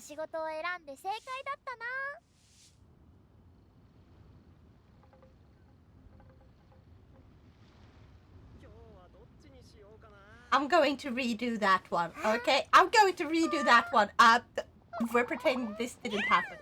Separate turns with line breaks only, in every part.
仕事を選んで正解だったな。
I'm going to redo that one, okay? I'm going to redo that one. We're pretending this didn't happen.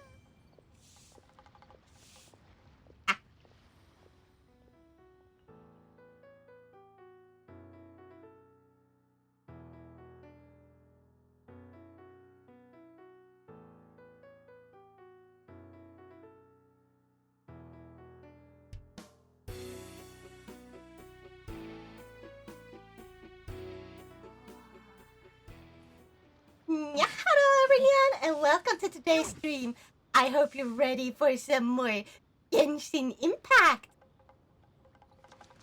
Hello everyone and welcome to today's stream. I hope you're ready for some more Genshin Impact.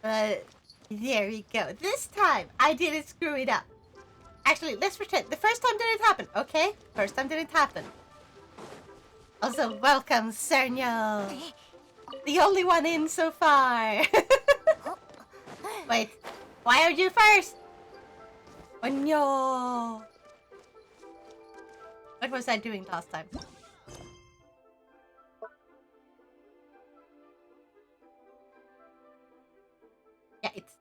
There we go. This time I didn't screw it up. Actually, let's pretend the first time didn't happen, okay? First time didn't happen. Also, welcome Cernio. The only one in so far. Wait, why are you first? Oh no. What was I doing last time? Yeah, it's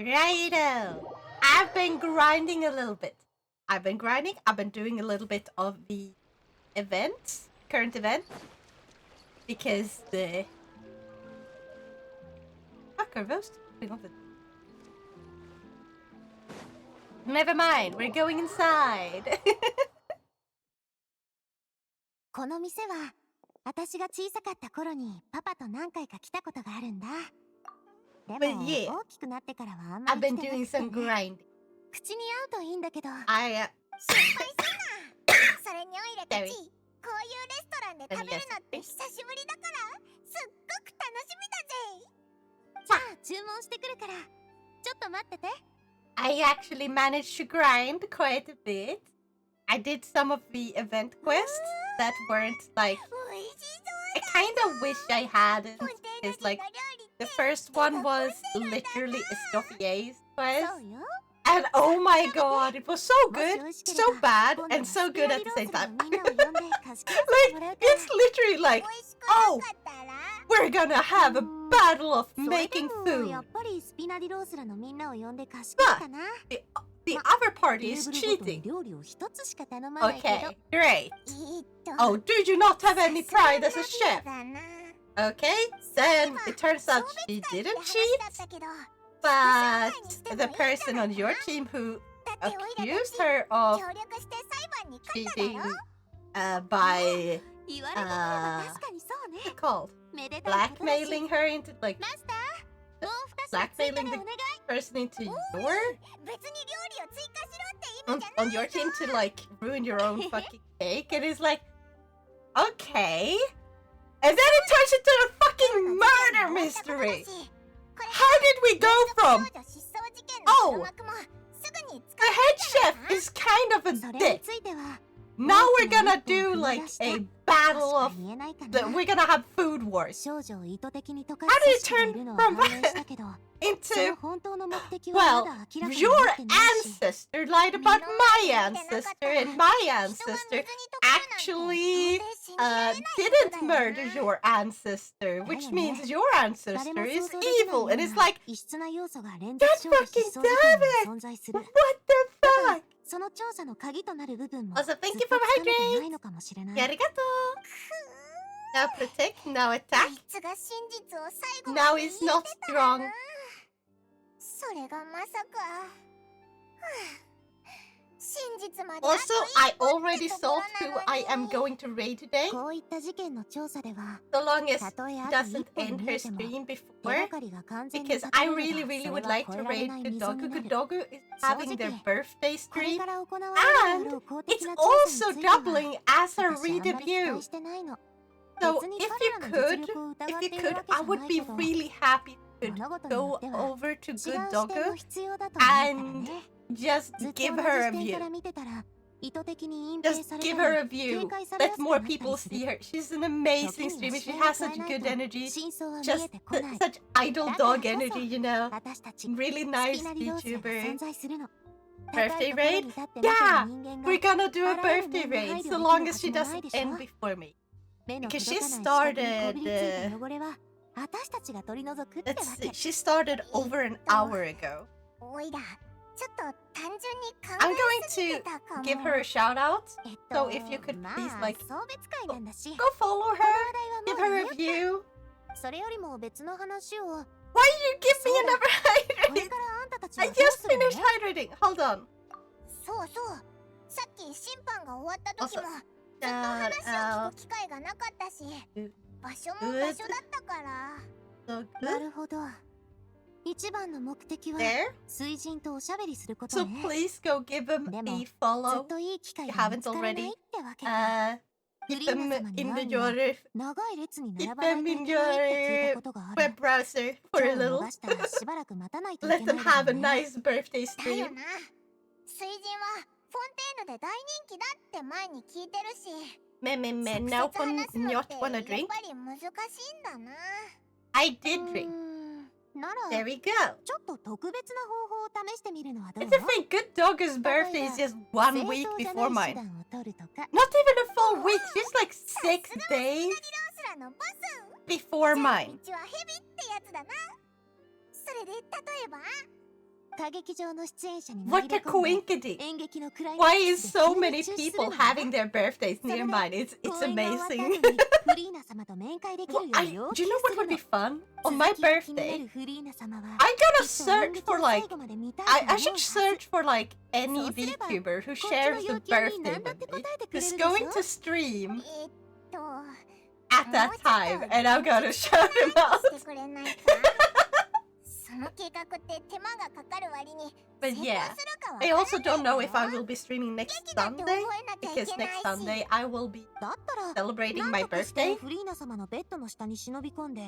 righto. I've been grinding a little bit. I've been doing a little bit of the events, current event. Because the fuck are those two off it? Never mind, we're going inside.
この店は私が小さかった頃にパパと何回か来たことがあるんだ。でも
yeah,
大きくなってからはあんま
I've
り
been
来てな
doing
くて
some grinding.
口に合うといいんだけど。心
I
配すんな。それにオイラたち、こういうレストランで食べるのって久しぶりだから、すっごく楽しみだぜ。じゃあ注文してくるから、ちょっと待ってて。
I actually managed to grind quite a bit. I did some of the event quests that weren't like... I kind of wish I hadn't, because like, the first one was literally Escoffier's quest. And oh my god, it was so good, so bad, and so good at the same time. Like, it's literally like, oh, we're gonna have a battle of making food. But the other party is cheating. Okay, great. Oh, do you not have any pride as a chef? Okay, then it turns out she didn't cheat. But the person on your team who accused her of cheating by what's it called? Blackmailing her into like blackmailing the person into your on your team to like ruin your own fucking cake, and it's like, okay, and then it turns into a fucking murder mystery. How did we go from, oh, the head chef is kind of a dick, now we're gonna do like a battle of, we're gonna have food wars. How did it turn from that into, well, your ancestor lied about my ancestor, and my ancestor actually didn't murder your ancestor, which means your ancestor is evil, and it's like, God fucking damn it! What the fuck? Also, thank you for my hydrate! Arigato! Now protect, now attack. Now he's not strong. Also, I already solved who I am going to raid today. So long as he doesn't end her stream before. Because I really would like to raid Kudogu. Kudogu is having their birthday stream. And it's also doubling as a re-debut. So if you could, I would be really happy to go over to Good Doggo and just give her a view. Just give her a view. Let more people see her. She's an amazing streamer. She has such good energy. Just such idle dog energy, you know. Really nice VTuber. birthday raid? Yeah! We're gonna do a birthday raid so long as she doesn't end before me. Because she started... let's see, she started over an hour ago. I'm going to give her a shout out. So if you could please like go follow her, give her a view. Why you give me another hydrating? I just finished hydrating. Hold on. Also, shout out. Good. So good. There. So please go give him a follow if you haven't already. Keep them in your web browser for a little. Let them have a nice birthday stream. Now not wanna drink? I did drink. There we go. It's a thing, Good Dogger's birthday is just 1 week before mine. Not even a full week, just like 6 days before mine. What a coinkity! Why is so many people having their birthdays near mine? It's amazing. Do you know what would be fun? On my birthday, I gotta search for like... I should search for like any VTuber who shares the birthday with me, who's going to stream at that time, and I'm gonna shout him out. But yeah, I also don't know if I will be streaming next Sunday, because next Sunday I will be celebrating my birthday.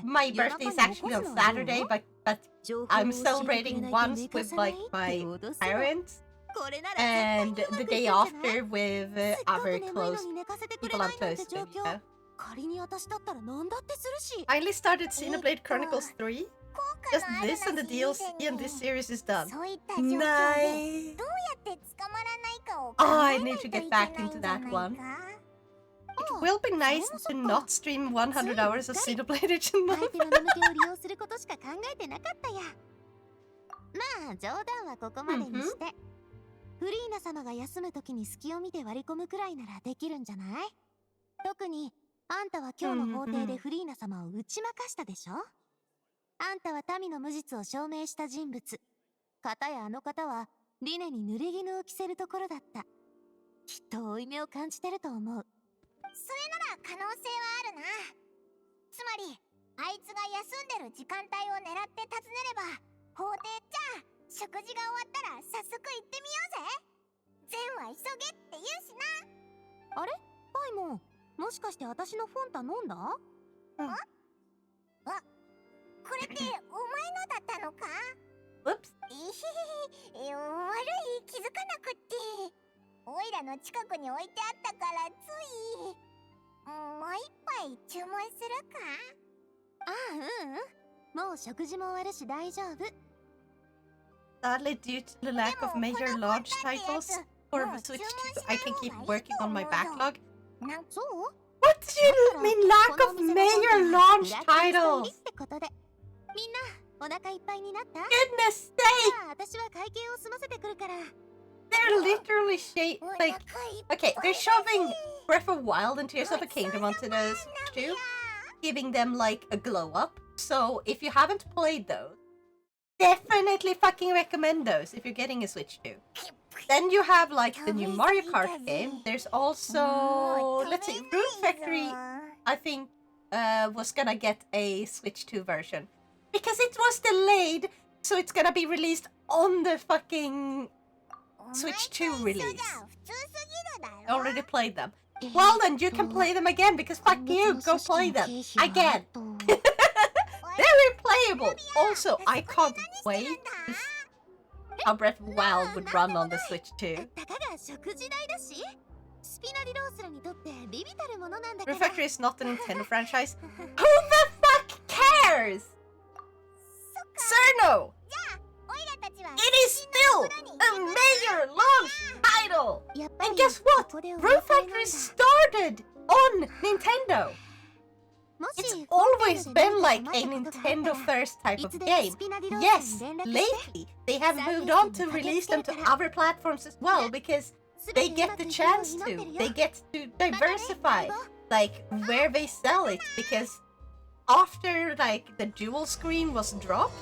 My birthday is actually on Saturday, but I'm celebrating once with like my parents, and the day after with other close people I'm close with, you know. I only started Xenoblade Chronicles 3. Just this and the DLC and this series is done. Nice! Oh, I need to get back into that one. It will be nice to not stream 100 hours of Xenoblade each month. Whoops. Sadly, due to the lack of major launch titles for the Switch 2, I can keep working on my backlog. What do you mean lack of major launch titles? Goodness sake! They're literally like... Okay, they're shoving Breath of Wild and Tears of the Kingdom onto the Switch 2, giving them like a glow up. So if you haven't played those, definitely fucking recommend those if you're getting a Switch 2. Then you have like the new Mario Kart game. There's also... let's see, Rune Factory, I think, was gonna get a Switch 2 version. Because it was delayed, so it's gonna be released on the fucking Switch 2 release. I already played them. Well then, you can play them again, because fuck you, go play them. Again. They're replayable. Also, I can't wait to see how Breath of the Wild would run on the Switch 2. Rune Factory is not a Nintendo franchise. Who the fuck cares? Cerno! it is still a major launch title! And guess what? Rune Factory started on Nintendo! It's always been like a Nintendo first type of game. Yes, lately they have moved on to release them to other platforms as well because they get the chance to. They get to diversify like where they sell it because after like the dual screen was dropped,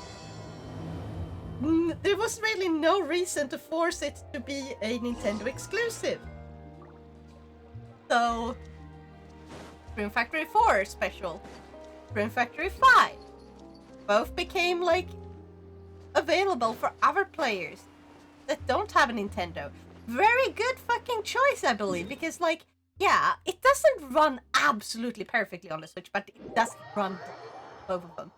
there was really no reason to force it to be a Nintendo exclusive. So Rune Factory 4 special, Rune Factory 5, both became like available for other players that don't have a Nintendo. Very good fucking choice, I believe, because like, yeah, it doesn't run absolutely perfectly on the Switch, but it does run both of them.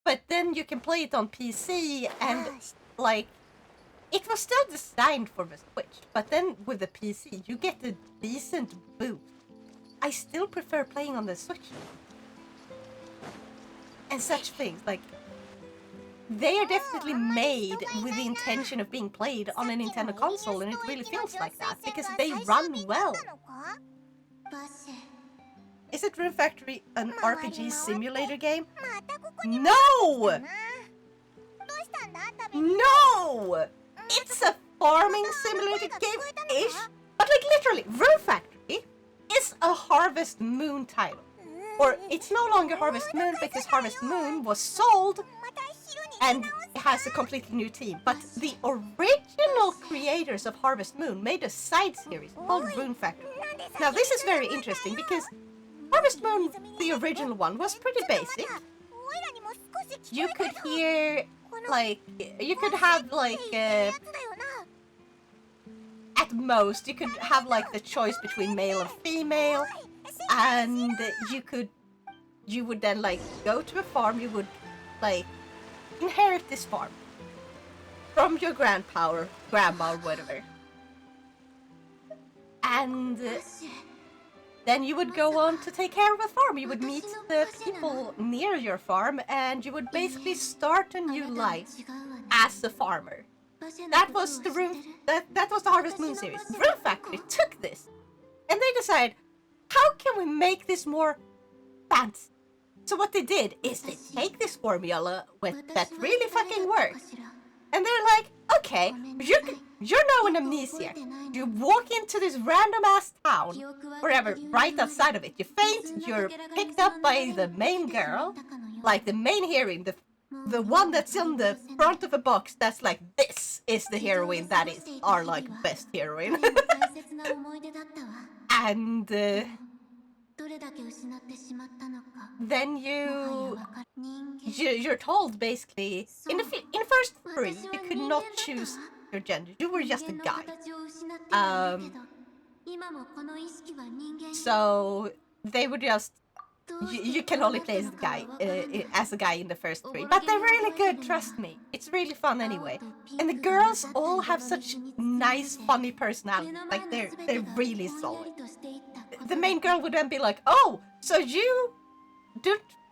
But then you can play it on PC and like, it was still designed for the Switch, but then with the PC you get a decent boost. I still prefer playing on the Switch. And such things, like, they are definitely made with the intention of being played on a Nintendo console, and it really feels like that, because they run well. Is it Rune Factory an RPG simulator game? No! No! It's a farming simulator game-ish, but like literally, Rune Factory is a Harvest Moon title. Or it's no longer Harvest Moon because Harvest Moon was sold and has a completely new team. But the original creators of Harvest Moon made a side series called Rune Factory. Now this is very interesting because Harvest Moon, the original one, was pretty basic. You could hear, like, you could have like, at most, you could have like the choice between male and female, and you would then like go to a farm, you would like inherit this farm from your grandpa or grandma or whatever. And then you would go on to take care of a farm. You would meet the people near your farm and you would basically start a new life as a farmer. That was the that was the Harvest Moon series. Rune Factory took this and they decided, how can we make this more fancy? So what they did is they take this formula that really fucking works, and they're like, okay, you're now an amnesiac. You walk into this random ass town, wherever, right outside of it. You faint, you're picked up by the main girl, like the main heroine, the one that's in the front of a box that's like, this is the heroine that is our like best heroine. And then you're told basically in the first three you could not choose your gender. You were just a guy. So they would just you can only play as a guy in the first three, but they're really good. Trust me, it's really fun anyway. And the girls all have such nice, funny personalities. Like they're really solid. The main girl would then be like, "Oh, so you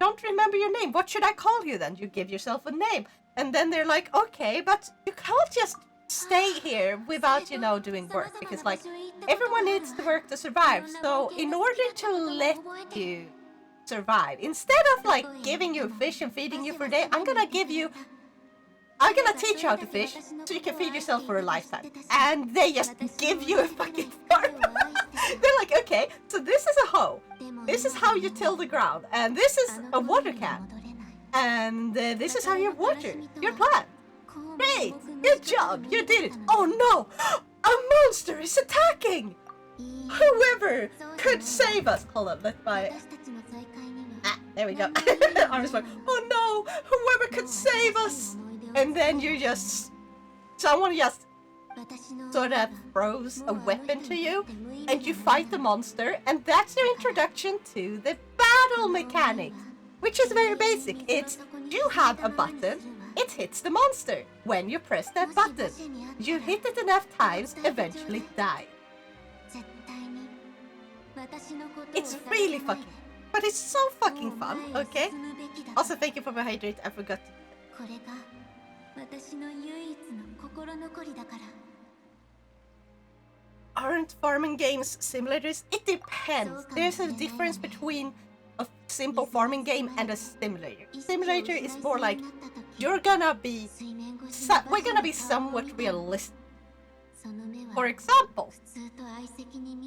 don't remember your name? What should I call you then?" You give yourself a name, and then they're like, "Okay, but you can't just stay here without doing work, because like everyone needs to work to survive. So in order to let you survive, instead of like giving you fish and feeding you for a day, I'm gonna teach you how to fish so you can feed yourself for a lifetime." And they just give you a fucking farm. They're like, okay, so this is a hoe, this is how you till the ground, and this is a water can, and this is how you water your plant. Great, good job, you did it. Oh no, a monster is attacking. Whoever could save us. Hold on, let's buy it. There we go. I was like, oh no, whoever could save us. And then someone just sort of throws a weapon to you, and you fight the monster, and that's your introduction to the battle mechanics, which is very basic. It's, you have a button, it hits the monster. When you press that button, you hit it enough times, eventually die. It's really fucking, but it's so fucking fun, okay? Also, thank you for my hydrate, I forgot. Aren't farming games simulators? It depends. There's a difference between a simple farming game and a simulator. Simulator is more like we're gonna be somewhat realistic. For example,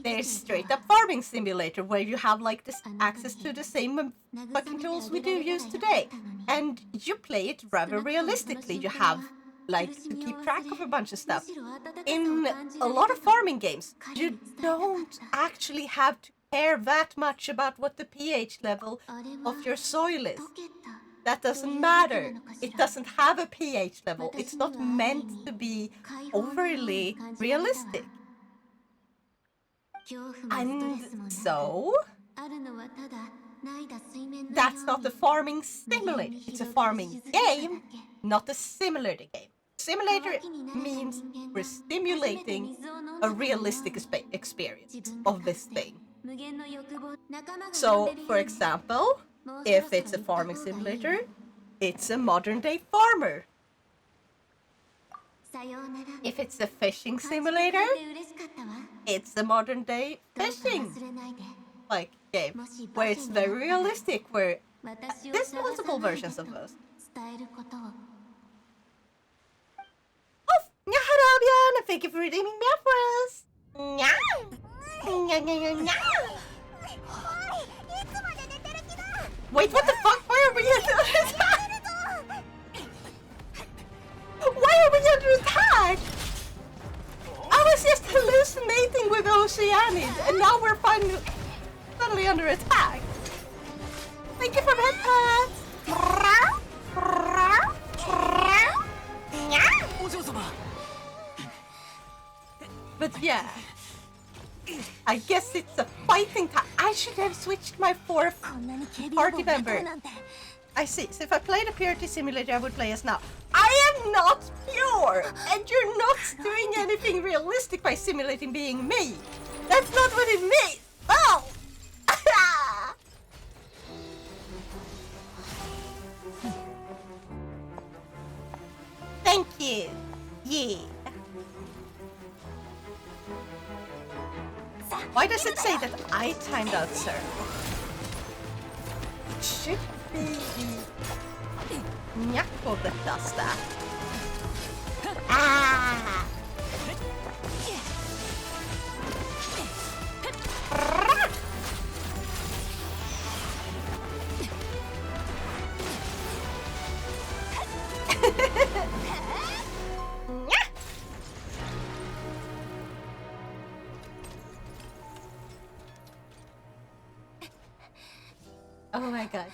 there's straight up farming simulator where you have like this access to the same fucking tools we do use today, and you play it rather realistically. You have like to keep track of a bunch of stuff. In a lot of farming games, you don't actually have to care that much about what the pH level of your soil is. That doesn't matter. It doesn't have a pH level. It's not meant to be overly realistic. And so, that's not a farming simulator. It's a farming game, not a simulator game. Simulator means we're stimulating a realistic experience of this thing. So, for example, if it's a farming simulator, it's a modern day farmer. If it's a fishing simulator, it's a modern day fishing like game where it's very realistic, where there's multiple versions of those. Oh, hello, Björn, and thank you for redeeming me for us. Wait, what the fuck? Why are we under attack? Why are we under attack? I was just hallucinating with Oceanids, and now we're suddenly under attack. Thank you for the pets. But yeah, I guess it's a fighting time. I should have switched my fourth party member. I see. So if I played a purity simulator, I would play as now. I am not pure, and you're not doing anything realistic by simulating being me. That's not what it means. Oh! Thank you. Yeah. Why does it say that I timed out, sir? It should be Nyako that does that. Ah! Oh my god.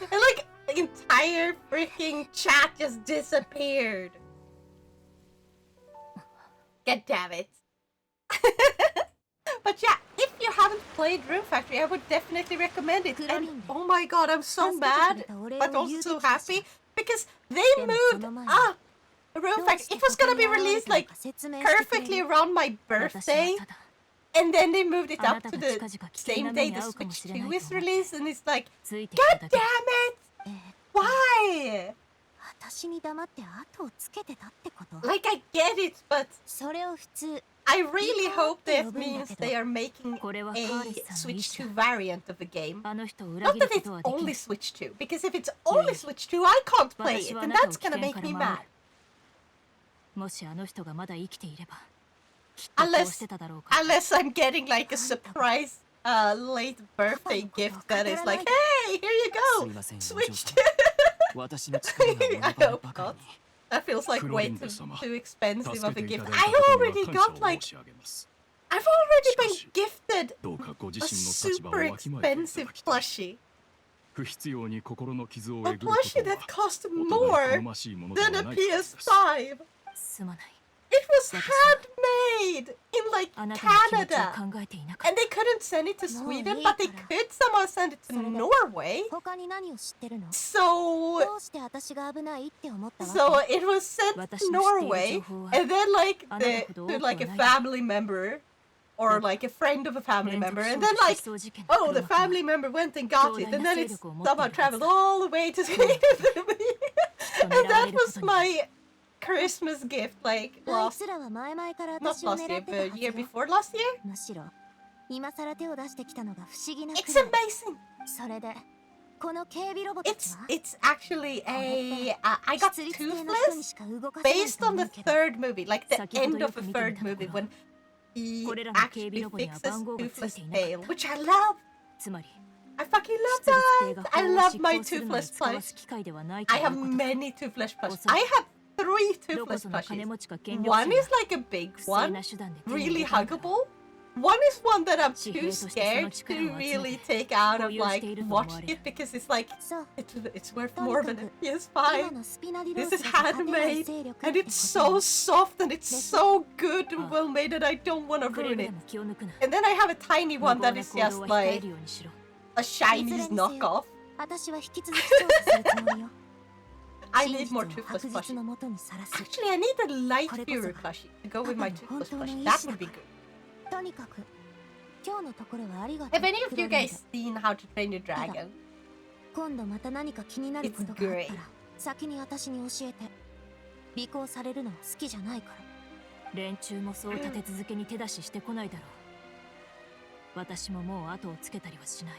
And like, the entire freaking chat just disappeared. God damn it. But yeah, if you haven't played Room Factory, I would definitely recommend it. And oh my god, I'm so mad, but also so happy, because they moved up Room Factory. It was gonna be released like perfectly around my birthday. And then they moved it up to the same day the Switch 2 is released, and it's like, god damn it! Why? Like, I get it, but I really hope that means they are making a Switch 2 variant of the game. Not that it's only Switch 2, because if it's only Switch 2, I can't play it, and that's gonna make me mad. Unless I'm getting like a surprise late birthday gift that is like, hey, here you go, Switch 2. I hope not. That feels like way too expensive of a gift. I've already been gifted a super expensive plushie. A plushie that cost more than a PS5. It was handmade in like Canada, and they couldn't send it to Sweden, but they could somehow send it to Norway. So it was sent to Norway, and then like a family member, or like a friend of a family member, and then like, oh, the family member went and got it, and then it's somehow traveled all the way to Sweden. And that was my Christmas gift, like, not last year, but year before last year. It's amazing. It's actually I got Toothless based on the third movie, like the end of the third movie when he actually fixes Toothless' tail, which I love. I fucking love that. I love my Toothless plush. I have many Toothless plushes. I have 3 Toothless plushies. One is like a big one, really huggable. One is one that I'm too scared to really take out of like watching it because it's like it's worth more than a PS5. This is handmade and it's so soft and it's so good and well made that I don't want to ruin it. And then I have a tiny one that is just like a Chinese knockoff. I need more Toothless plushie. Actually, I need a light Fury plushie to go with my Toothless plushie. That would be good. Have any of you guys seen How to Train Your Dragon? It's great.
先に私に教えて。尾行されるのは好きじゃないから。連中もそう立て続けに手出ししてこないだろう。私ももう後をつけたりはしない。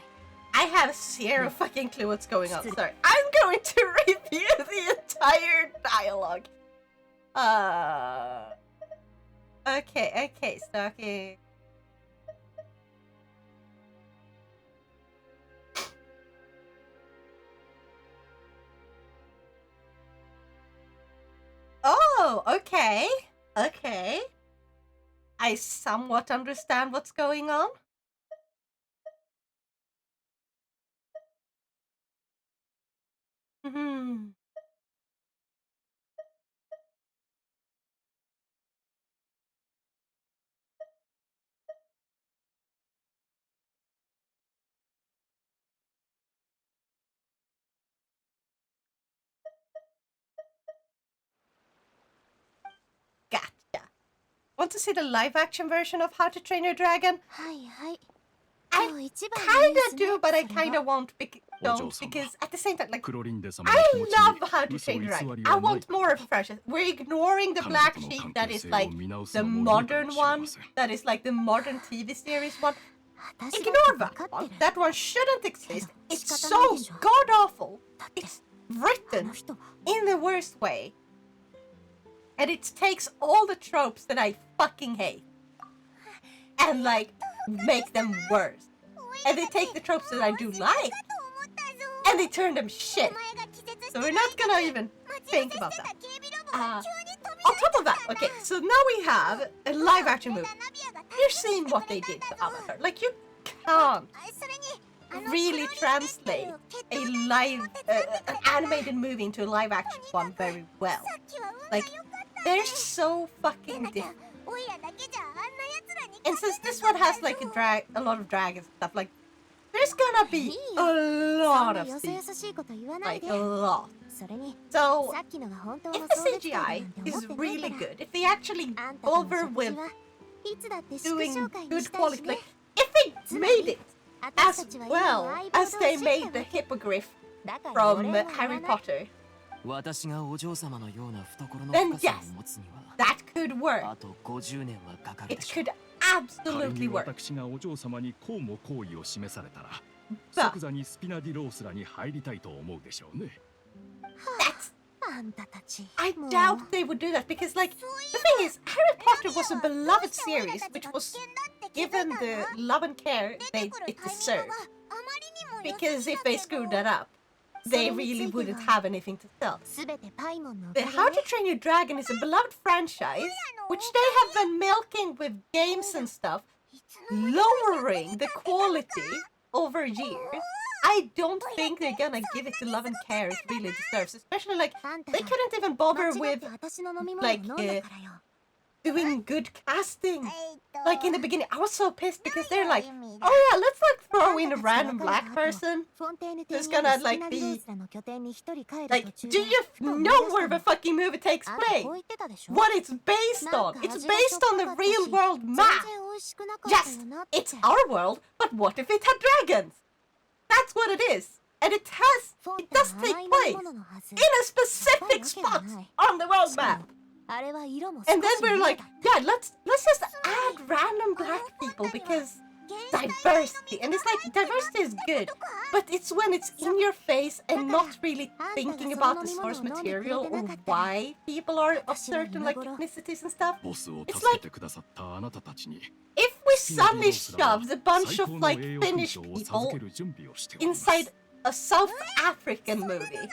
I have zero fucking clue what's going on. Sorry, I'm going to review the entire dialogue. Okay, so okay. Oh, okay. I somewhat understand what's going on. Gotcha. Want to see the live-action version of How to Train Your Dragon? I kinda do, but I kinda won't don't because at the same time, like, I love How to Train Your Dragon. I want more of Precious. We're ignoring the black sheep that is like the modern one, that is like the modern TV series one. Ignore that one. That one shouldn't exist. It's so god-awful. It's written in the worst way. And it takes all the tropes that I fucking hate and like make them worse. And they take the tropes that I do like and they turn them shit. So we're not gonna even think about that. On top of that, okay, so now we have a live action movie. You're seeing what they did to Avatar. Like, you can't really translate a live, an animated movie into a live action one very well. Like, they're so fucking different. And since this one has like a lot of dragons and stuff, like, there's gonna be a lot of scenes. Like, a lot. So, if the CGI is really good, if they actually bother with doing good quality, like, if they made it as well as they made the hippogriff from Harry Potter, then yes, that could work. It could absolutely work. But that's, I doubt they would do that because, like, the thing is, Harry Potter was a beloved series which was given the love and care it deserved. Because if they screwed that up, they really wouldn't have anything to sell. The How to Train Your Dragon is a beloved franchise, which they have been milking with games and stuff, lowering the quality over years. I don't think they're gonna give it the love and care it really deserves, especially, like, they couldn't even bother with, like, doing good casting. Like, in the beginning, I was so pissed because they're like, oh yeah, let's like throw in a random black person who's gonna like be like, do you know where the fucking movie takes place? What it's based on? It's based on the real world map. Yes, it's our world, but what if it had dragons? That's what it is. and it does take place in a specific spot on the world map. And then we're like, yeah, let's just add random black people because diversity. And it's like, diversity is good, but it's when it's in your face and not really thinking about the source material or why people are of certain like ethnicities and stuff. It's like, if we suddenly shoved a bunch of like Finnish people inside a South African movie,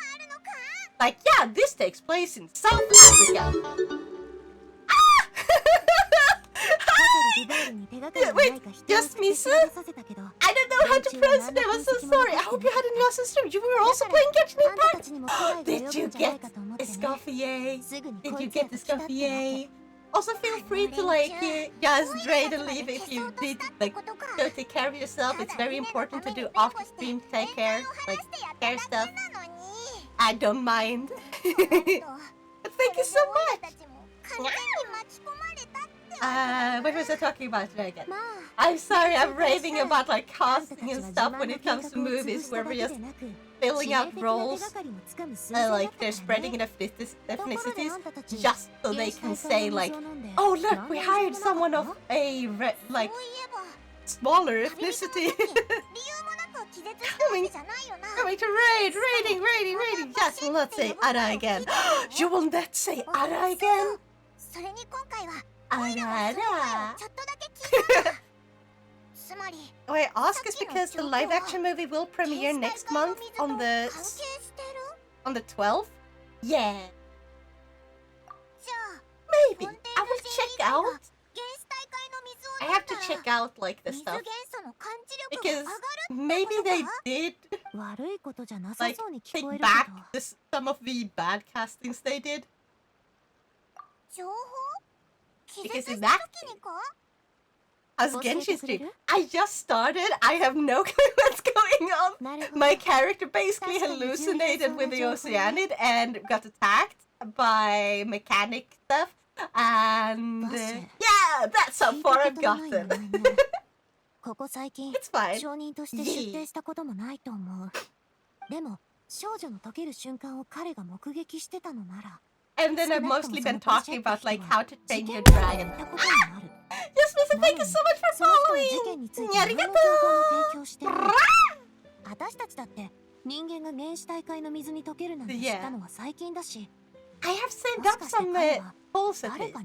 like, yeah, this takes place in South Africa. Wait, just Misu? I don't know how to pronounce it. I'm so sorry. I hope you had an awesome stream. You were also playing Genshin Impact. Did you get Escoffier? Did you get Escoffier? Also, feel free to like just drain and leave if you need like go take care of yourself. It's very important to do after stream care stuff. I don't mind. Thank you so much. What was I talking about today again? I'm sorry, I'm raving about like casting and stuff when it comes to movies where we're just filling out roles. Like they're spreading ethnicities just so they can say like, oh look, we hired someone of a like smaller ethnicity. coming to raiding. Yes, well, let's say Ara again. You will not say Ara again? Ara. Wait, ask is because the live action movie will premiere next month on the 12th? Yeah. Maybe. I will check out. I have to check out like the stuff. Because maybe they did like take back some of the bad castings they did. Because in that as Genshin stream, I just started. I have no clue what's going on. My character basically hallucinated with the Oceanid and got attacked by mechanic stuff. And yeah, that's how far I've gotten. It's fine. And then I've mostly been talking about like how to train your dragon. Yes, Misa, thank you so much for following! Yeah. I have sent up some polls at least.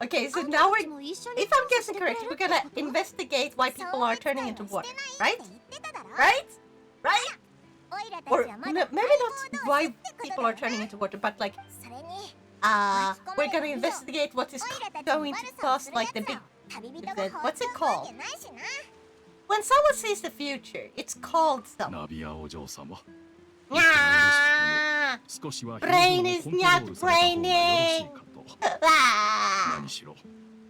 Okay, so now if I'm guessing correctly, we're gonna investigate why people are turning into water, right? Right? Or no, maybe not why people are turning into water, but like, we're gonna investigate what is going to cause like the big, what's it called? When someone sees the future, it's called something. Brain is not braining!
何しろ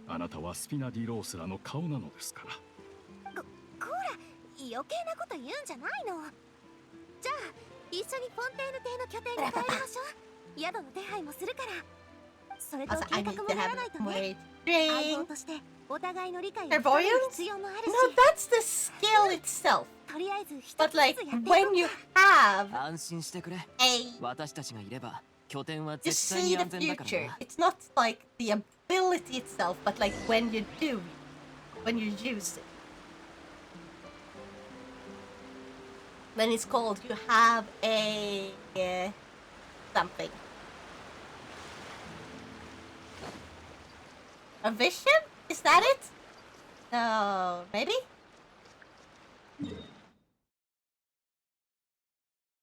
あなたはスピナディロースらの顔なのですから。
こら、余計なこと言うんじゃないの。じゃあ、一緒にフォンテーヌ邸の拠点に帰りましょう。宿の手配もするから。それと計画も練らないとね。相棒としてお互いの理解を深める必要もあるし。
No, that's the skill itself.
とりあえず一つ
But
ずつやっ
like
ていこう。
when you have
安心してくれ。私たちがいれば拠点は
you
絶対
see
に
the
安全だから
future.
な。
It's not like the ability itself, but like when you do, when you use it. When it's called, you have a something. A vision? Is that it? No, maybe?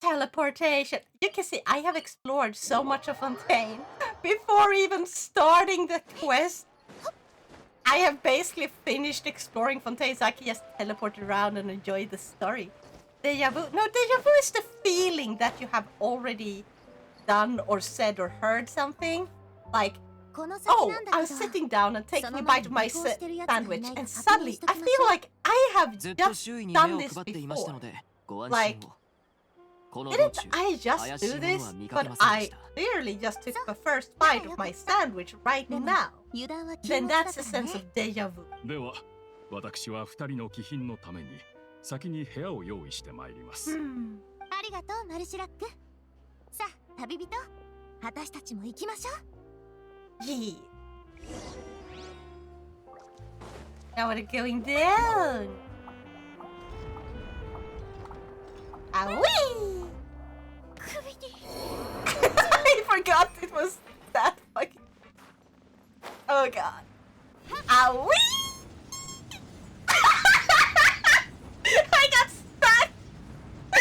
Teleportation. You can see I have explored so much of Fontaine before even starting the quest. I have basically finished exploring Fontaine so I can just teleport around and enjoy the story. Deja vu. No, deja vu is the feeling that you have already done or said or heard something. Like, oh, I was sitting down and taking a bite of my sandwich and suddenly I feel like I have
ずっと
just
周囲に目
done
を
this
配っていましたの
before.
でご安
Like,
心を。この道
Didn't
中
I just
怪し
do
いもの
this?
は見か
But
けませんで
I
した
clearly just took the first bite of my sandwich right
でも
now.
油断は禁
Then
物だ
that's
か
a
ら
sense
ね
of deja vu.
では私は2人の貴賓のために先に部屋を用意してまいります
Hmm.
ありがとうマルシラック。さあ旅人、私たちも行きましょう。
Yeah. Now we're going down. Awee!
首に
I forgot it was that fucking. Oh god. Awee! I got stuck! I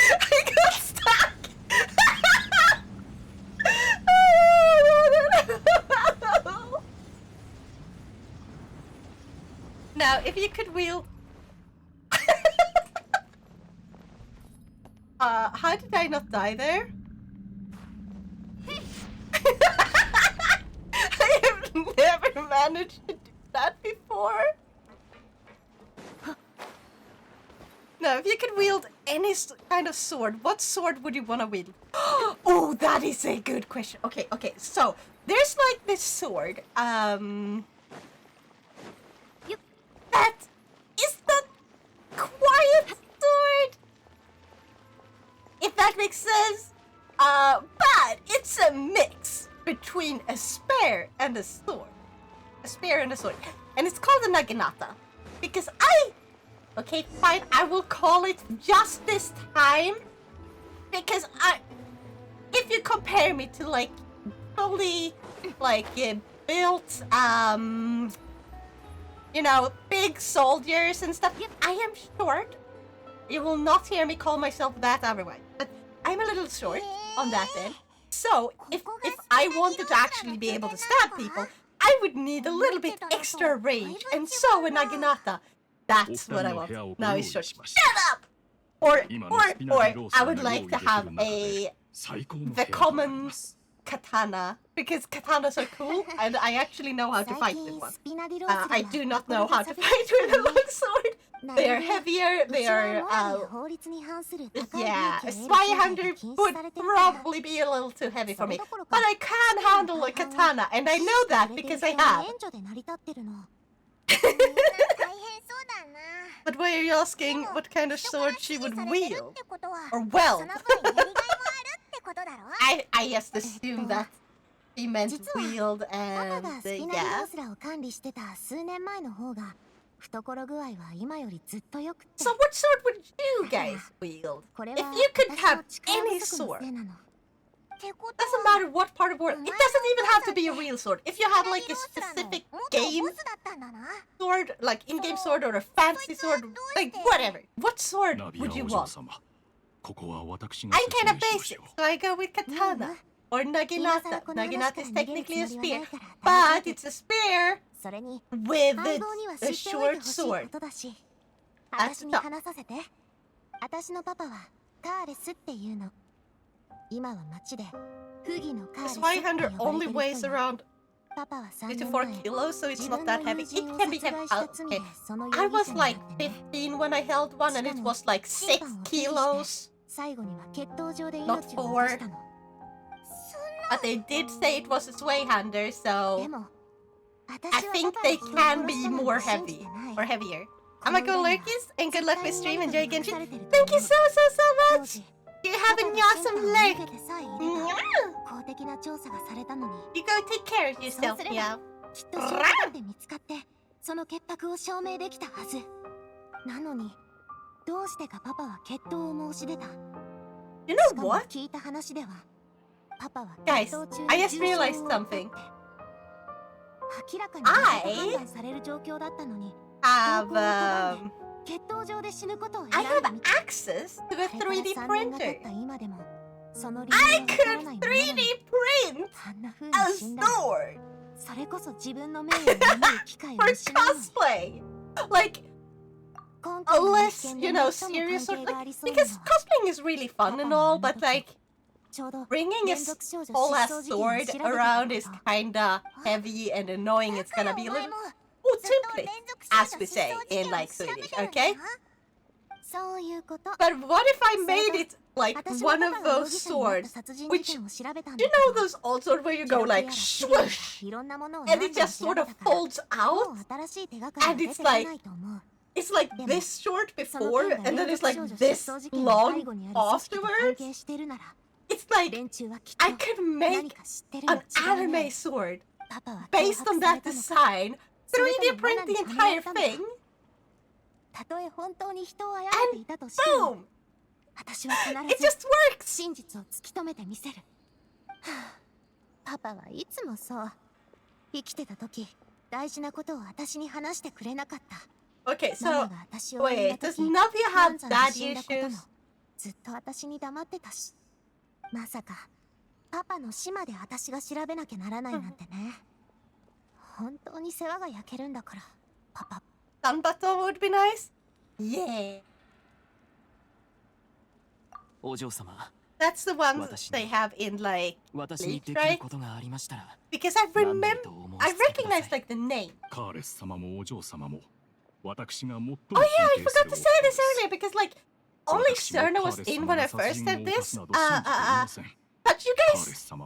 got stuck! Now, if you could wield. How did I not die there? I have never managed to do that before. No, if you could wield any kind of sword, what sword would you want to wield? Oh, that is a good question. Okay, so there's like this sword. That is the quiet sword. If that makes sense. But it's a mix between a spear and a sword. A spear and a sword. And it's called a naginata. Because okay, fine, I will call it just this time. Because if you compare me to like fully built you know, big soldiers and stuff, I am short. You will not hear me call myself that otherwise. But I'm a little short on that end. So if I wanted to actually be able to stab people, I would need a little bit extra range. And so a naginata, that's what I want. Now he's short. Shut up! Or I would like to have the common katana, because katanas are cool, and I actually know how to fight with one. I do not know how to fight with a long sword. They are heavier, they are, yeah, a spy hunter would probably be a little too heavy for me. But I can handle a katana, and I know that because I have. But why are you asking what kind of sword she would wield? Or weld? I just assumed that he meant wield and yeah. So what sword would you guys wield? If you could have any sword. Doesn't matter what part of the world. It doesn't even have to be a real sword. If you have like a specific game sword, like in-game sword or a fancy sword, like whatever. What sword would you want? I'm kind of basic, so I go with katana or naginata. Naginata is technically a spear, but it's a spear with a short sword. That's the top. This 500 only weighs around 3 to 4 kilos, so it's not that heavy. It can be heavy. Okay. I was like 15 when I held one, and it was like 6 kilos. Not 4. But they did say it was a sway hander, so I think they can be more heavy or heavier. I'ma go lurkies and good luck with stream. Enjoy Genshin. Thank you so much. You have an awesome lurk. You go take care of yourself, yeah. You know what? Guys, I just realized something. I have access to a 3D printer. I could 3D print a sword for cosplay. Like, a less, you know, serious sort, like, because cosplaying is really fun and all, but like, bringing a whole ass sword around is kinda heavy and annoying. It's gonna be a little otympligt, as we say in like Swedish, okay?
そういうこと。
But what if I made it like one of those swords? Which, you know those old swords where you go like swoosh, and it just sort of folds out, and it's like this short before, and then it's like this long afterwards. It's like I could make an anime sword based on that design, 3D print the entire thing,
たとえ本当に人を殺めていたとしても、
boom!
私は必
It
ず
just works!
真実を突き止めてみせる。はあ、パパはいつもそう。生きてた時、大事なことを私に話してくれなかった。
Okay,
ママ
so
が私を産んだ
wait, does
時、
Navia
ハ
have
ンザが
daddy
死んだことも
issues?
ずっと私に黙ってたし。まさかパパの死まで私が調べなきゃならないなんてね。本当に世話が焼けるんだから、パパ。
Sun battle would be nice. Yeah.
お嬢様、
That's the ones they have in like
私にでき
right?
ることがありましたら、
because I recognize like the name.
カーレス様もお嬢様も私が最も
Oh yeah, I
尊敬
forgot
す
to
る
say
お方
this
です
earlier because like only Cerna was in when I first said this. But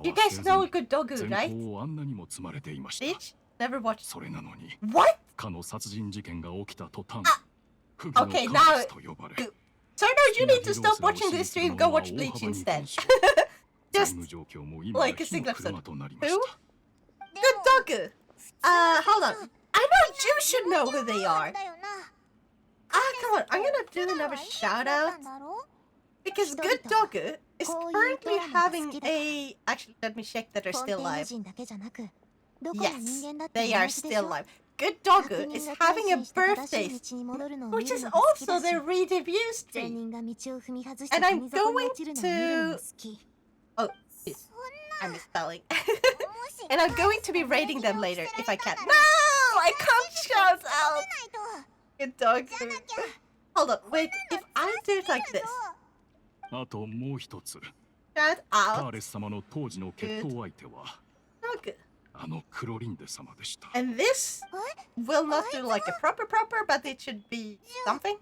you guys know Good Dogu,
前
right?
方をあんなにも積まれていました。
Bitch, never watched.
それなのに
What?
かの殺人事件が起きた途端、
あ
不義の
Okay,
カーレスと呼ばれ、
Cerna, you need to stop watching this stream. Go watch Bleach instead.
財
Just
務状況も今
like
や
a
火の
single
車
episode.
となりま
Who?
した。
Good Dogu. Hold on. I know you should know who they are.
だよな。
Come on. I'm gonna do another shout out because Good Dogu is currently having a. Actually, let me check that they're
フォンテ
still
ーヌ
alive.
人だけじゃなく、どこの
Yes,
人間だって
they
同
are
じでし
still
ょ。
alive. Good
確
Dogu
認
is
が
having a
改心して正し
birthday,
い道に戻るのを見
which
る
is
のが好き
also
だし、
their re-debut
善
stream.
人が道を踏み外して
And I'm
谷底に落ちるのを見るのも
going
好き。
Oh, shit, I'm misspelling. And I'm going to be rating them later if I can. No, I can't shout out. Good Dogu. Hold on, wait. If I do it like this,
あともう一つ、
shout
カー
out
レス様の当時の決闘相手は
Dogu.
あのクロリンデ様でした。
And this will not do like a proper, but it should be something.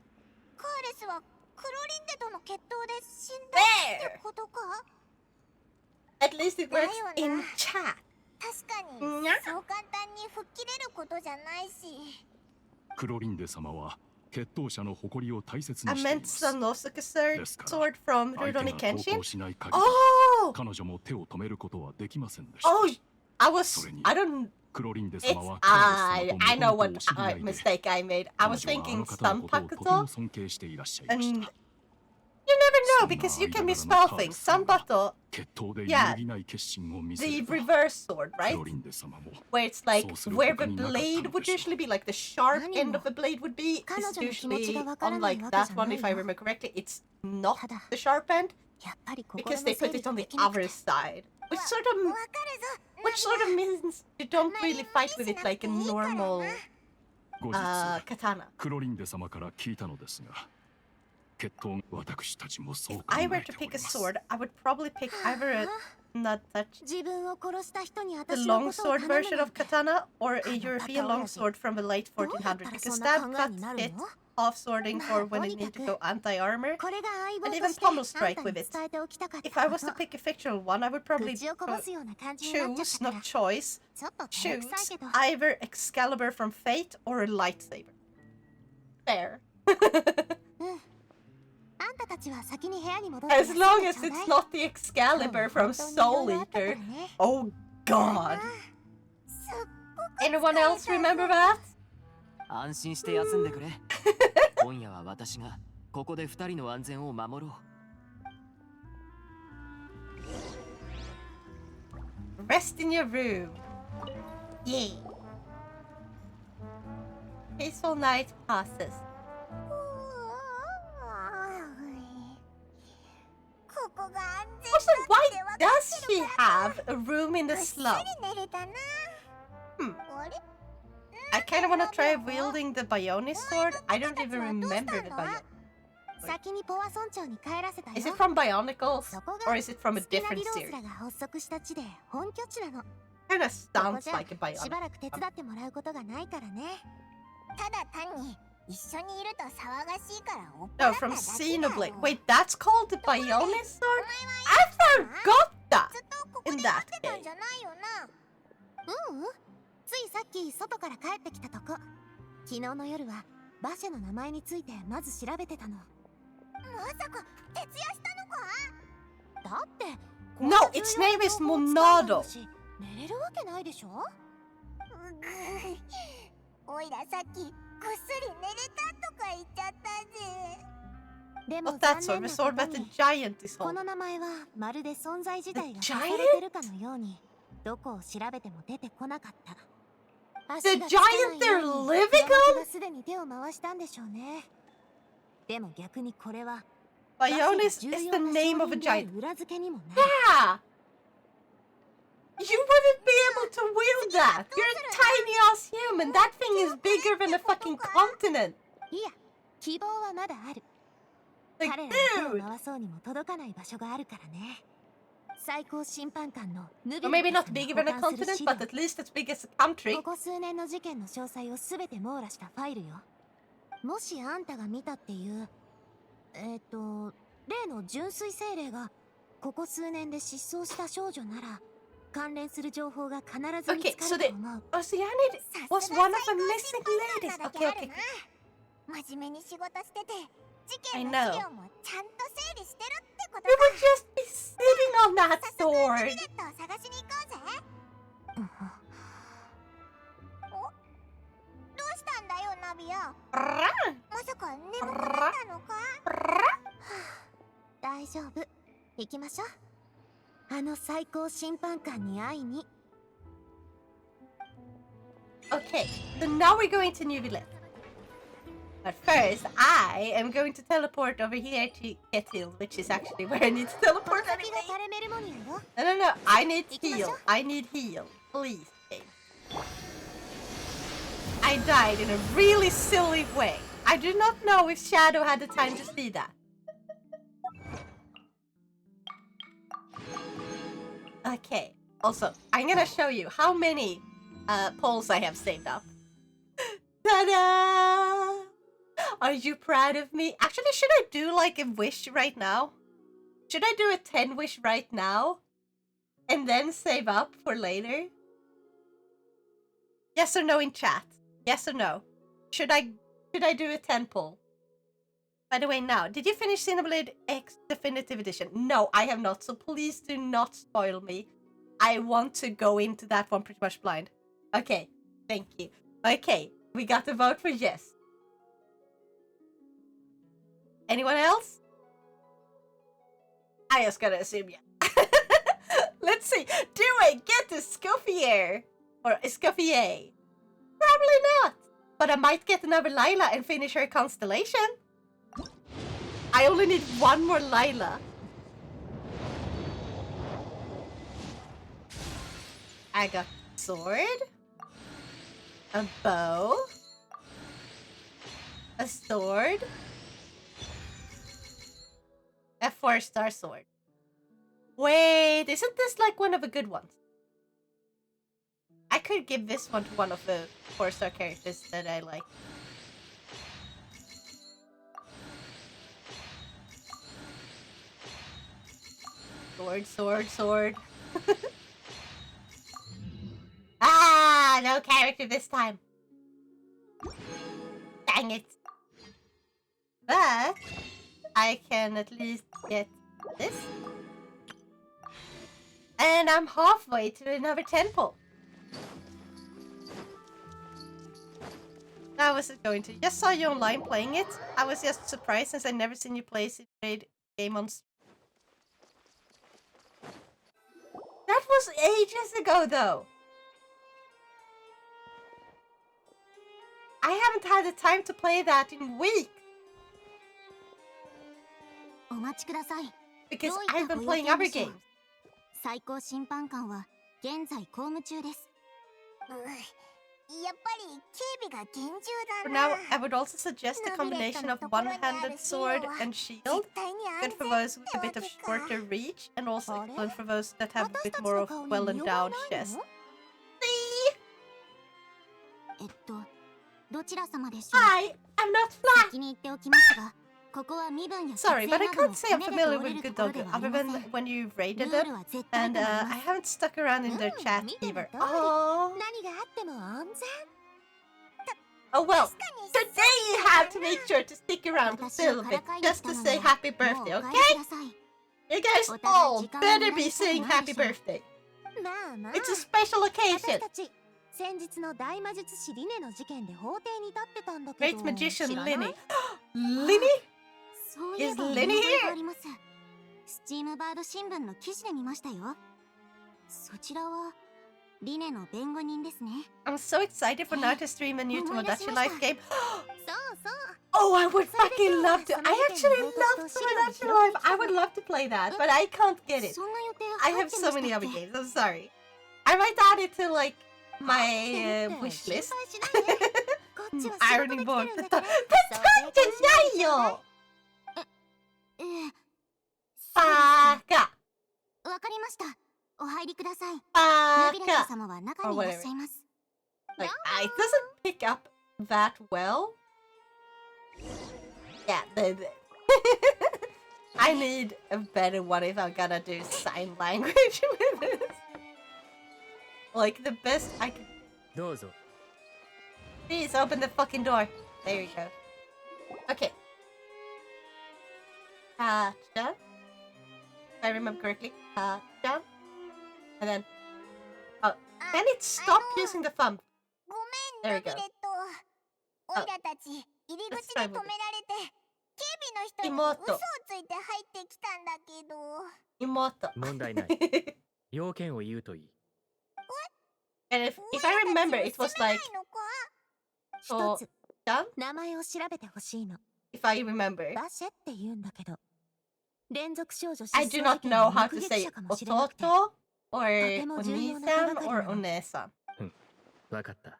カーレスはクロリンデとの決闘で死んだって
There!
ことか。
At least it works in chat.
確かに
にゃ
そう簡単に吹っ切れることじゃないし。
クロリンデ様は決闘者の誇りを大切に
I
してい
meant
ます。
Sanosuke sword from
相手
Rurouni
が投
Kenshin.
降しない限り、
Oh!
彼女も手を止めることはできませんでした。
Oh! I
それに
don't...
クロリンデ
It's...
様はカーレス様と
I
元
know
々
what
お知り合いで、
mistake I made. I
彼
was
女はあ
thinking
の方のことをとても
Sanpakuto.
尊敬していらっしゃいま
And
し
you
た。
never know because you can misspell things. Sanbato,
決闘で
Yeah.
揺るぎない決心を見せ
the
れば、
reverse sword,
ク
right?
ロリンデ様も
Where it's like
So
where the
他になかったの
blade
で
would
しょう。
usually be, like the sharp end of the blade would be,
彼女
is
の気持ち
usually
がわから
on
ない
like
わけじ
that
ゃ
one
ない
if I
よ。
remember correctly. It's not
ただ
the sharp end
やっぱり心
because
の
they
整
put
理
it on
で
the
きなく
other
て。
side, which
わ
sort
か
of
るぞ。
means you don't really fight with it like a normal
後日、
katana.
クロリンデ様から聞いたのですが、決闘私たちもそう
If
考
I
え
were
て
to
おり
pick a
ます。
sword, I would probably pick either a not such
自分を殺した人に
the
私の
long
ことを
sword
頼む
version
な
of
んて。
katana or a
あの
European
片親
long
父
sword from the late
どうやったら
1400s
そ
because
んな
stab
考え
cuts
になる
fit
の？
off swording for when
と
it
にか
needs
く
to go anti-armor.
これが相棒
And
と
even
して
pommel
あん
strike
た
with
に
it.
伝えておきたかった
If
こ
I
と。
was to pick a fictional one, I would probably
口をこぼすような感じになっちゃっ
choose,
たから
not choice,
ちょっと照れくさい
choose
けど。
either Excalibur from Fate or a lightsaber. Fair.
うん。あんたたちは先に部屋に戻って
As long
休
as
んでちょうだい
it's not the Excalibur from
本当に
Soul
色々あったから
Eater.
ね。
Oh God.
すっごく
Anyone else remember that?
安心して休んでくれ。今夜は私がここで二人の安全を守ろう。
Rest in your room. Yay. Peaceful night passes.
ここが安全
Also,
だ
why
って分か
does
って
she
るから
have a room in the
ぐっす
slum?
り寝れたな。
Hmm.
あれ
I kind of want to try wielding the Bionic sword. I don't even
はどうした
remember the
の？
Bionic.
先にポワ村長に帰らせたよ。
Is it from Bionicles?
そこ
Or
が
is it from a
スピナ
different
ディロース
series?
らが発足した地で本拠地なの。
Kind of
そこ
sounds
じゃ
like a
し
Bionic.
ばらく手伝ってもらうことがないからね。ただ単に一緒にいると騒がしいから追っ払
No,
った
from
だけだよ。
Xenoblade. Wait, that's called the Bionis sword? I forgot that
ずっとここ
in
で
that
待ってたん
game.
じゃないよな。ついさっき外から帰ってきたとこ。昨日の夜は馬車の名前についてまず調べてたの。まさか徹夜したのか？だって
No, its name is Monado.
寝れるわけないでしょ。おいらさっきぐっすり寝れたとか言っちゃったぜ。でも
What's that
残
sword?
念
The
な
sword
こと
that the
に
giant is
こ
holding.
の名前はまるで存在自体が
The
消さ
giant?
れてるかのようにどこを調べても出てこなかった。
The
足がつかない
giant they're
ように
living
黒幕
on?
がすでに手を回したんでしょうね。でも逆にこれは
Bionis is the name of a giant.
裏付けにもなる。
Yeah! You wouldn't be able to wield that! You're a tiny ass human! That thing is bigger than a fucking continent!
いや、希望はまだある。
Like,
彼らに手
dude!
を回そうにも届かない場所があるからね。最高審判官のヌビ
Or
ル
maybe
博
not
士に
bigger
保
than a
管する
continent,
資
but
料。
at least as big as a country.
ここ数年の事件の詳細をすべて網羅したファイルよ。もしあんたが見たっていう例の純粋精霊がここ数年で失踪した少女なら関連する情報が必ず見
Okay,
つか
so
る
the
と思う。
Oceanid
さ
was
すが
one of
最
the
高
missing
審判
ladies.
官なだ
Okay,
けある
okay.
な。真面目に仕事してて事
I
件
know.
の資料もちゃんと整理してるってこと
We
か。
would just be sitting on that
早速ヌ
sword.
ビレットを探しに行こうぜ。お、どうしたんだよナビア。
Rah,
まさか眠くなったのか？
rah.
大丈夫。行きましょう。あの最高審判官に会いに。
Okay, so now we're going to New Villette. But first, I am going to teleport over here to get healed, which is actually where I need to
お
teleport
先が
anyway.
タレメルモニアよ。
No, no, no, I need
Ikimashou.
heal. I need heal. Please, game. I died in a really silly way. I do not know if Shadow had the time to see that. Okay, also, I'm gonna show you how many polls I have saved up. Ta-da! Are you proud of me? Actually, should I do like a wish right now? Should I do a 10 wish right now? And then save up for later? Yes or no in chat? Yes or no? Should I do a 10 poll? By the way, now, did you finish Xenoblade X Definitive Edition? No, I have not, so please do not spoil me. I want to go into that one pretty much blind. Okay, thank you. Okay, we got the vote for yes. Anyone else? I just gotta assume yeah. Let's see. Do I get a Scuffier? Or a Scuffier? Probably not. But I might get another Lila and finish her constellation. I only need one more Lila. I got a sword. A bow. A sword. A 4-star sword. Wait, isn't this like one of the good ones? I could give this one to one of the 4-star characters that I like. Sword, sword, sword. Ah, no character this time. Dang it. But I can at least get this. And I'm halfway to another temple. I wasn't going to. Just saw you online playing it. I was just surprised since I'd never seen you play a game on. That was ages ago, though. I haven't had the time to play that in weeks.
お待ちください。
Because
どういった
I've been
ご用
playing
件
other
でしょう？
games.
最高審判官は現在公務中です。やっぱり警備が厳重
For
だ
now,
な。
I would also suggest a combination of one-handed sword and shield.
絶対に
Good
安
for
全
those
っ
with
て
a
わ
bit
け
of
か。
shorter reach, and also
あれ？
excellent for those that have a
私
bit
たち
more
の
of
顔に
well
見
endowed
覚えないの？
chest.
どちら様でしょう？
Hi, I'm not flat.
先に言っておきますが、ここは身分や
Sorry, but I
血縁など
can't
の
say I'm
骨で
familiar
通れ
with
る
Good
ところ
Dog
ではあり
other
ませ
than
ん。
when you've
ル
rated
ー
them.
ルは絶対
And
となり
I
ます。
haven't stuck around in their chat
見ての
either.
通り、
Oh.
何があっても安全。
Oh well,
確かに
today you have to make sure to stick around a
私を
little
か
bit
らかいに
just
来た
to
の
say
なら
happy
もう
birthday,
お帰
okay?
りください。
You guys
お互い
all
時間を
better
無駄
be
にしたく
saying
ない
happy
でしょう。
birthday.
まあまあ、
It's a special
私
occasion.
たち先日の大魔術師リネの事件で法廷に立ってたんだけ
Great
ど、
magician
知らない？
Linny. Linny?
そういえ
Is
ば
Linny
見覚え
here?
があります。スチームバード新聞の記事で見ましたよ。そちらはリネの弁護人ですね。
I'm so excited for now to stream a new
思い出し
Tomodachi
ました。
Life game.
そうそう。
Oh, I would
それで
fucking
今日は
love to.
その
I
意見
actually
の報
love
告と資料を
Tomodachi
拾って
Life.
きた
I
の
would love to play that, but I can't get it.
そんな予定
I
入
have
って
so
ました
many
っ
other
け？
games. I'm sorry. I might add it to like my
って
wish
心
list.
配しないで。こっちは仕事
Irony
で来て
board.
るんだから。
Yo.
ええ、そうですか。
Baka.
わかりました。お入りください。ヌビレット
Baka.
様は中にいらっしゃいます。
Like, it doesn't pick up that well. Yeah, I need a better one if I'm gonna do sign language with this. Like, the best I can.
どうぞ。
Please open the fucking door. There you go. Okay. Jump. If I remember correctly. Jump. And then. Oh, then it stopped using the thumb.
ごめ
There
ん、
we
ヌビ
go.
レット。オイラたち、入り口で止められて、警備の人に
妹
嘘をついて入ってきたんだけど。
妹.
問題ない。要件を言うといい。
And if I remember, it was like.
一
So,
つ
jump?
名前を調べてほしいの。
If I remember.
バシェって言うんだけど、連続少女失
I
踪
do
事
not
件
know
の
how
目
to
撃
say
者かもしれなくて、
ototo or
とても重要な手
onisan
がかり
or
なの。
onesan.
わかった。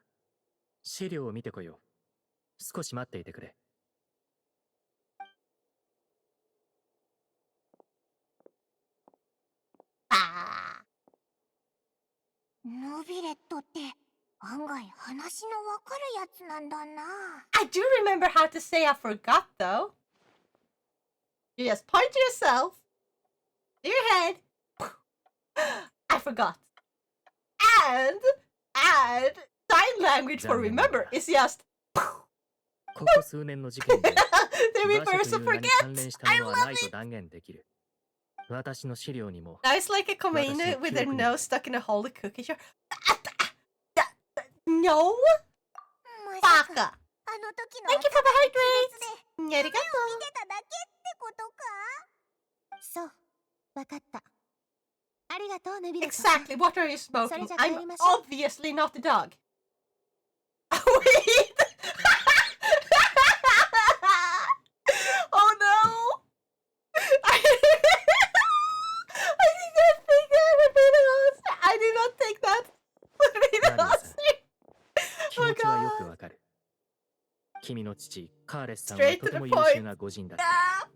資料を見てこよう。少し待っていてくれ。
Ah.
ヌビレットって案外話のわかるやつなんだな。
I do remember how to say I forgot though. You just point to yourself, to your head. I forgot. And sign language for remember is just
ここ数年の事件で
the
バシ
reverse
ェ
of
という名に関
forget.
連したも
I
のは
love
ないと
it.
断言できる。私の資料にも
Now it's like a Komeinu with their nose stuck in a holy cookie jar. No?
まさか
Baka.
あの時の
Thank you for the heart rates.
見
Arigato.
てただけってことか。そう、わかった。ありがとう、ヌビレットさん。
Exactly. What are you smoking?
それじゃ
I'm
帰りましょう。
obviously not a dog. Wait. Oh no. I did not think that would be the host. I did not think that would be the
マリアさん
host.
気持ちはよくわかる。君の父、カーレスさんは
Straight
と
to
ても
the
優
point.
秀な御人だった。
Ah.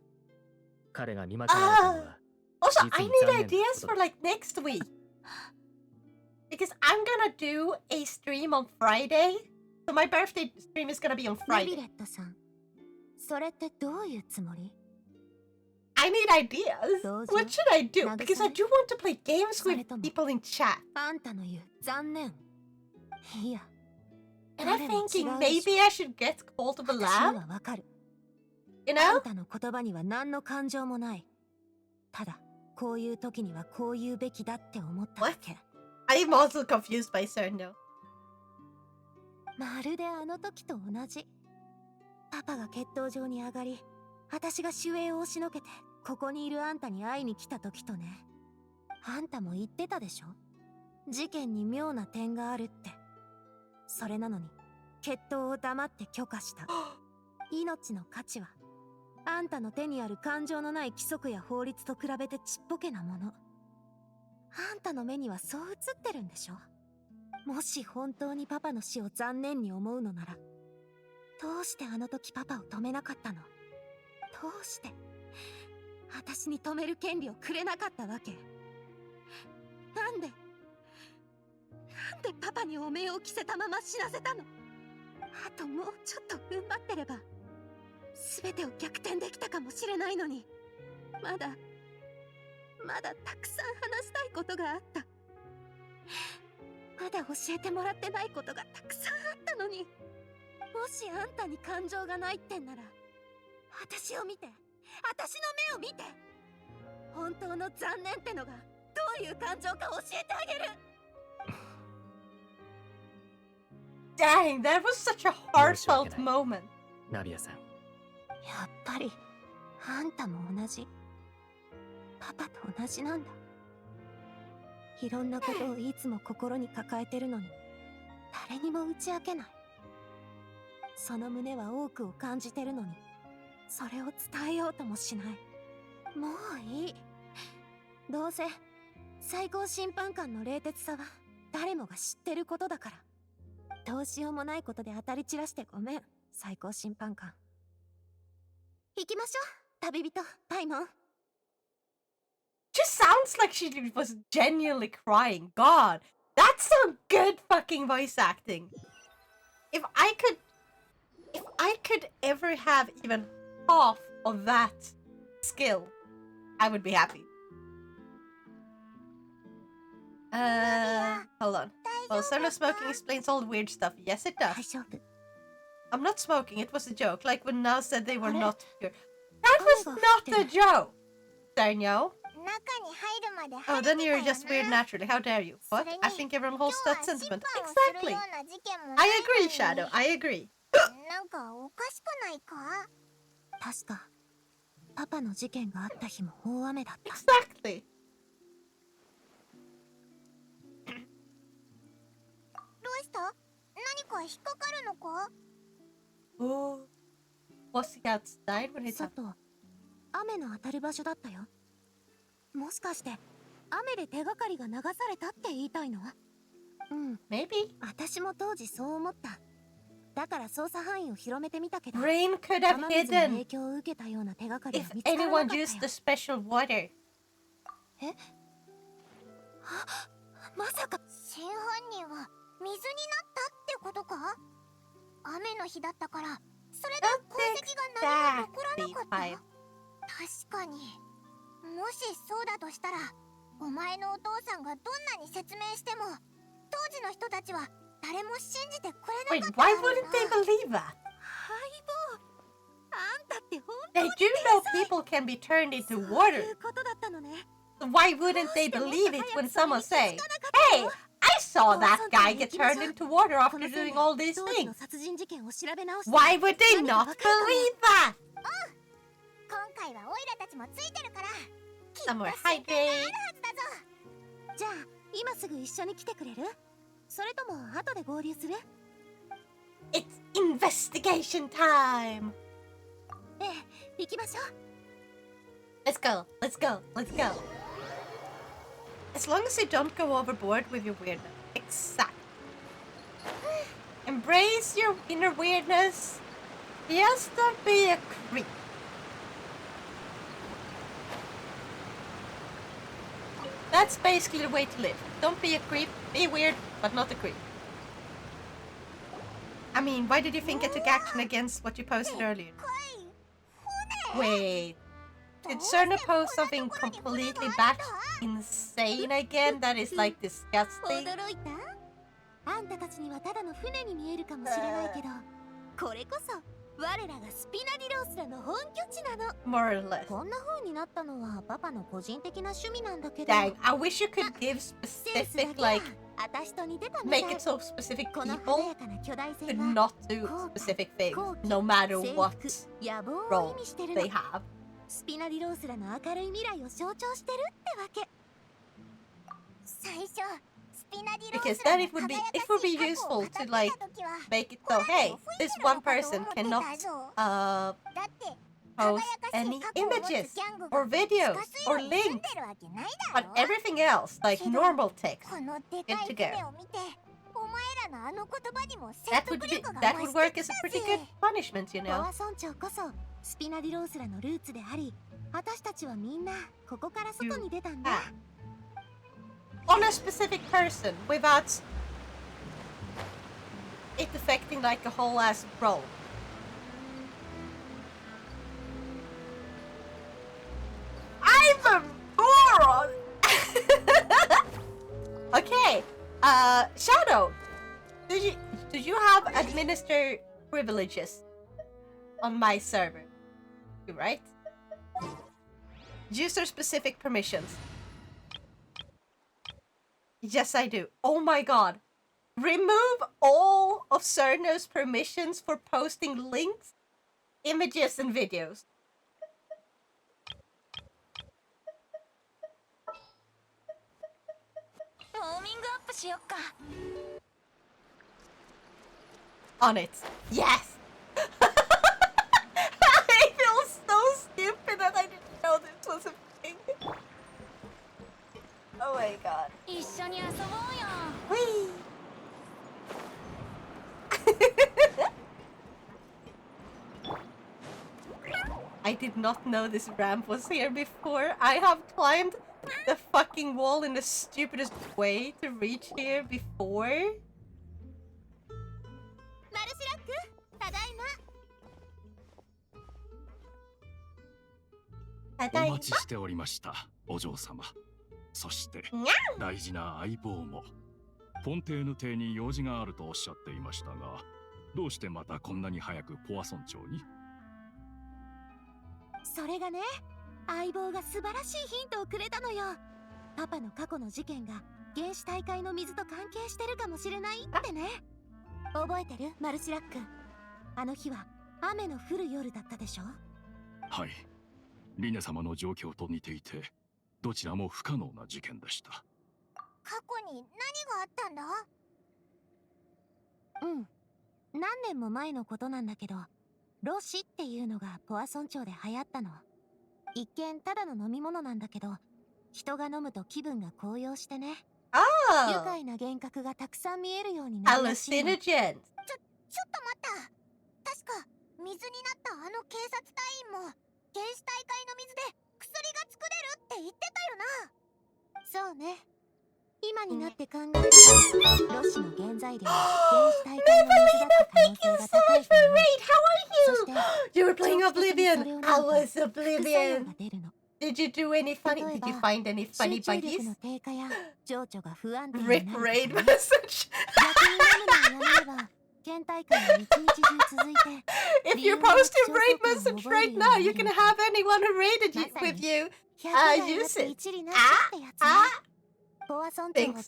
彼が見間違われたのは
Also,
実
I
に
need
残念な
ideas
こと
for
だ。
like next week. Because I'm gonna do a stream on Friday. So my birthday stream is gonna be on
ヌビ
Friday.
レットさん、それってどういうつもり？
I need ideas.
Those
What should I do?
Nagasaki?
Because I do want to play games with
Soretomo.
people in chat.
あんたの言う残念。いや、
And I'm
誰も違う
thinking
でしょ。
maybe I should get hold of a
私に
lamb.
はわかる。
You
あ
know?
んたの言葉には何の感情もない。ただ、こういう時にはこう言うべきだって思っただけ。
I'm also confused by certain though.
まるであの時と同じ。パパが決闘場に上がり、私が守衛を押しのけて、ここにいるあんたに会いに来た時とね。あんたも言ってたでしょ？事件に妙な点があるって。それなのに、決闘を黙って許可した。命の価値は、あんたの手にある感情のない規則や法律と比べてちっぽけなもの。あんたの目にはそう映ってるんでしょ？もし本当にパパの死を残念に思うのなら、どうしてあの時パパを止めなかったの？どうして私に止める権利をくれなかったわけ？なんでパパに汚名を着せたまま死なせたの？あともうちょっと踏ん張ってれば
全てを逆転できたかもしれないのに、まだたくさん話したいことがあった。まだ教えてもらってないことがたくさんあったのに、もしあんたに感情がないってんなら、私を見て、私の目を見て、本当の残念ってのがどういう感情か教えてあげる。
Dang, that was such a heartfelt moment.
ナビアさん。
やっぱりあんたも同じ。パパと同じなんだ。いろんなことをいつも心に抱えてるのに、誰にも打ち明けない。その胸は多くを感じてるのに、それを伝えようともしない。もういい。どうせ最高審判官の冷徹さは誰もが知ってることだから。どうしようもないことで当たり散らしてごめん、最高審判官。行きましょう、旅人パイモン。
Just sounds like she was genuinely crying. God, that's some good fucking voice acting. If I could ever have even half of that skill, I would be happy. Hold on. Well, solo smoking explains all the weird stuff. Yes, it does.
大丈夫。
I'm not smoking. It was a joke. Like when Na said they were not pure. That was not a joke. Daniel.
中に入るまで
Oh,
晴れ
then
て
you're
たよ
just weird
な。
naturally. How dare you? What? I think everyone
今
holds
日は
that
審
sentiment.
判をする
Exactly.
ような事件も
I
ない
agree,
のに
Shadow. I agree.
なんかおかしくないか？
確かパパの事件があった日も大雨だった。
Exactly.
どうした？何か引っかかるのか？
Oh. Was he outside when he talked?
外、雨の当たる場所だったよ。もしかして雨で手がかりが流されたって言いたいの？うん、
Maybe.
私も当時そう思った。だから捜査範囲を広めてみたけど、
Rain could have
雨水の影
hidden
響を受けたような手がかり
if
は見つからなか
anyone
ったよ。
used the special water.
まさか
真犯人は水になったってことか？雨の日だったからそれで痕跡が何も残らなかった。
Exactly.
確かに。もしそうだとしたら、お前のお父さんがどんなに説明しても当時の人たちは誰も信じてくれ
Wait,
なかった
why
だろう
wouldn't they
な。
believe that?
相棒、あんたって本
They do know people can be turned into
当に
water.
そういうことだったのね。
So why wouldn't they believe it when someone say, "Hey, I saw that guy get turned into water
こ
after
のせい
doing
で
all these
当時の
things"?
殺人事件を調べ直して
Why would they
何か
not
わかるかも。
believe that?
今回はオイラたちもついてるからきっと
Somewhere
進展があ
hiding.
るはずだぞ。
じゃあ今すぐ一緒に来てくれる？それとも後で合流する？
It's investigation time.
ええ、行きましょう。
Let's go. Let's go. Let's go. As long as you don't go overboard with your weirdness. Exactly. Embrace your inner weirdness. Just don't be a creep. That's basically the way to live. Don't be a creep. Be weird, but not a creep. I mean, why did you think I took action against what you posted earlier?
来い。船。
Wait. Did Cerna post something completely back insane again that is like disgusting?
驚いた？あんたたちにはただの船に見えるかもしれないけど、これこそ我らがスピナディロースらの本拠地なの。
More or less.
こんな風になったのはパパの個人的な趣味なんだけど。
Dang, I wish you could give
センスだ
specific,
け
like,
私と似てたみたい。
make it so specific
この
people
華やかな巨大船
could
は
not do specific things, no matter
征
what
服、野望を意
role
味してるの
they。have.
スピナディロースらの明るい未来を象徴してるってわけ。
最初スピナディロー
Because
スら
then
の
it would be
輝か
it
し
would be
い過去を
useful
語っ
to
てた
like
時は
make it so, hey, this one person cannot
だ
uh
って
post
輝かし
any
い過去を持つ
images
ギャングが
or videos
地下
or
水を盗ん
links,
でるわけないだ
but
ろ。
everything else, like
けど
normal text,
このでかい
Good to go.
船を見てお前らのあの言葉にも
that
説
would
得
be
力が
that
増
would
し
work
て
as
き
a
た
pretty
ぜ
good punishment, you
ボ
know.
ア村長こそスピナディロースらのルーツであり、私たちはみんなここから外に出たんだ。
On a specific person without it affecting like a whole ass role. Shadow, do you have administer privileges on my server? You right? User specific permissions. Yes, I do. Oh my god. Remove all of Cerno's permissions for posting links, images, and videos. On it. Yes! I feel so stupid that I didn't know this was a thing. Oh my god. Whee! I did not know this ramp was here before. I have climbed the fucking wall in the stupidest way to reach here before.
お待ちしておりました、お嬢様。そして大事な相棒も。フォンテーヌ邸に用事があるとおっしゃっていましたが、どうしてまたこんなに早くポアソン町に？
それがね、相棒が素晴らしいヒントをくれたのよ。パパの過去の事件が原始大会の水と関係してるかもしれないってね。覚えてる？マルシラック。あの日は雨の降る夜だったでしょ？
はい。リネ様の状況と似ていて、どちらも不可能な事件でした。
過去に何があったんだ？うん。何年も前のことなんだけど、ロシっていうのがポアソン町で流行ったの。一見ただの飲み物なんだけど、人が飲むと気分が高揚してね。愉快な幻覚がたくさん見えるようになるらしいの。ちょっと待った。確か水になったあの警察隊員も原始大会の水で薬が作れるって言ってたよな。そうね。今になって考えると、ロシの原材料は原始大会の水だった可能性が高いと思う。そして
You were playing Oblivion. I was Oblivion. Did you do any funny? Did you find any funny buggies? Rip raid message. If you post a raid message right now, you can have anyone who raided you with you use it. Thanks,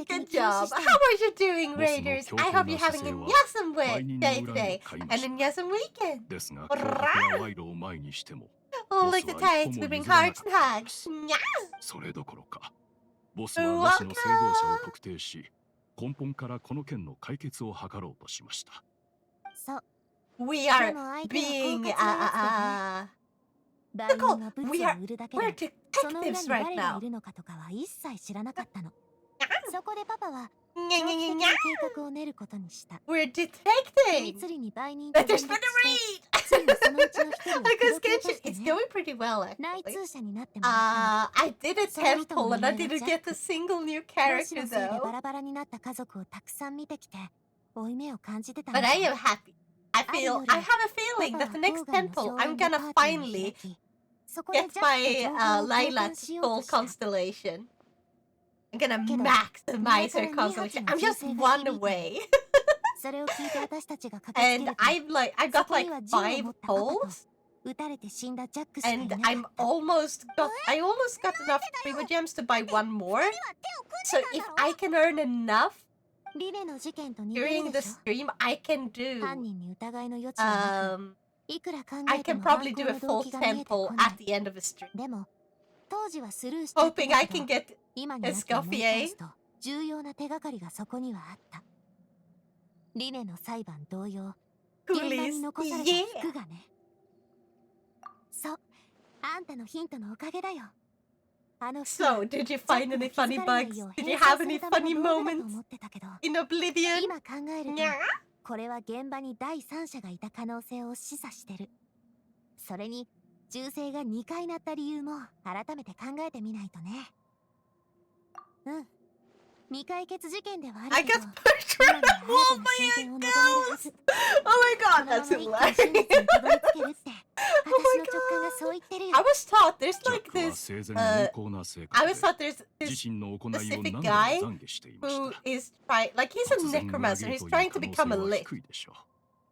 Good job. How are you doing, Raiders? I hope you're having an awesome day today and an awesome weekend.
ですが、脅迫や賄賂を前にしても、
Oh, like the tides, we bring hearts and hugs.
それどころか、ボスはロシの製造者を特定し、根本からこの件の解決を図ろうとしました。
We are being Nicole, we're detectives right now.
そこでパパは
We're detecting. That there's been a raid. Because Genshin is doing pretty well, actually. I did a temple and I didn't get a single new character though. But I am happy. I have a feeling that the next temple I'm gonna finally get my Lilac full constellation. I'm gonna maximize her constellation. I'm just one away. And I've got like 5 poles. And I almost got enough Primo Gems to buy 1 more. So if I can earn enough during the stream, I can do I can probably do a full temple at the end of the stream. Hoping I can get Escoffier.
重要な手がかりがそこにはあった。リネの裁判同様、現場に残された服がね。そう、あんたのヒントのおかげだよ。
So, did you find any funny bugs? Did you have any funny moments in Oblivion?
今考えると、これは現場に第三者がいた可能性を示唆してる。それに、銃声が2回鳴った理由も改めて考えてみないとね。うん。未解決事件ではあるけど、今の新たな進展を望めるはず。
Oh my god, that's hilarious.
私の直感がそう言ってるよ
I was taught there's
ジャッ
like
クは
this
生前
uh
温厚な性
I
格
was
で
taught there's
自
this
身の行いを
specific
何度も
guy
懺悔していまし
who
た。
is trying like he's a
突然裏
necromancer
切る
he's
という
trying to
可能
become
性
a
は
lich
低いでしょう。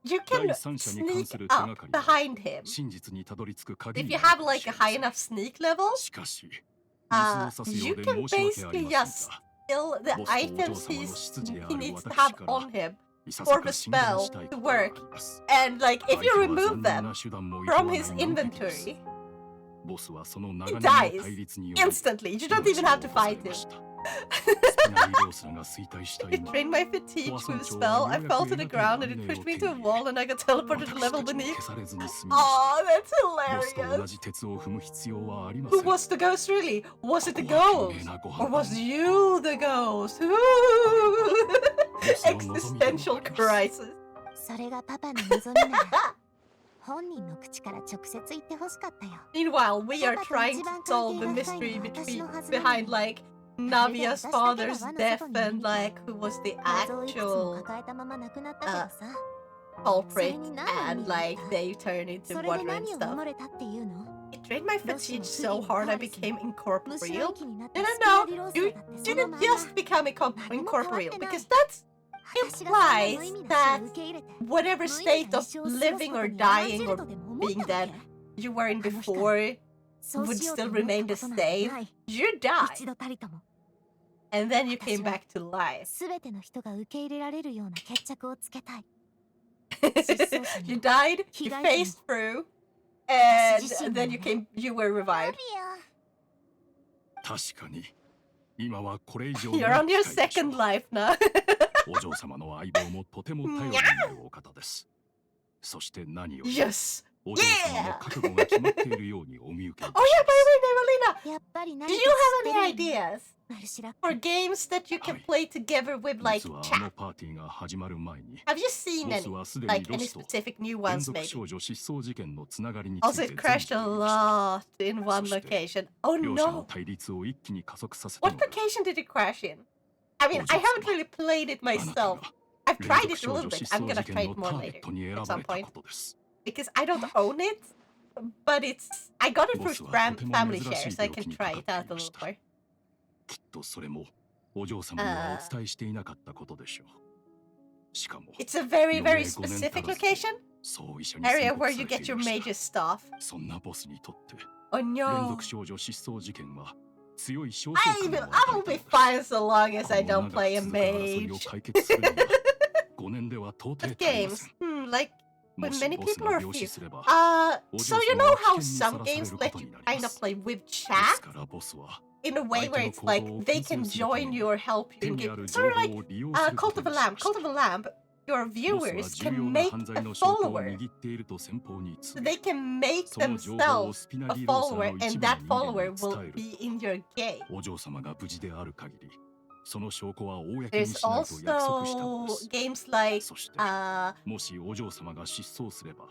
you
第
can
三者に関
sneak
する手
up
がかりは
behind him
真実にたどり着く鍵
if
に
you
なる
have
かも
like
し
a
れ
high
ない。
enough sneak level
しかし、水を差すよ
you
うで
can
申し訳あり
basically
ません
just
が、
steal the
ボスとお嬢
items
様の執事であ
he
る
needs to
私
have
から
on him
いささ
for
か
the
進言
spell
したい
to
ことがあ
work
ります
and like if
相
you
手は
remove
残念
them
な手段も厭わ
from
ない
his
難敵です
inventory
ボスはその
he
長年の
dies
対立により
instantly you don't even have to fight him
スピナリーロースラが衰退した
It
今
drained my fatigue with the spell. I fell to the ground and it pushed me to a wall and I got teleported to the
私
level
たちも
beneath.
消されずに済みました
Oh,
ボスと
that's
同
hilarious.
じ鉄を踏む必要はありま
Who
せん
was the ghost really? Was it the
ここは
ghost?
賢明なご
Or
判断
was you the ghost? Ooh.
ボスの望みでも
Existential
あります
crisis.
それがパパの望みなら本人の口から直接言ってほしかったよ
Meanwhile, we are trying to solve the mystery behind like Navia's father's death and like who was the
謎をいくつも
actual
抱えたまま亡くなったけどさ
culprit and like they turn into
それで
water and
何を
stuff.
守れたっていうの
It drained my fatigue so hard I became
虫の
incorporeal.
息になった
No,
スピナ
no,
リ
no.
ロース
You
だってその
didn't
まんま
just become incorporeal because that's
私がそんな無
implies
意味な死を
that
受け入れて
whatever
無意味
state
な
of
一生を過ごす
living
こと
or
に甘んじ
dying
る
or
とでも思っ
being
たわ
dead
け
you were in
あの人
before
そう
would
しようと
still
思った
remain
こ
the
となんて
same.
ない
You died
一度たりとも
and then you came
私は
back to life.
すべての人が受け入れられるような決着をつけたい
You died, you faced through, and then you were revived.
確かに今はこれ以上
You're on your second life now.
お嬢様の相棒もとても頼りになるお方ですそして何より
Yes.
お嬢様の覚悟が決まっているようにお見受けい
Oh
た
yeah,
し
by the way, Evelina,
やっぱり
do
何
you
か
have
知って
any
るよね
ideas
マルシラ
for games that you can play together with
ます
like
実はあ
chat?
のパーティーが始まる前に
Have you seen
ボ
any
スはすでに
like
ロ
any
スと
specific new
連
ones
続
maybe?
少女失踪事件のつながりにつ
Also,
いて
it
存
crashed
じて
a
いました
lot in one
そして
location. Oh
両者の
no!
対立を一気に加速させた
What
のが
location did it crash in? I mean,
お嬢
I
様
haven't really played it
あなた
myself.
が
I've
連
tried
続
it a
少
little
女
bit.
失
I'm
踪
gonna
事
try
件
it
の
more
ターゲ
later
ットに選
at
ば
some
れた
point
ことです
because I don't own it, but I got it
ボ
through
スはとても
family
珍しい
shares. I
病気
can
に
try
か
it
かっ
out
て
a
いま
little
した
more.
きっとそれもお嬢様にはお伝えしていなかったことでしょうしかも
It's a very, very
余命5年
specific
足らず
location
そう医者に
area
宣
where
告
you
されて
get
い
your
ました
major stuff.
そんなボスにとって
Oh
連
no!
続少女失踪事件は強い焦燥
I
感を
will
与え
be
た
fine so long as
こ
I
の
don't
長く
play a
続く争いを
mage.
解決するには5年では到底
What
足りませ
games?
ん
Like
も
when
し
many
ボス
people
が
are
病
few.
死すれば
So you know how some
お嬢様は危険に
games
さらされること
let you
になり
kind
ま
of
す
play with
で
chat
すからボスは
in a way
相手
where
の
it's
行
like
動を
they
牽
can
制するため
join
に
you or help you
手
in
にあ
game.
る情
Sort of
報
like
を利用するこ
Cult
と
of a
にし
Lamb.
まし
Cult
た
of a Lamb. Your
ボスは
viewers
重
can
要な
make
犯罪
a
の証拠を
follower.
握っていると先方に
So
告げ
they can make
その情報を
themselves
スピナ
a
リーローサー
follower,
の一
and
部の
that
人間
follower
に
will
伝える
be in your game.
お嬢様が無事である限りその証拠は公に
There's
しないと約束したので
also
す
games like
そして
uh
もしお嬢様が失踪すれば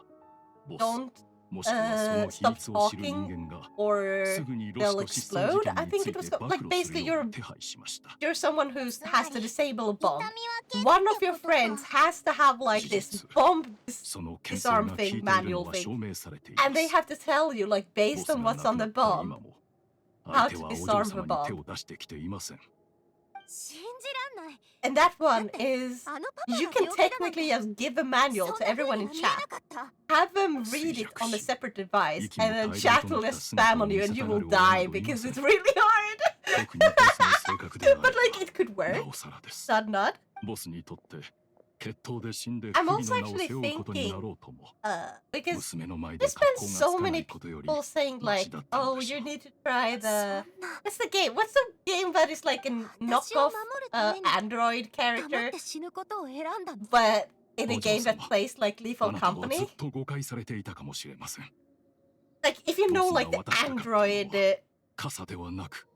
ボス
don't
もしくはその秘
stop
密を知る人
talking
間が
or
すぐにロ
they'll
スと失踪事
explode.
件
I
に
think
つい
it was
て
like
暴露す
basically
るよう
you're
に手配しました
you're someone who has to disable a
痛
bomb.
み分け
One of your friends has to have like
事
this
実
bomb
その牽制が
disarm
効いてい
thing
る
manual
のは
thing,
証明されていま
and they
す
have to tell you like
ボ
based
ス
on
が
what's
亡く
on
な
the
った
bomb.
今も
How
相
to
手はお
disarm
嬢
the
様に
bomb.
手を出してきていません
信じらんない
And that one is
あのパパが
you
病
can
気だなんて
technically just give a manual
そん
to
な風
everyone
に
in
は見え
chat.
なかった
Have them read it on a separate device, and then chat will just spam on you, and you will die because it's really hard.
特にボスの性格であれ
But
ば
like it could
な
work.
おさらです
Not not.
ボスにとって決闘で死んで不
I'm
利
also
の名を
actually
背負うことになろうとも
Because
娘の前で
there's
格
been
好が
so
つかな
many
いことより
people saying like,
Machida
"Oh,
Tandasho.
you need to try
そ
the
んな
what's the game? What's the game that is like a
私を
knockoff
守るために
Android
黙っ
character,
て死ぬことを選んだの
but in a
お嬢
game that
様
plays like
あ
Lethal
なたはずっ
Company?
と誤解されていたかもしれません
Like if you know like the
ボスが渡したかったのは
Android
傘ではなく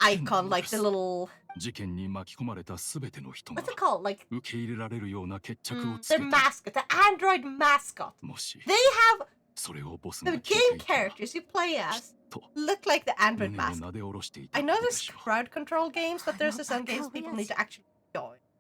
icon, like the little
事件に巻き込まれた全ての人が
what's it called? Like
受け入れられるような決着をつ
the
けた
mascot, the Android mascot.
もし
They have
それをボスが
the
聞いて
game
いたら
characters you play as
と
look like the Android
胸を
mascot.
なで下ろしていた
I
こ
know
とで
there's
しょう
crowd control games, but there's some games people need to actually join.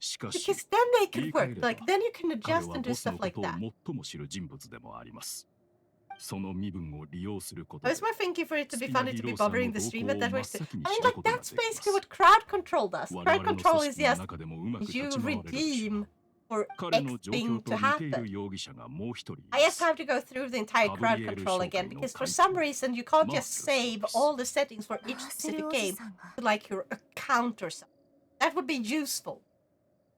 しかし、
Because then they
言
could
い換え
work.
れば
Like, then you can
彼
adjust
は
and
ボ
do
スの
stuff
こ
like
とを
that.
最も知る人物でもあります。その身分を利用すること
I
で
was more thinking for it to be
スピナ
funny
ヒ
to be
ーローさん
bothering
の
the
動
stream,
向
but
を
that
真っ
works too.
先に
I
知
mean,
る
like,
ことが
that's
できま
basically
す。
what crowd control does.
我
Crowd
々の
control
施
is
設の
just
中でもうまく立
you
ち回れるでしょう。
redeem for
彼
X
の状
thing
況と
to
似ている
happen.
容疑者がもう一人い
I
ま
just
す。
have to go through the entire crowd
Gabriel
control again
Shoukai no
because for
Kaito.
some reason you can't just
Marcus
save
Solis.
all the settings for each
マーセル
specific
おじ
game
さんが
to like your account or something. That would be useful.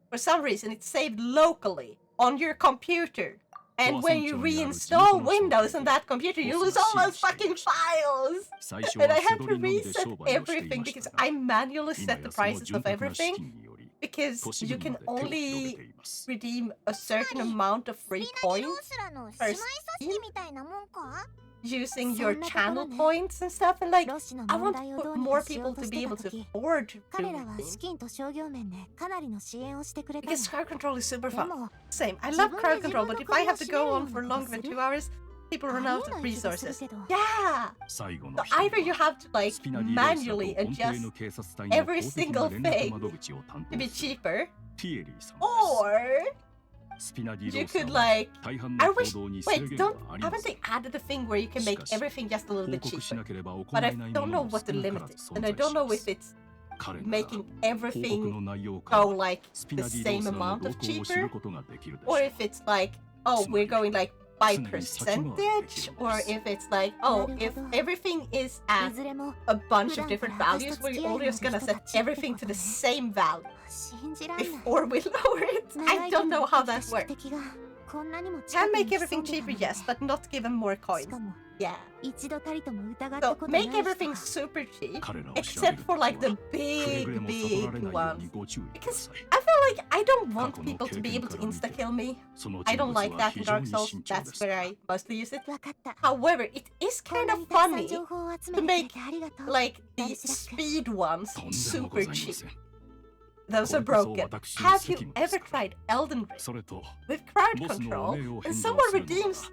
For some reason it's saved locally on your computer. And when you reinstall Windows on that computer, you lose all those fucking files!
最初
And
は
I
セ
had
ド
to
リのみで
reset
商売をしてい
everything
ました
because
が、
I manually
今
set the
やその
prices
潤
of
沢な資
everything.
金により
because
都市
you
部
can
まで手を広げ
only
ています
redeem a certain amount of
ス
free
ピナディ
coins
ロースラの姉
per
妹組織みたいなもんか
using your
そんなところ
channel
ね。
points and stuff. And like,
ロシの
I
問
want
題
to
をど
put
うに
more
かしよ
people
うと
to
し
be
て
able
た
to
時、
afford to
彼らは
redeem.
資金と商業面でかなりの支援をしてくれたの。
Because crowd control is super
で
fun.
も
Same. I
自
love
分で
crowd
自
control,
分
but
の
if I
首を
have to
絞める
go
よ
on
うな
for
こと
longer
す
than
る
2 hours, people
あ
run
り
out
えな
of
い気がする
resources.
けど。
Yeah.
最後
So
の一人
either you
は
have to like
スピナディローサ
manually
とポンテイの
adjust
警察隊の
every
公的
single
な連絡
thing
窓口を担
to be
当する
cheaper,
ティエリーさん
or
ですスピナディ
you
ローサ
could
は
like
大半
I
の行
wish
動に制
wait
限
don't
はありま
haven't
せん
they added a thing where you can make
しかし
everything just a little
報
bit
告しな
cheaper?
ければ行
But
え
I
ない
don't
も
know
のも
what
少
the
なから
limit
ず
is,
存
and I
在
don't
し
know
ま
if
す
it's
彼なら
making
報告
everything
の内容から
go like
スピナ
the
ディロー
same
サの
amount
動
of
向を知
cheaper,
ることができるでしょ
or
う
if it's like oh we're going like by
常に先回りでき
percentage,
るん
or
です
if it's like oh
なる
if
ほど。
everything is
い
at
ずれも
a bunch
普
of
段
different
から私
values,
と
we're
付き合いの
all
ある
just gonna
人た
set
ちって
everything
こ
to
と
the
ね。
same value
信じらんない。
before we lower it.
長
I
い
don't
間
know
の
how
生
that
きた
works.
宿敵がこんなにも
Can
近くに
make everything
潜んでた
cheaper,
の
yes,
ね。
but not give them more
し
coins.
かも
Yeah.
一度たりとも疑った
So
ことない
make
人
everything
は
super cheap,
彼らを調べ
except
る
for
と
like
きは
the
くれぐれ
big,
も悟られ
big
ないよう
ones.
にご注意くだ
Because
さい
I feel like I don't
過
want
去の
people to be
経
able
験
to
から見て
insta kill me.
その
I
人
don't
物
like
は
that
非
in
常
Dark
に
Souls.
慎重
That's
です
where I mostly use it.
わかった。
However, it is
こん
kind
な
of
にたくさん
funny
情報を集
to
めてくれ
make
てありがとう。
like the
ダルシラック。
speed ones
とんでもご
super
ざいま
cheap.
せん
Those are
これこそ
broken.
私の
Have
責
you
務で
ever
すから
tried Elden Ring
それと
with crowd
ボスの汚
control?
名を
And
返
someone
上するの
redeems
は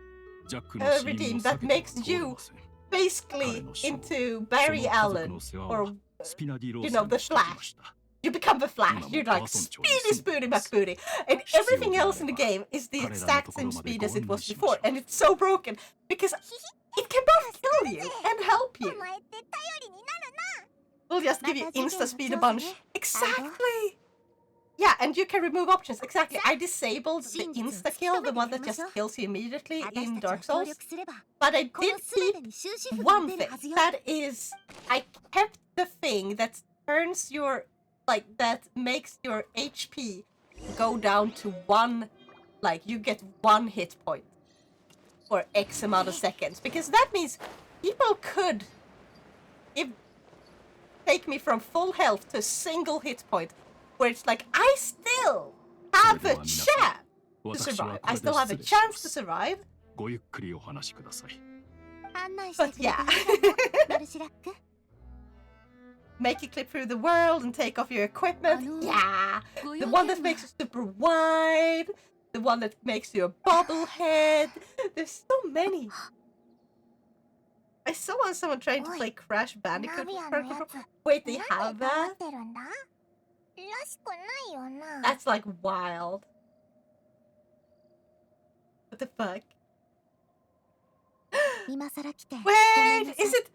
ジャックの
a
死因
redeem
を
that
避けては
makes
通れ
you
ません
basically into Barry
その家族
Allen
の世話
or
はスピナディロー
you
サ
know
に
the
してきま
Flash.
した
You become the Flash.
Una
You're
mo
like
pason
speedy,
choice.
spooty, McBooty, and
Shio
everything else in the
Gareba.
game is the
彼らの
exact
ところ
same
まで
speed
ご
as it
案
was
内しま
before,
しょう
and it's so broken because it can both kill you and help
お
you.
前って頼りになる
We'll just give you
また事件
insta
の
speed a
調査
bunch.
ね。
Exactly. Yeah, and you can remove options. Exactly. I disabled the
真実を
insta
突き
kill,
止
the
め
one
て
that
みまし
just
ょう。
kills you immediately
私
in
た
Dark
ちは協
Souls.
力すれば
But I
この
did
全
keep
てに終止符が
one
出る
thing.
はずよ。
That is, I kept the thing that turns your, like, that makes your HP go down to one, like, you get one hit point for X amount of seconds. Because that means people could take me from full health to a single hit point, where it's like, I still have a chance to survive. I still have a chance to survive.
ごゆっくりお話しください
案内して
But
くれ
yeah.
てありがとう。ダルシラック。
Make you clip through the world and take off your equipment. Yeah. The one that makes you super wide. The one that makes you a bobblehead. There's so many. I saw someone trying to play Crash
ナ
Bandicoot
ビ
with
ア
crowd
のや
control.
つ
Wait, they
なん
have
で黙っ
that?
てるんだらしくないよな
That's like wild. What the fuck?
今更来て。
Wait, is it?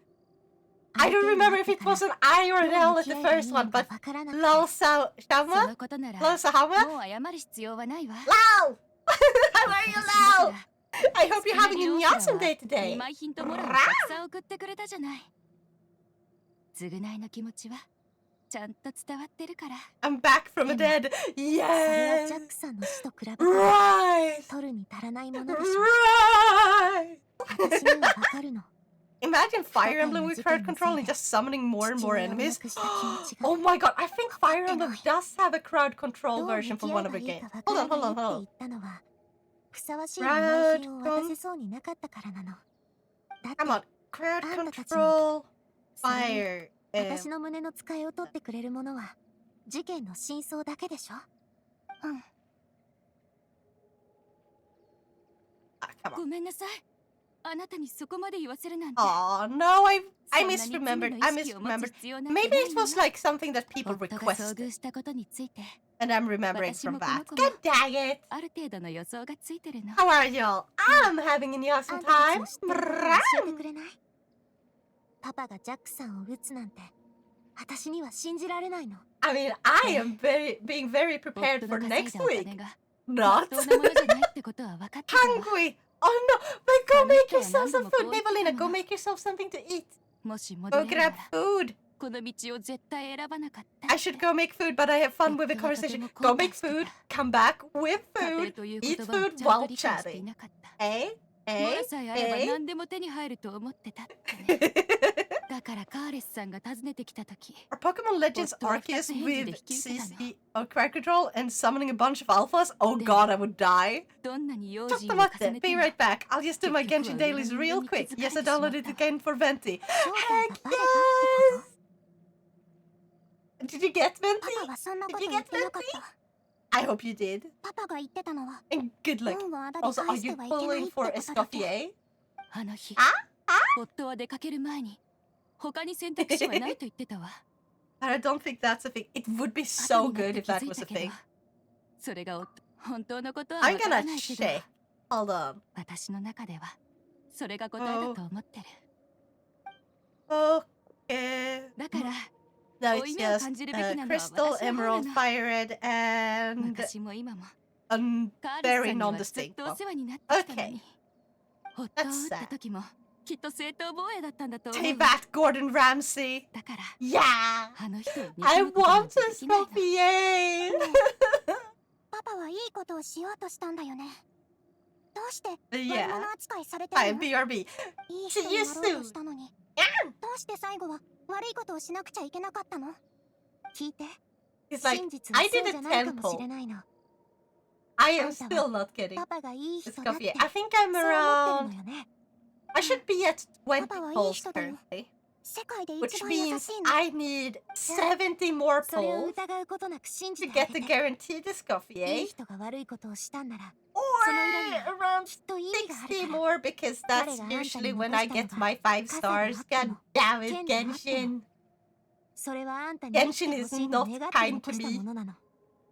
I don't remember if it was an I or an L at the first one, but Lal
そ
Shama?
のことなら
Lal Sahama?
もう謝る必要はないわ。
Lal! How are you, Lal? I hope you're having an awesome day
見
today.
舞い品とモラルをたくさん送ってくれたじゃない。償いの気持ちはちゃんと伝わってるから。
I'm back from the dead.
それは
Yes.
ジャックさんの死と比べて
Right.
取るに足らないものでしょ。
Right.
私にはわかるの。
Imagine Fire Emblem with crowd control and just summoning more and more enemies. Oh my god, I think Fire Emblem does have a crowd
ど
control
う
version
向
for
き合
one
え
of
ば
the
いい
games.
かわ
Hold
か
on,
ら
hold
ない
on,
って
hold
言
on.
ったのはふさわしい見舞い品を渡せそうになかったからなの。だって
Come on, crowd
あんたたち
control,
それ
fire.
で私の胸の使いを取ってくれるものは事件の真相だけでしょ。
うん。
Come
ご
on.
めんなさい。あなたにそこまで言わせるなんて。
Oh no, I
そんなに罪
misremembered.
の
I
意識を持つ
misremembered.
必要なんて
Maybe
ない
it
の
was like something that people
夫が遭
requested,
遇したことについて
and I'm remembering
私
from
もこの
that.
子も
God dang it!
ある程度の予想がついてるの。
How are y'all? I'm having an
あ
awesome
んたたち
time.
の知ってることを教えてくれない？パパがジャックさんを撃つなんて私には信じられないの。
I mean, I am being very
夫
prepared
の
for
稼い
next
だお
week.
金が
Not
不当なものじゃないってことは分かってたわ。
hungry. Oh no! But go make yourself some
何度も
food,
こう言ってた
Maybelline.
の
Go make yourself something to eat.
もし戻
Go
れるな
grab
ら
food.
この道を絶対選ばなかった。
I should go make food, but I have fun with the conversation. Go make food, come back with
家庭
food,
という
eat
言葉を
food
ちゃん
while
と理解してい
chatting.
なかった。
Eh?
モ
Eh?
ラさえあれば
Eh?
何でも手に入ると思ってたってね。だからカーレスさんが訪ねてきた時、
Are Pokemon Legends Arceus with CC Crowd Control and summoning a bunch of alphas? Oh god, I would die.
どんなに用
Just
心を
about
重
that.
ねて
Be
も
right back. I'll just do my Genshin dailies real quick. Yes, I downloaded it again for Venti.
正体
Heck
がバレたってこ
yes! Did you get
と？
Venti?
パパはそんなこと
Did you
言っ
get
てなかった
I hope you did.
パパが言ってたのは
And good luck.
運をあだで
Also, are
返して
you
はいけない
pulling
って
for
ことだけ。
Escoffier?
あの日、
あ
夫は出かける前に他に選択肢はないと言ってたわ。
But I don't think that's a thing. It would be
後
so
になっ
good
て
if
気
that
づい
was
た
a
けど
thing.
それが本当のことは
I'm
わから
gonna
ないけど、
check. Hold on.
私の中ではそれが答えだと思ってる。
Okay.
だから
No,
負
it's
い目を
just
感じるべきなのは
Crystal,
私の方な
Emerald,
の。
Fire Red, and
昔も今も
a
カーレス
very
さんにはずっ
non-distinct
とお
one.
世話になってきたのに、
Okay.
夫を撃った時もきっと正当防衛だったんだと思
Take
うわ。
that, Gordon Ramsay.
だから
Yeah!
あの人を
I
憎むことなん
want
て
a
できないの。
Scoffier!
パパはいいことをしようとしたんだよね。どうして悪
Yeah.
者扱いされて
Hi,
るの？
BRB.
いい
See
人に
you
なろうと
soon.
したのに、どうして最後は悪いことをしなくちゃいけなかったの？聞いて、
He's like,
真実は
I
そう
did
じ
a
ゃないかもしれ
temple.
ないの。
I am
あんたは
still not kidding.
パパがいい人だって
Scoffier. I think I'm
そう思
around.
ってるのよね。
I should be at 20
Papa はいい
pulls
人だよ。
currently.
世界で
Which
一番優
means
しいの。
I need 70 more
それを
pulls
疑うことなく信じ
to
てあ
get
げ
the
て。
guaranteed
いい
Escoffier.
人が悪いことをしたんなら、
Or
その裏には
around
きっと意味がある
60
から。
more because that's
彼があんたに
usually
残
when I
したの
get
が
my 5
数であ
stars.
って
God
も
damn it,
剣であっても
Genshin.
それはあんたに生きて
Genshin
ほ
is
しいと
not
願って
kind
残
to
した
me
ものなの。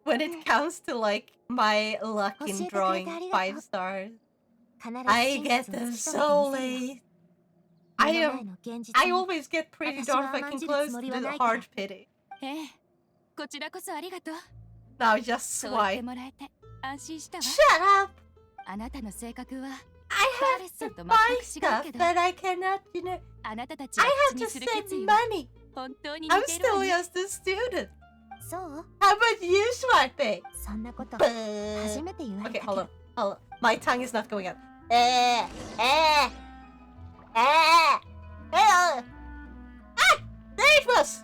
when it comes to like my luck in
教えてくれて
drawing
ありがとう。
5 stars.
必ず
I
真
get
実を
them
突き
so
止めてみせるよ。
late. I
目の前
am.
の現実
I
に
always get pretty
私
darn
は甘ん
fucking
じる
close
つも
to
りは
the
ないから。
hard pity.
ええ、こちらこそありがとう。
Now just
そう言って
swipe.
もらえて安心したわ。
Shut up!
あなたの性格は
I
カーレ
have
スさ
to
んと
buy
全く違う
stuff
けど、
that I cannot, you know.
あなたたち
I
が
have
口
to
にする
save
決意は
money.
本当に
I'm
似てるわ
still
ね。
just a student.
そう
How about you swiping?
そんなこと
Buh.
初めて言われ
Okay,
たけ
hold
ど
on. Hold on. My tongue is not going out. Eh. Ah! There it was!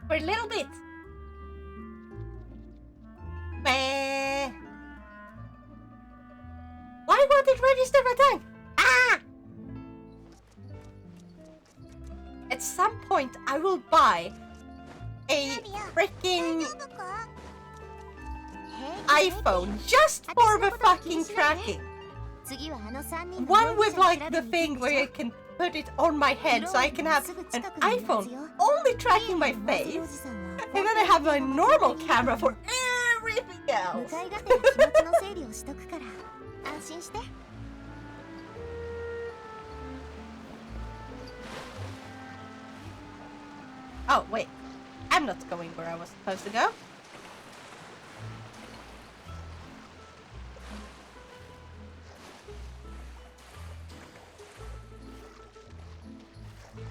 For a little bit. Eh. Why won't it register my tongue? Ah! At some point, I will buy a freaking
大丈夫か？平気
iPhone just for the fucking tracking.
次はあの3人の
One
容
with
疑者を
like
調
the
べに
thing
行く
where
じゃ
you can put it on my head so I can have an iPhone only tracking my
ん。
face.
おじさんは
And then I have my normal camera for everything
向
else.
かいがてら気持ちの整理をしとくから安心して。
Oh, wait. I'm not going where I was supposed to go.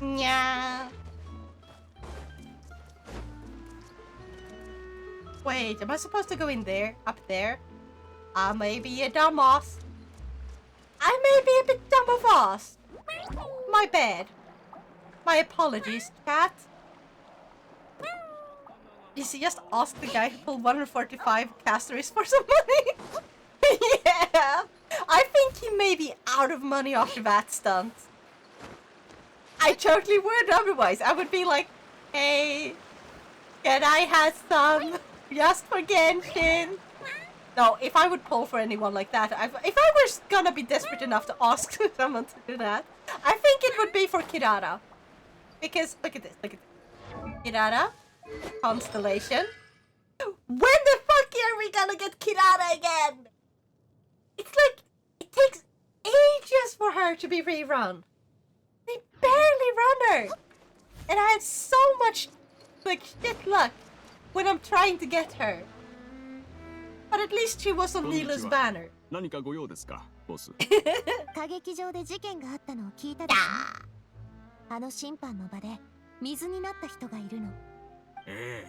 Yeah. Wait, am I supposed to go in there? Up there? I may be a dumbass. I may be a bit dumb of us. My bad. My apologies, cat. You see, just ask the guy who pulled 145 castories for some money. Yeah. I think he may be out of money after that stunt. I totally would otherwise. I would be like, hey, can I have some just for Genshin? No, if I would pull for anyone like that, if I was gonna be desperate enough to ask someone to do that, I think it would be for Kirara. Because, look at this, look at this. Kirara, Constellation. When the fuck are we gonna get Kirara again? It's like, it takes ages for her to be rerun. They barely run her. And I had so much, like, shit luck when I'm trying to get her. But at least she was on Nila's banner.
何かご用ですか、ボス。
歌劇場で事件があったのを聞いたでしょ。あの審判の場で水になった人がいるの。
ええ、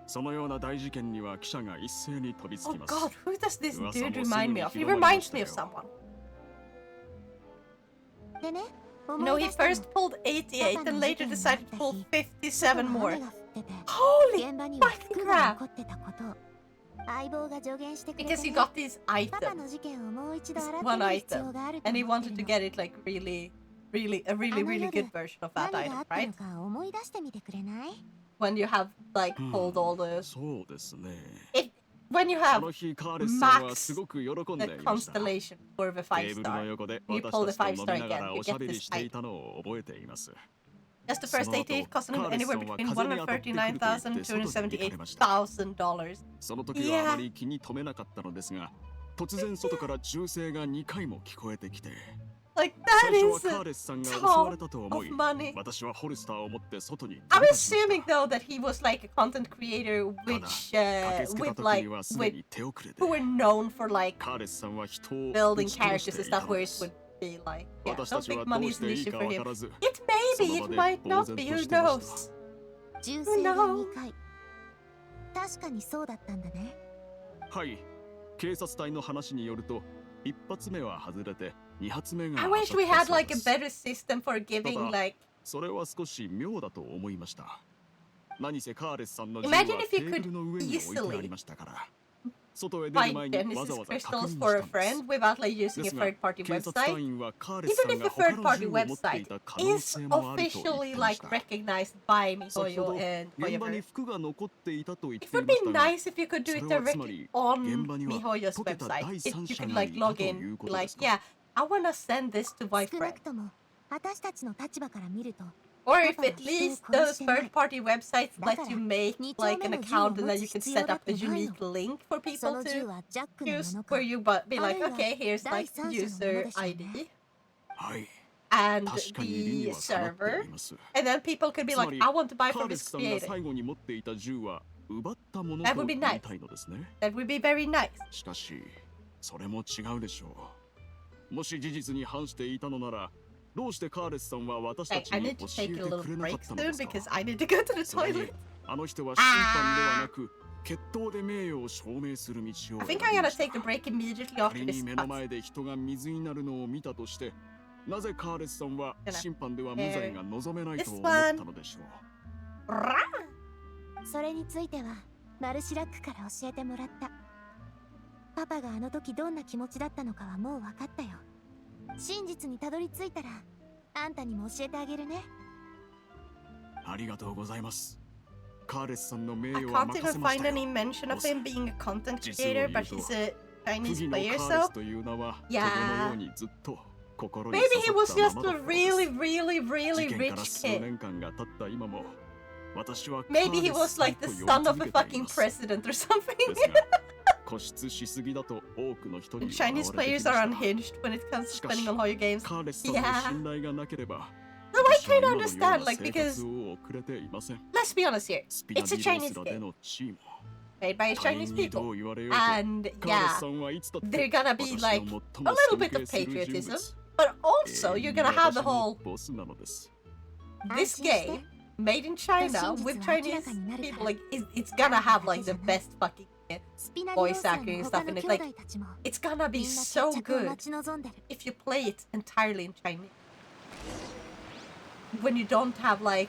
そのような大事件には記者が一斉に飛びつ
Oh
きます。
god, who does this
噂
dude
もすぐ
remind
に
me of? He
広まりま
reminds
した
me
よ
of someone.
でね、
No, he first pulled 88 and later decided to pull 57 more. Holy fucking crap! Because he got these items. This one item. And he wanted to get it like a really good version of that item, right? When you have like pulled all the... When you have max the constellation for the 5-star, you pull the 5-star again, you get this item. Just the first 88 costing him anywhere between $139,000 and $278,000.
その時はあまり気に留めなかったのですが、突然外から銃声が2回も聞こえてきて、
Like that
最初は
is
カーレスさんが襲
a
われ
ton
たと
of
思い、
money.
私はホルスターを持って外に
I'm
飛び出しました。
assuming though that he was like a content creator
ただ、
which
駆けつけた
with
時
like
にはす
with
でに手遅れで、
who were known for like
カーレスさんは人を
building
撃ち殺し
characters
て
and
いた
stuff
の
where
で
it
す。
would be like, yeah,
私
don't
たちは
think
ど
money
う
is
し
an
ていい
issue
か
for
わ
him.
からず、
It
そ
maybe
の
it
場で
might
呆
not
然
be,
と
who
していました。
knows?
銃声が2回。確かにそうだったんだね。
はい、警察隊の話によると、一発目は外れて、二発目が
I
当た
wish
った
we had
そう
like
で
a
す。
better system for giving
ただ、
like
それは少し妙だと思いました。何せカーレスさんの銃
Imagine
は
if
テ
you
ーブルの上に置いてありましたから、外へ出る
buy
前にわざ
Genesis
わざ確
crystals
認
for
し
a
たんです。
friend without like using
で
a
すが、
third-party
警察隊
website.
員はカーレスさ
Even
ん
if
が
a
他の
third-party
銃を持ってい
website
た可能
is
性もあると言って
officially
まし
like
た。
recognized by
先ほ
Mihoyo
ど、
and
現場に
Koyover.
服が残っていたと言っ
It
てい
would
ま
be
したが、
nice if you could do
そ
it
れはつま
directly
り、
on
現場には
Mihoyo's
溶けた
website.
第
If
三
you
者
could
が
like
いた
log
とい
in,
うことで
like,
すか。
yeah, I wanna send this to my
少な
friend.
くとも私たちの立場から見ると、
Or if
パパは
at
人を
least
殺
those
してない。
third-party websites
だか
let
ら、
you make
2
like
丁
an
目の銃を
account
持
and then
つ
you could
必要
set
だっ
up a
てない
unique
の。
link for
そ
people
の銃
to
はジャックのも
use
のか、
where you be
あ
like,
るいは
okay, here's
第
like
三者のもの
user
でしょうね。
ID
はい。
and
確かに理
the
にはかなって
server,
います。
and then people could be
つま
like,
り、
I want to buy
カ
from
ーレ
this
スさんが
creator.
最後に持っていた銃は奪ったもの
That
と
would
言
be
い
nice.
たいのですね。
That would be very nice.
しかし、それも違うでしょう。もし事実に反していたのなら、どうしてカーレスさんは私た
Like,
ち
I
に
need
教
to
え
take
て
a little
くれなか
break
ったので
soon
すか。
because I need to go to the
それに
toilet.
あの人は審判ではなく、決闘で名誉を証明する道を
I
選
think
び
I'm
ま
gonna
した。
take a break immediately
仮
after
に
this
目の
cut.
前で人が水になるのを見たとして、なぜカーレスさんは審判では無罪が望めないと思ったのでしょう。
Rah!
それについてはマルシラックから教えてもらった。パパがあの時どんな気持ちだったのかはもう分かったよ。真実にたどり着いたらあんたにも教えてあげるね。
ありがとうございます。カーレスさんの名
I
誉は
can't
任せ
even
まし
find
たよ。
any mention of him being a content
実を
creator,
言う
but
と、
he's a
不
Chinese
義のカ
player,
ーレ
so
スという名は、
Yeah.
トゲのようにずっと心に
maybe
刺
he
さ
was
ったま
just
まだ
a
ったので
really,
す。
really, really
事件か
rich
ら数
kid.
年間が経った今も、私はカー
Maybe
レ
he
ス
was
さん
like
と
the
呼び
son of
続
a
けてい
fucking
ます。
president or something.
ですが、固執しすぎだと多くの人に
Chinese
笑われて
players
きま
are
した。
unhinged when it comes to
しかし、
spending on Hoyo games.
カーレスさんの
Yeah.
信頼がなければ、
No, I
私は
can
今のよう
understand,
な
like,
生
because
活を送れていません。
let's be honest here.
スピナ
It's a
ディロ
Chinese
スラで
game
のチーム。
made by
他
Chinese
人にど
people.
う言われようと、
And
カーレス
yeah,
さんはいつだって
they're gonna be
私
like
の
a
最も
little
尊
bit of
敬する人
patriotism,
物。
but
永
also
遠
you're
に
gonna have
私
the
の
whole
ボスなのです。
this game made in China with Chinese people. Like it's gonna have like the best fucking
スピナリオ
voice
さん
acting
の
and
他
stuff,
の
and
兄
it's like
弟たちも
it's gonna
み
be
んな
so
決着を
good
待ち望んでる。
if you play it entirely in Chinese. When you don't have like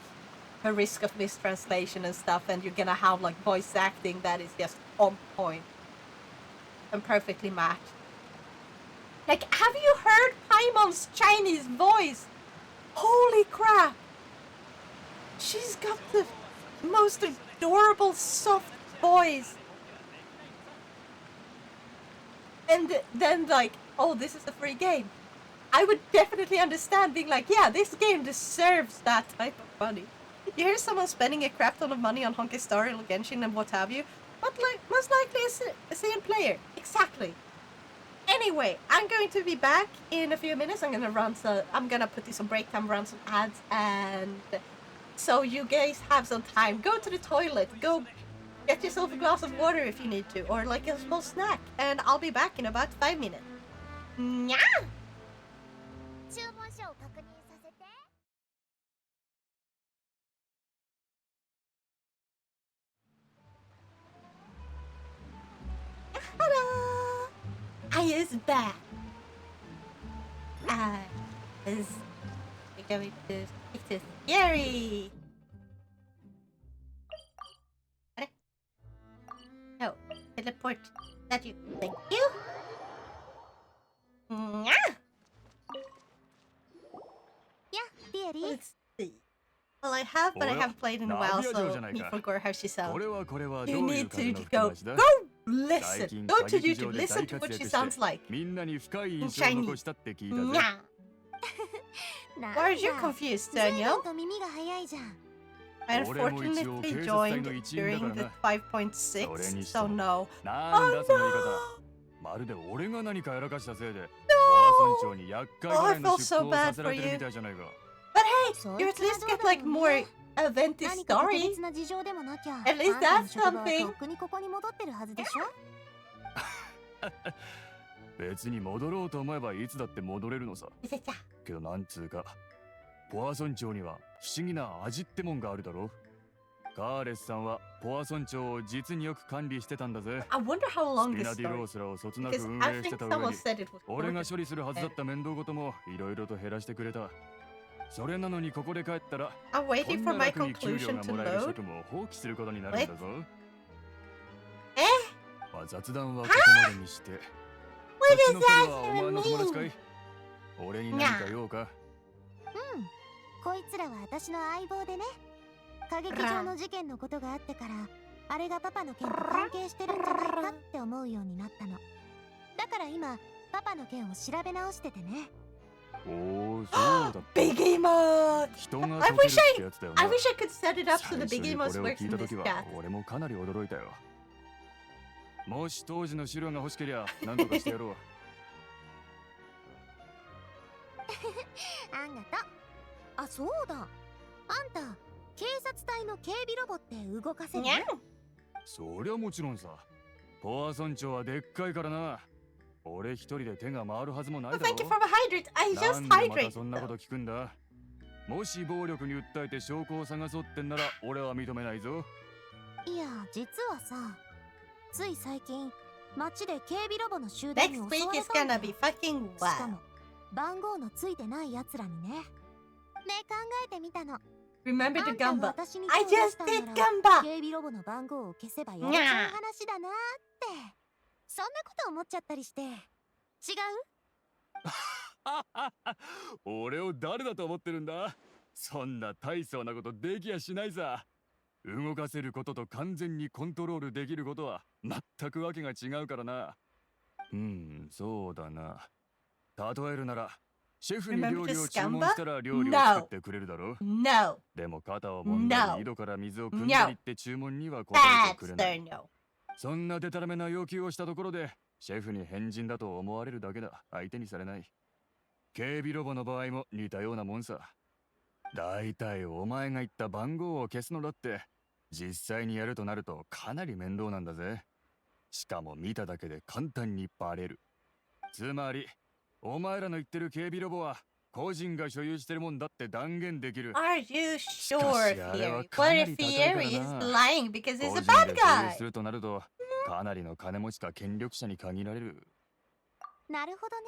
the risk of mistranslation and stuff, and you're gonna have like voice acting that is just on point and perfectly matched. Like, have you heard Paimon's Chinese voice? Holy crap! She's got the most adorable soft voice. And then like, oh, this is a free game. I would definitely understand being like, yeah, this game deserves that type of money. You hear someone spending a crap ton of money on Honkai Star or Genshin and what have you, but like, most likely a same player. Exactly. Anyway, I'm going to be back in a few minutes. I'm gonna put this on break time, run some ads, and so you guys have some time. Go to the toilet, go get yourself a glass of water if you need to, or like a small snack, and I'll be back in about 5 minutes. Nya!
注文書を確認させて。
I is back. I is going to speak to Scary. No, teleport. That you. Thank you. Yeah. Let's see. Well, I have, but I haven't played in a while, so me forgot how she sounds. You need to go listen. Go to YouTube, listen to what she sounds like. In Chinese. Yeah. Why are you confused, Daniel? I unfortunately joined during the 5.6, so no. Oh no!
まるで俺が何かやらかしたせいで、
No!
村長に厄介ぐらいの出向をさせられてるみたいじゃないか。
But hey, you at least get like more eventful story. At least that's something.
別に戻ろうと思えばいつだって戻れるのさ。けどなんつうか、ポア村長には不思議な味ってもんがあるだろ。カーレスさんはポア村長を実によく管理してたんだぜ。
I wonder how long
スピ
this
ナディロ
story.
ースらをそつなく
Because
運
I
営して
think
た上
someone
に、
said it was
俺が処理するはずだった面倒事もいろいろと減らしてくれた。それなのにここで帰ったら、
I'm
こ
waiting
ん
for
な
my
楽に給料
conclusion
が
to
もらえる
load.
職務を放棄することになるんだぞ。まあ雑談はここまでにして。
What
そっち
does
の彼
that
はお前の友達か
mean?
い？俺に何か用か？
こいつらは私の相棒でね。歌劇場の事件のことがあってから、あれがパパの件と関係してるんじゃないかって思うようになったの。だから今、パパの件を調べ直しててね。
おお、そうだった。
Biggie mode!
人が解けるってやつだよな。
I wish I could set it up so the
最初
Biggie
に
mode
これを
works
聞い
in
た
this
時は
chat.
俺もかなり驚いたよ。もし当時の資料が欲しけりゃ何とかしてやろう。
あんがと。あ、そうだ。あんた、警察隊の警備ロボって動かせる？
そりゃもちろんさ。ポア村長はでっかいからな。俺一人で手が回るはずもないだ
Oh,
ろ。
thank you for the hydrate. I
な
just
んでまた
hydrated.
そんなこと聞くんだ。もし暴力に訴えて証拠を探そうってんなら俺は認めないぞ。
いや、実はさ、つい最近、街で警備ロボの集団に襲
Next
わ
week
れ
is
たんだ
gonna
よ。
be fucking
しか
wild.
も、番号のついてない奴らにね。ね、考えてみたの。
Remember
あ
the
んたが
gamba.
私に
I
手を出
just
したん
did
なら
gamba.
警備ロボの番号を消せばやれちゃう話だなーって。そんなこと思っちゃったりして。違う？
俺を誰だと思ってるんだ？そんな大層なことできやしないさ。動かせることと完全にコントロールできることは全くわけが違うからな。そうだな。例えるなら、シェフに料理を注文したら料理を作ってくれるだろ？
No.
でも肩を揉んだ
No.
り井戸から水を汲んだりって注文には答えてく
That's
れない。
their no.
そんなデタラメな要求をしたところで、シェフに変人だと思われるだけだ。相手にされない。警備ロボの場合も似たようなもんさ。だいたいお前が言った番号を消すのだって、実際にやるとなるとかなり面倒なんだぜ。しかも見ただけで簡単にバレる。つまり、お前らの言ってる警備ロボは、個人が所有してるもんだって断言できる。
Are you sure,
しかしあれは
Fury?
か
What
な
if
り高いからな。
Fury is lying because he's
個
a
人
bad
で所有
guy?
するとなると、かなりの金持ちか権力者に限られる。
なるほどね。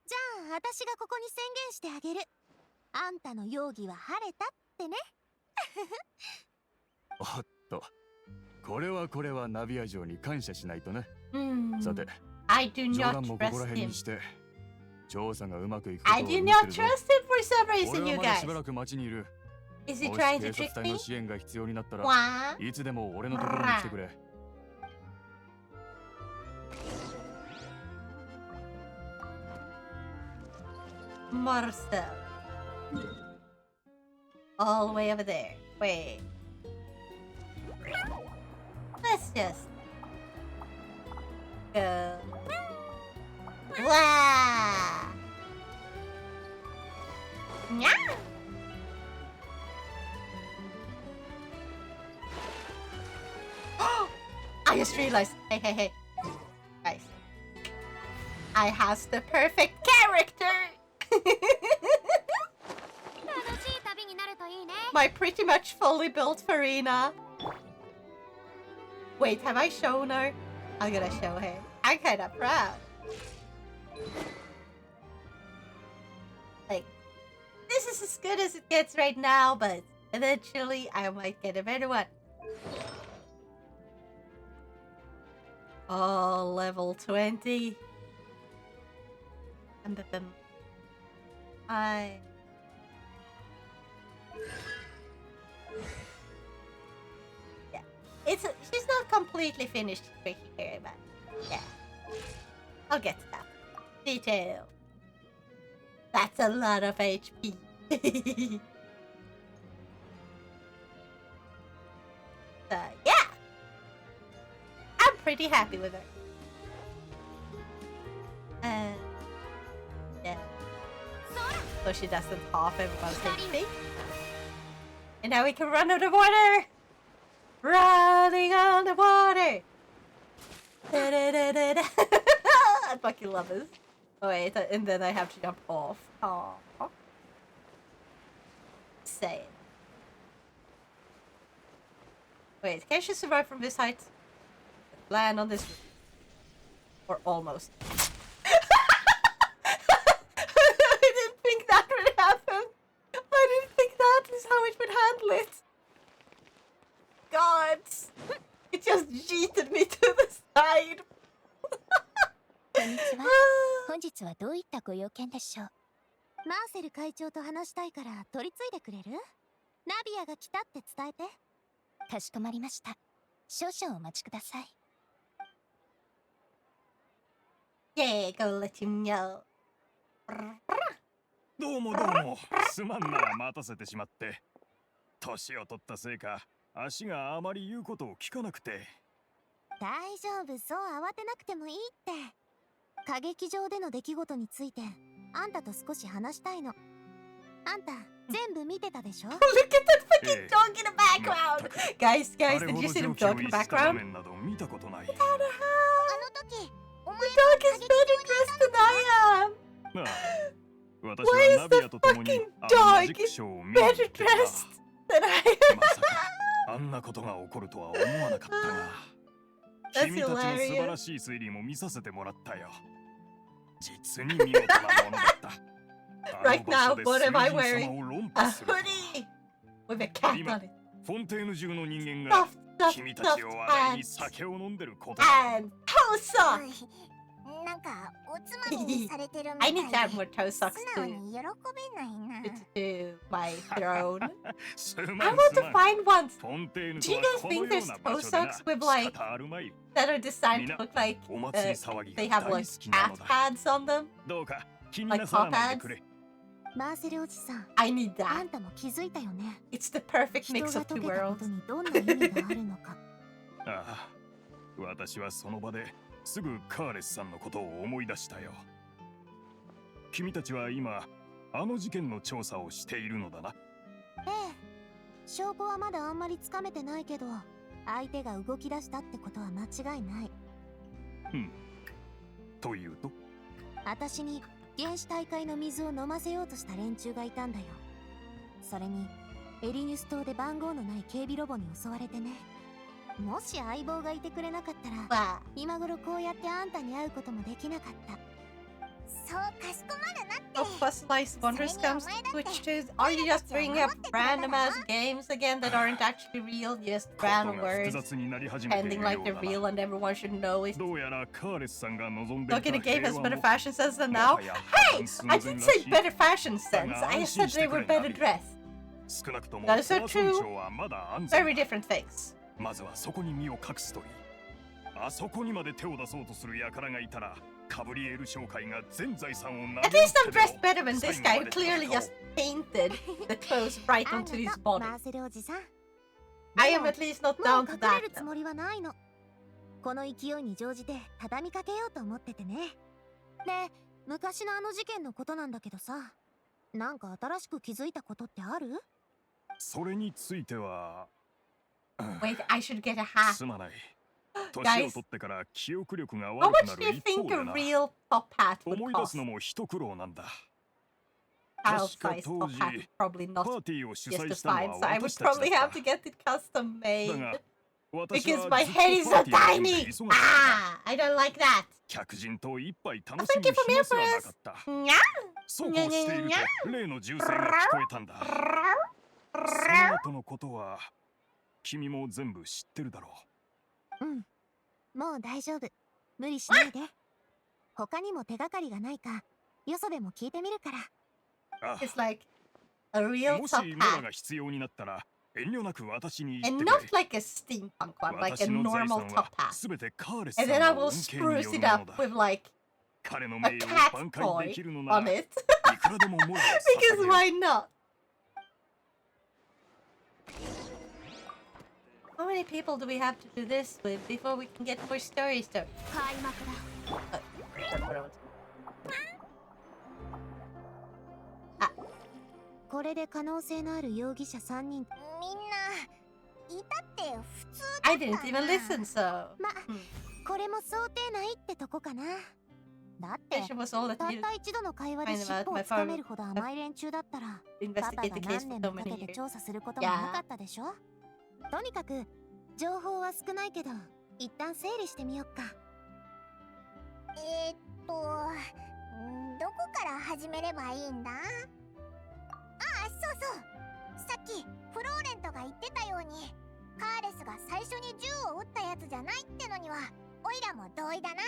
じゃあ、私がここに宣言してあげる。あんたの容疑は晴れたってね。
おっと、これはナビア城に感謝しないとね。さて、
I do
冗
not
談もここら
trust
辺
him.
にして、調査がうまくいくことを
I
祈
do
って
not
るぞ。
trust him for some
俺
reason,
は
you
まだしば
guys.
らく町にいる。
Is he
もし
trying
警
to
察
trick
隊
me?
の支援が必要になったら、
What?
いつでも俺のところに来てくれ。
More stuff. All the way over there. Wait. Let's just go. Wow! Yeah! I just realized. Hey. Guys. I has the perfect character!
楽しい旅になるといいね。
My pretty much fully built Farina. Wait, have I shown her? I'm gonna show her. I'm kinda proud. Like, this good as it gets right now, but eventually I might get a better one. Oh, level 20. Yeah, she's not completely finished tricky here, but yeah, I'll get to that. Detail. That's a lot of HP. So yeah, I'm pretty happy with her. Yeah. So she doesn't half everyone's HP. And now we can run on the water! Running on the water! Da-da-da-da-da. I fucking love this. Oh wait, and then I have to jump off. Aww. Say it. Wait, can she survive from this height? Land on this roof. Or almost. I didn't think that would happen. I didn't think that is how it would handle it. God. It just jeeted me to the side.
こんにちは。本日はどういったご用件でしょう。マーセル会長と話したいから取り次いでくれる？ナビアが来たって伝えて。かしこまりました。少々お待ちください。
Yeah, go let him know.
どうもどうも。すまんな、待たせてしまって。年を取ったせいか、足があまり言うことを聞かなくて。
大丈夫、そう慌てなくてもいいって。歌劇場での出来事についてあんたと少し話したいの。あんた全部見てたでしょ？
Look at that fucking dog in the background! Guys, did you see the dog in the background?
見たことない。
あの時、お前
The dog is better dressed than I am!
なあ、私
Why
は
is
ナビ
the
アと共に
fucking
マ
dog
ジックショーを見に行
better
ってた。
dressed than I am?
まさかあんなことが起こるとは思わなかったが。
That's
君たちの素晴
hilarious.
らしい推理も見させてもらったよ。実に見事なものだった。
Right now, what am I
あの場所で水神様
wearing?
を論
A
破するとは。
hoodie with a cat
今
on it.
フォンテーヌ中の人間が
Stuffed,
君
stuffed,
たちを
stuffed
笑いに
pants.
酒を飲んでることだ。
And toe socks!
なんかおつまみにされてるみた
I
い
need
で
to add more toe
素
socks
直
to
に喜べないな。
to my throne.
すま
I
ん
want
す
to
まん。
find ones
フォンテーヌ
Do
と
you
は
guys
この
think
よう
there's
な場
toe
所でな。
socks with like
仕方あるまい。
that are designed to look like
お祭り騒ぎ
they
が
have
大
like
好きな
cat
のだ。
pads on them?
どうか気に
Like
なさら
paw
ないで
pads?
くれ。
マーセルおじさん、
I need
あ
that.
んたも気づいたよね。
It's the perfect
人
mix
が
of
解
two
けたこ
worlds.
とにどんな意味があるのか。
ああ、私はその場ですぐカーレスさんのことを思い出したよ。君たちは今あの事件の調査をしているのだな。
ええ、証拠はまだあんまりつかめてないけど、相手が動き出したってことは間違いない。
というと、
私に原始大会の水を飲ませようとした連中がいたんだよ。それにエリニュス島で番号のない警備ロボに襲われてね。もし相棒がいてくれなかったら、
Wow.
今頃こうやってあんたに会うこともできなかった。
そうかしこまるなって。
Oh, Fossilized Wonders comes to Twitch too. Are you just bringing up random ass games again that aren't actually real? Just
こと
random
が複
words
雑になり始めてい
pretending
る
like
よ
they're
うだ
real
な。
and everyone should know it.
どうやらカーレスさんが望んでい
Look
た
in the game
平
has
和
better
も
fashion sense than
も
now.
はや
Hey,
寸
I
前
didn't
ら
say
しい。
better fashion sense. I said they were better dressed.
少なくとも
Those are
コア村
two
長はまだ安全
Very
だ。
different things.
まずはそこに身を隠すといい。あそこにまで手を出そうとする輩がいたら、カブリエル商会が全財産を投
At
げ
least
捨
I'm
てても
dressed better than this
最
guy
後
who
まで
clearly
戦おう
just painted the clothes right
あん
onto his
た
body.
マーセルおじさん。
I
で
am
も
at least not
も
down
う
to
隠
that.
れるつもりはないの。この勢いに乗じて畳みかけようと思っててね。で、昔のあの事件のことなんだけどさ、なんか新しく気づいたことってある？
それについては、
Wait, I should get a hat.
すまない。
Guys
年を取ってから記憶力が
How
悪くな
much do
る
you
一方
think
で
a
な。
real top hat would
思い出す
cost?
のも一苦労なんだ。
Child
確か
size
当
top
時、
hat is probably
パ
not
ーティーを主
just
催
as
したの
fine,
は
so I would
私たちだ
probably
っ
have
た。
to get it custom
だ
made.
が、私
Because
は
my
ずっ
head
と
is
パ
so
ーティーの準備で
tiny!
忙しかった。
Ah, I don't like that.
客人と一杯楽
Oh,
し
thank
む
you for
暇すらな
meals.
かった。
Yeah.
そうこうしていると例の銃声が聞こえたんだ。その後のことは君も全部知ってるだろ
うん。もう大丈夫。無理しないで。他にも手がかりがないか、よそでも聞いてみるから。
う。あ
It's like a
あ、
real
もし
top
モラ
hat.
が必要になったら遠慮なく私に言っ
And
てく
not
れ。
like a steampunk one, like a
私の財
normal
産
top
は
hat.
すべてカーレスさ
And
ん
then I will
の恩恵によ
spruce
る
it
もの
up
だ。
with like
彼の
a
名誉を
cat
挽回
toy
できるのな
on
らい
it.
くらでもモラを捧
Because
げよう。
why not? How many people do we have to do this with before we can get more stories?
開幕だ。これで可能性のある容疑者3人。
みんないたって普通だったな。
I didn't even listen, so
ま、これも想定内ってとこかな。だって、
Station was all that
たっ
needed
た一度の会話で
Find
尻
about
尾を
my
つかめるほど甘い連中だったら、
to
パパ
investigate
が
the case
何
for
年
so
もか
many
けて
years.
調査することもなかったでしょ。とにかく、情報は少ないけど、一旦整理してみよっか。
どこから始めればいいんだ？ああ、そうそう。さっきフローレントが言ってたように、カーレスが最初に銃を撃ったやつじゃないってのにはオイラも同意だな。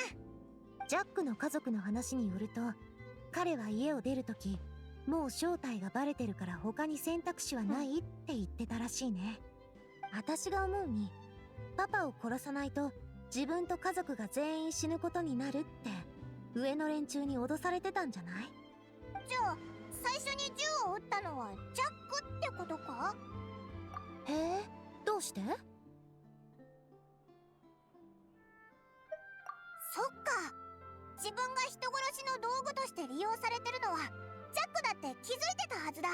ジャックの家族の話によると、彼は家を出るとき、もう正体がバレてるから他に選択肢はないって言ってたらしいね。私が思うに、パパを殺さないと自分と家族が全員死ぬことになるって上の連中に脅されてたんじゃない？
じゃあ最初に銃を撃ったのはジャックってことか？
へえ、どうして？
そっか。自分が人殺しの道具として利用されてるのはジャックだって気づいてたはずだ。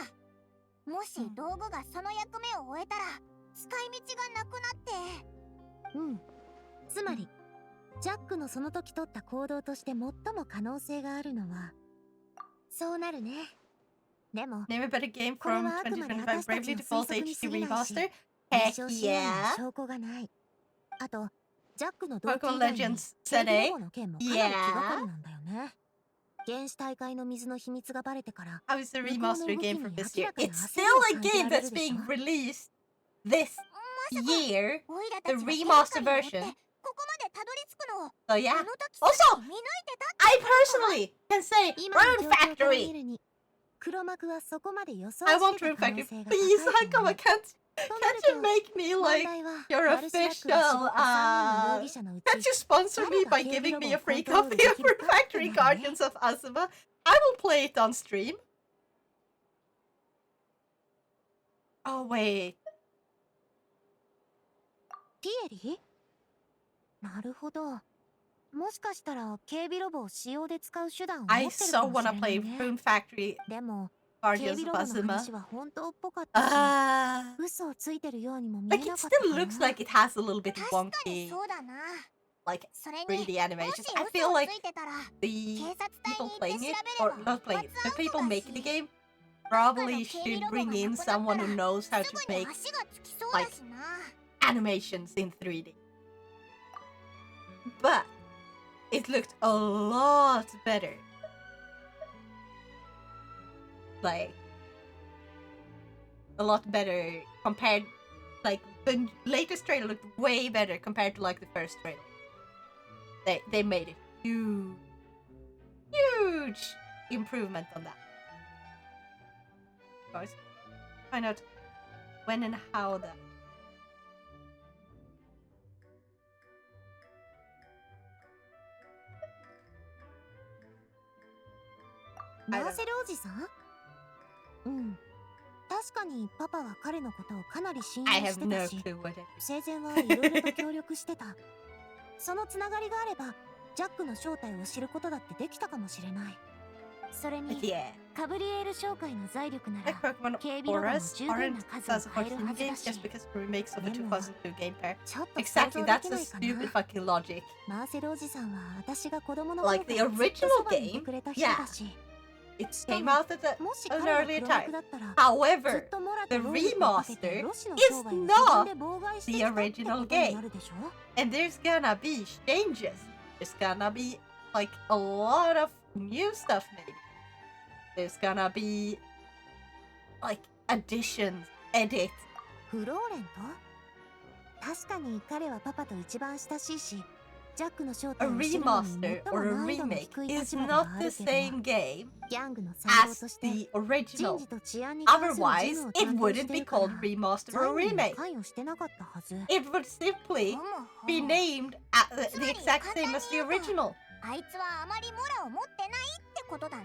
もし道具がその役目を終えたら使い道がなくなって。
うん。つまり、ジャックのその時取った行動として最も可能性があるのは、そうなるね。でも、
Name a better game
これ
from
はあくまで
2025
私たち
Bravely
の
Default
推測に
HD
過ぎないし、
Remaster?
立
Heck
証しようにも
yeah!
証拠がない。あと、ジャックの動機以
Pokemon
外に、
Legends
警備
Today?
保護の件もかなり気がかりなんだよね。原始大会の水の秘密がバレてから、
How is the
向こうの
remaster
動き
game
に
from this
明
year?
らかな
It's
焦
still
りを
a
感じ
game
られ
that's
るでしょ。
being released this
まさか
year.
オイラた
The
ちが手
remaster
がかりを持って
version.
ここまでたどり着くのを
So yeah.
あの時
Also,
さっき見抜いてた
I
ってことか？
personally can say
今の
Rune
状況から見
Factory.
るに、黒幕はそこまで予想
I
し
want
て
Rune
た可能
Factory.
性が
Please,
高いと
Hakama,
思う。
can't
とな
you
る
make me
と、問
like
題は
your
マルシラックが絞った3人の容疑者のうち、
Can't you sponsor me
誰が
by
警備
giving
ロボ
me
を
a
コン
free
トロー
copy
ルで
of
きる
Rune
かって
Factory
のがね。
Guardians of Azuma? I will play it on stream. Oh wait.
ピエリ？なるほど。もしかしたら警備ロボを使用で使う手段を持
I
ってるか
so
もしれ
wanna
ない
play
ね。
Rune Factory
でも、警
Guardians
備
of
ロボの
Azuma.
話は本当っぽかったし、嘘をついてるようにも見
Like
え
it
なかったか
still
な。
looks like it has a little bit
確かに
wonky
そうだな。
like
それに
3D
も
animations.
し
I
嘘
feel
を
like
ついてたら
the
警察隊
people
に行って
playing
調
it
べ
or
れば
not playing it,
発
the
案
people
とだ
making the
し、
game
どっかの
probably
警備
should
ロボ
bring
が
in
なくなった
someone
ら
who knows
す
how
ぐ
to
に
make
足がつきそうだしな。
animations in 3D. But it looked a lot better. Like a lot better compared like the latest trailer looked way better compared to like the first trailer. They made a huge improvement on that. Guys, find out when and how that.
マーセルおじさん？うん。確かにパパは彼のことをかなり信
I
用し
have
て
no
たし、
clue what it is.
生前はいろいろと協力してた。そのつながりがあれば、ジャックの正体を知ることだってできたかもしれない。それ
But
に、
yeah,
カブリエール商会の財力な
like
ら、
Pokemon
警備ロボも
Auras
十分
aren't
な数を買える
2014 games
はずだ
just
し、
because of remakes of the
でも、
2002 game pair.
ちょっと想
Exactly,
像で
that's
き
a
ないか
stupid
な。
fucking logic.
マーセルおじさんは私が子供の
Like
頃
the
からずっと
original
そばにいて
game,
くれた人だし、
it
しか
came
も、
out at
もし
an
彼が
earlier
黒
time.
幕だったら、ずっ
However,
とモラ
the
と労力をかけて
remaster
ロシの
is
商売を自分
not
で妨害して
the
きたって
original
ことに
game.
なるでしょ。
And there's gonna be changes. There's gonna be like a lot of new stuff maybe. there's gonna be like additions, edits.
フローレンと確かに彼はパパと一番親しいし、ジャックの正
A
体を知るのに
remaster
最も
or a
難易度の
remake
低い
is
立場では
not
あ
the
るけど、
same game
ギャングの参謀
as
として
the
人
original.
事と治安に関する事
Otherwise,
務を
it
担当し
wouldn't
て
be
るから
called remaster
財
or
務には
remake.
関与してなかったはず。
It would simply
ほもほ
be
も
named the exact same as the original.
あいつはあまりモラを持ってないってことだな。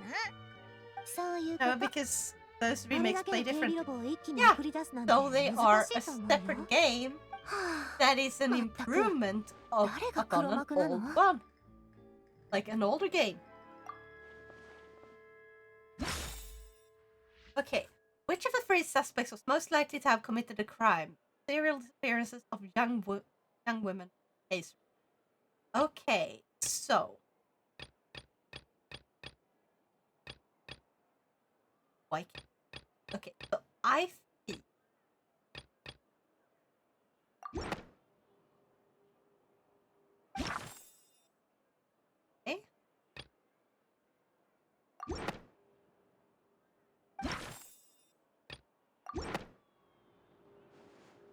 そういうこ
No,
と。
because those
あれ
remakes
だけ
play
の警備
differently.
ロボを一気に
Yeah,
送り出すなんて
So they
難
are
し
a
いと思うよ。
separate game
は
that is an
まったく。
improvement of
誰が
upon
黒
an
幕なの？
old one. Like an older game. Okay, which of the three suspects was most likely to have committed a crime? Serial disappearances of young women. Case. Okay, so. Like, okay, so I think. Okay.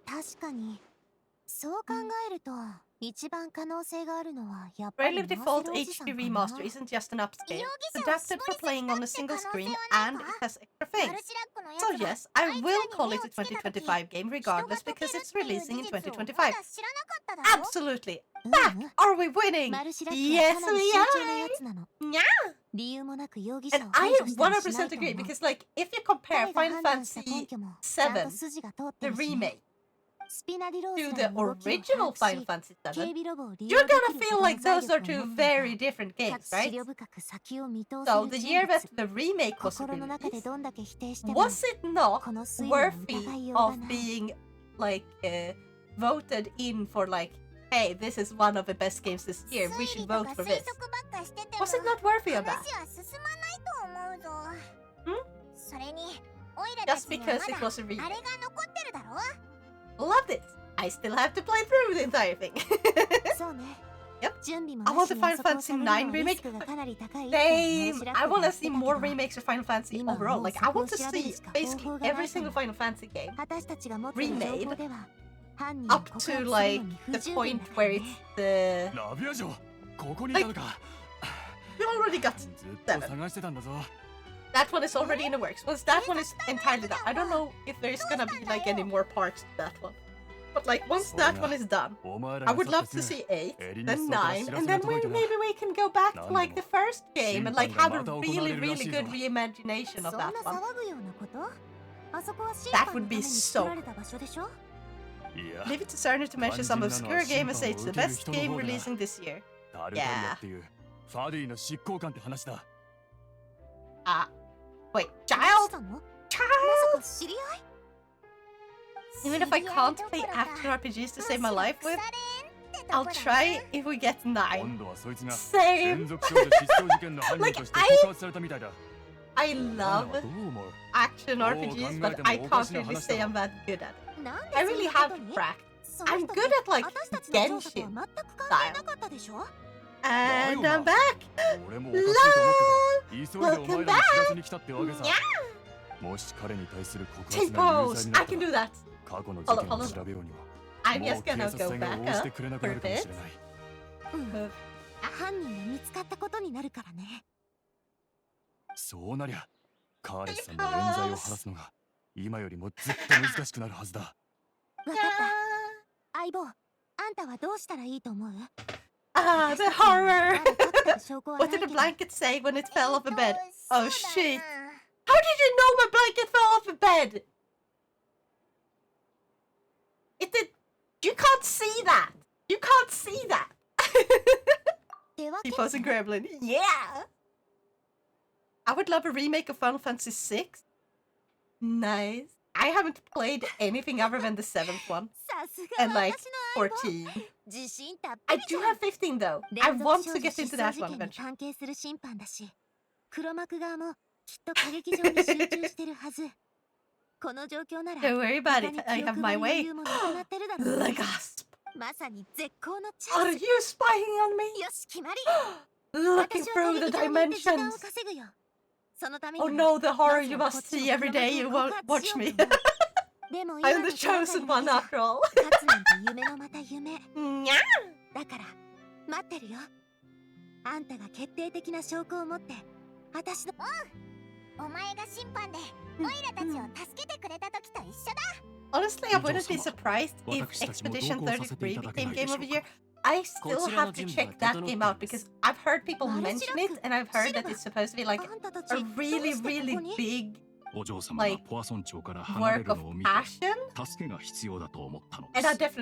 あ、確かに。そう考えると、一番可能性があるのはやっぱり
Bravely
マーセ
Default
ルおじさん
HD
かな。
Remaster isn't just an upscale.
容
It's
疑者を
adapted
絞
for
り
playing
す
on
ぎ
a
た
single
って可能性
screen
はない
and
か？
it has extra
マ
things.
ルシラックのや
So
つが
yes, I
あいつらに
will
目
call
を
it a
つけた時、
2025 game
人が
regardless
溶け
because
るっ
it's
ていう
releasing in
事実をま
2025.
だ知らなかっただろ？
Absolutely.
う
Back!
ん。
Are we winning?
マルシラックは
Yes,
かなり
we
慎重なや
are!
つなの。
Yeah!
理由もなく容疑者
And
を
I
排除したりしない
100%
と
agree
思う。
because, like, if you compare
彼が
Final
判断した根
Fantasy
拠もちゃんと
VII,
筋が通って
the
るし
remake,
ね。スピナディロー
to
ズ
the
らの動きを
original
把握
Final
し、
Fantasy
警
VII,
備ロボを利
you're
用で
gonna
きる
feel
ほどの
like
財
those
力
are
を持
two
っていた。
very different
か
games,
つ思
right?
慮深く先を見通
So
せ
the
る
year
人
that
物。
the remake was
心の中で
released,
どんだけ否定しても、
was it not
この推理は疑
worthy
いようが
of
ない。
being, like, voted in for, like, hey, this is one of the best games this year, we
推
should
理と
vote
か
for
推
this.
測ばっかしてても
Was it not worthy of
話
that?
は進まないと思うぞ。それに、オイラた
Just
ちには
because it
まだ
was a
あれ
remake.
が残ってるだろ？
Loved it! I still have to play through the entire thing.
そうね。
Yep.
準備も
I
な
want
し
the
にあ
Final
そこを
Fantasy
探るのは
IX
リ
remake.
スクがかなり高いってマル
Same!
シラッ
I
クが
want
言
to
って
see
た
more
けど、
remakes of Final Fantasy
今は
overall.
もう
Like,
そ
I
こを
want to
調べる
see
しか方
basically
法がない
every
か
single
ら。
Final Fantasy game
私たちが持っている情
remade
報では、犯人を
up
告
to
発するの
like
に不
the
十分
point
だか
where
ら
it's
ね。
the.
ラビア城ここにいたのか
We already got
ずっと
seven.
探してたんだぞ
That one is already in the works. Once that one is entirely done, I don't know if there's gonna be like any more parts to that one. But like once that one is done,
お前ら
I
が
would
去っ
love
て
to
す
see
ぐ
8,
エリ
then
ニスから
9,
知ら
and
せが
then
届い
maybe
たな
we can go back to like the first game and like have a
審判がまた
really,
行われるら
really
しいぞ。
good reimagination
そ
of
んな
that one.
騒ぐようなこと？あそこは審
That
判
would
のた
be
めに
so
作られた場所でしょ？
いや
Leave it to Cerner to mention some obscure game and say it's the best game releasing this year.
タルタリアっていうファディの執行官って話だ
Wait,
どうし
child?
たの？ま
Child?
さか知り合い？
Even if I can't play action RPGs to save my life with, I'll try if we get 9.
今度はそいつが
Same.
連続少女失踪事件の犯人として告発されたみたいだ
I
お前らは
love
どう思う
action RPGs, but I can't really say I'm that good at it. I really have to practice. I'm good at like
私たちの調査と
Genshin
は全く関係なかったでしょ？
and I'm back.
俺もおかしいと思った急いでお前らに
Welcome
知らせに来たってわけさもし彼に対する告
Take
発が有
pose.
罪にな
I
った
can do
ら
that.
過去の事件
Hold
を
on.
調べようには
I'm
もう
just
警
gonna
察
go
船が
back
応じて
up
くれなく
for
な
a
るかも
bit.
しれない
犯人が見つかったことになるからね。
そうなりゃカーレスさんの冤罪を晴らすのが今よりもずっと難しくなるはずだ
わかった。相棒、あんたはどうしたらいいと思う？
Ah, the horror.
まだ確かな証拠はな
What
いけ
did the
ど。
blanket say when it fell off the bed?
そ
Oh
うだ
shit.
な。
How did you know my blanket fell off the bed? It did. You can't see that. You can't see that.
ってわけ
T-Pose and Gremlin. Yeah. I would love a remake of Final Fantasy VI. Nice. I haven't played anything other than the 7th one
さすが
and like
私の相棒。
14.
自信たっぷ
I
りじ
do
ゃん。
have 15 though. I
連続
want
少
to
女
get
失
into
踪
that
事
one
件に
eventually.
関係する審判だし、黒幕側もきっと過激上に集中してるはず。この状況なら
Don't worry about it.
他
I
に
have
記憶
my
の余
way.
裕もなくなってるだろうね。
Gasp.
まさに絶好のチ
Are
ャン
you
ス。
spying on me?
よし決まり。
Looking
私は過
through the
激上に行って時間を
dimensions.
稼ぐよ。そのために
Oh
は
no, the horror
まず
you
はこ
must
っちの
see every
黒
day.
幕
You
を
won't
告発
watch
しよう
me.
と思う。でも今
I'm
の
the
手がか
chosen
り
one
だけ
after all.
じゃ勝つなんて夢のまた夢。
Nya.
だから待ってるよ。あんたが決定的な証拠を持って私の
お前が審判でオイラたちを助けてくれた時と一緒だ。
Honestly, I wouldn't be surprised if Expedition 33 became Game of the Year. I still have to check that game out because I've heard people mention it and I've heard that it's supposed to be like
あんたたち
a
どう
really,
してこ
really
こに
big
お嬢様が
like
ポアソン町から離れ
work
る
of
のを見て
passion.
助けが必要だと思ったので
And I
す。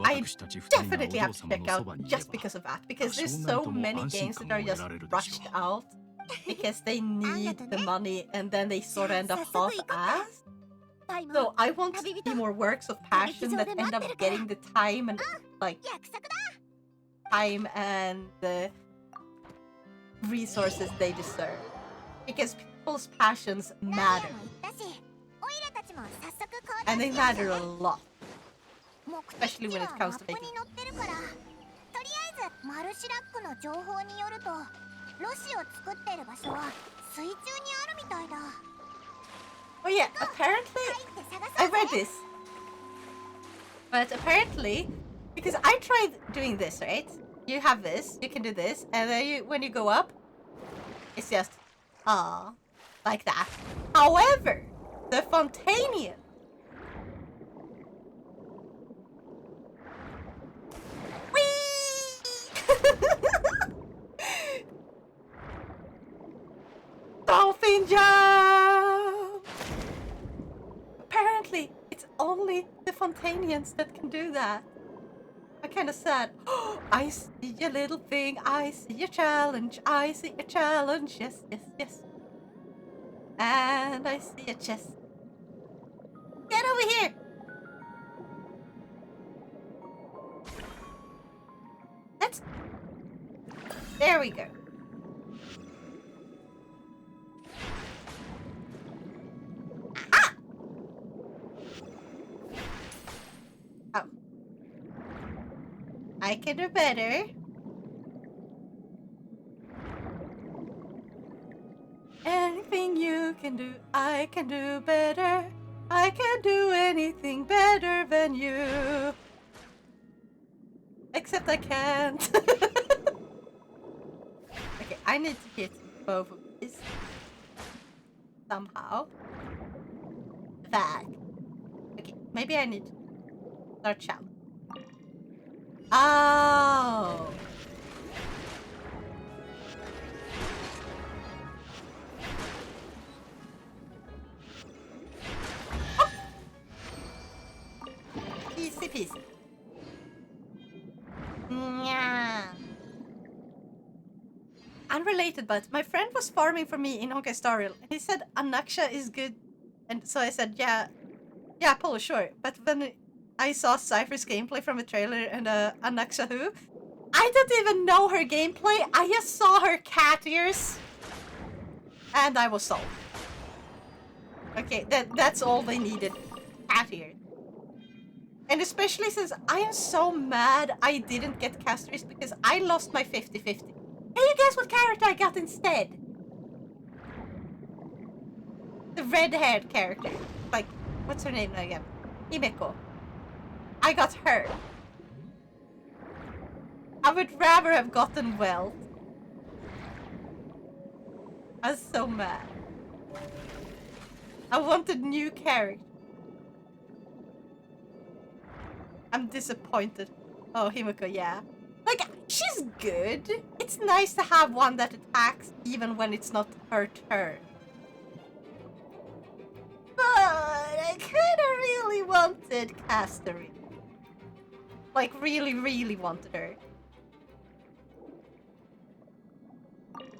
I
私たち二人が
definitely
お
have
嬢
to
様
check
のそ
out
ばにいれ
just
ば
because of that. Because there's
多少な
so
りとも
many
安心
games
感
that
を
are
得
just
られるでし
rushed
ょう。
out because they need the money and then they sort of end up half-assed.
タイム
So I want to see more works of passion that end up getting the time and like
約束だ。
time and the resources they deserve. Because people's passions
ラビ
matter
アも言ったし、オイラたちも早速行動
and they
してみ
matter
る
a
ぜ。
lot.
目的
especially
地
when
は
it
マ
comes
ッ
to
プ
making.
に載ってるから、とりあえずマルシラックの情報によると、ロシを作ってる場所は水中にあるみたいだ。
Oh yeah, apparently
入って探
I
そう
read
ぜ。
this. But apparently, because I tried doing this, right? You have this, you can do this, and then when you go up, it's just, like that. However, the Fontainian. Dolphin jump! Apparently, it's only the Fontainians that can do that. I'm kind of sad. I see a little thing. I see a challenge. I see a challenge. Yes, yes, yes. And I see a chest. Get over here! Let's... There we go. Ah! Oh. I can do better. Anything you can do, I can do better. I can do anything better than you. Except I can't. Okay, I need to hit both of these. Somehow. That. Okay, maybe I need to start challenge. Oh. Easy peasy. Yeah. Unrelated, but my friend was farming for me in Honkai Star Rail, and he said Anaksha is good, and so I said, yeah, Polo, sure. But when I saw Cypher's gameplay from a trailer and Anaksha who, I don't even know her gameplay. I just saw her cat ears, and I was sold. Okay, that's all they needed. Cat ears. And especially since I am so mad I didn't get Castries because I lost my 50-50. And you guess what character I got instead? The red-haired character. Like, what's her name now again? Himeko. I got her. I would rather have gotten Well. I was so mad. I wanted new character. I'm disappointed. Oh, Himiko, yeah. Like, she's good. It's nice to have one that attacks even when it's not her turn. But I kinda really wanted Castery. Like, really, really wanted her.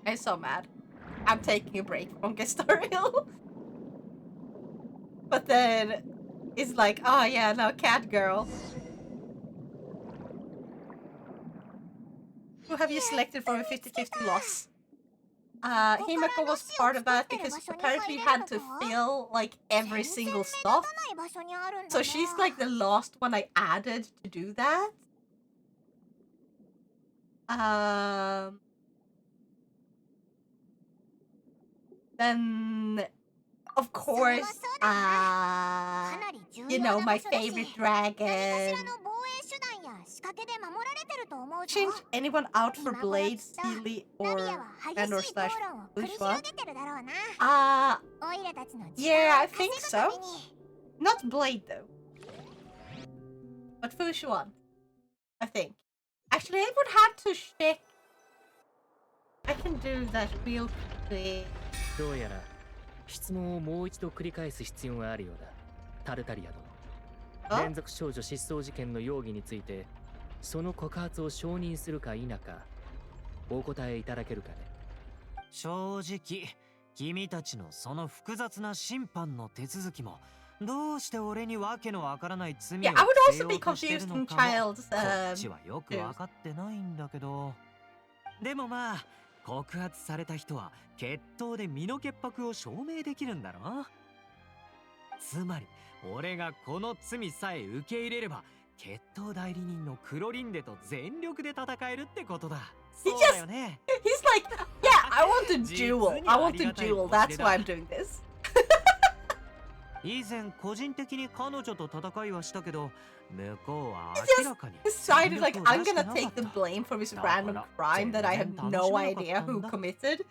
I'm so mad. I'm taking a break from Gestariel. But then, it's like, oh yeah, now Cat Girl. Who have you selected for a 50-50 loss? Himako was part of that because apparently you had to fill like every single stuff. So she's like the last one I added to do that. then of course, you know, my favorite dragon. Change anyone out for Blade, Sealy, or slash Bushwa? Yeah, I think so. Not Blade though. But Fushuan, I think. Actually, I would have to check. I can do that real quick.
どうやら質問をもう一度繰り返す必要があるようだ。タルタリア殿。連続少女失踪事件の容疑について、その告発を承認するか否か、お答えいただけるかね。
正直、君たちのその複雑な審判の手続きも、どうして俺にわけのわからない罪を着せようとしてるのかも、こっちはよくわかってないんだけど。でもまあ、告発された人は決闘で身の潔白を証明できるんだろ。つまり俺がこの罪さえ受け入れれば決闘代理人のクロリンデと全力で戦えるってことだ。そうだよね。
He's like, yeah, I want a duel. I want a duel. That's why I'm doing this.
以前個人的に彼女と戦いはしたけど、向こうは明らかに
decided like I'm gonna take the blame for this random crime that I have no idea who committed.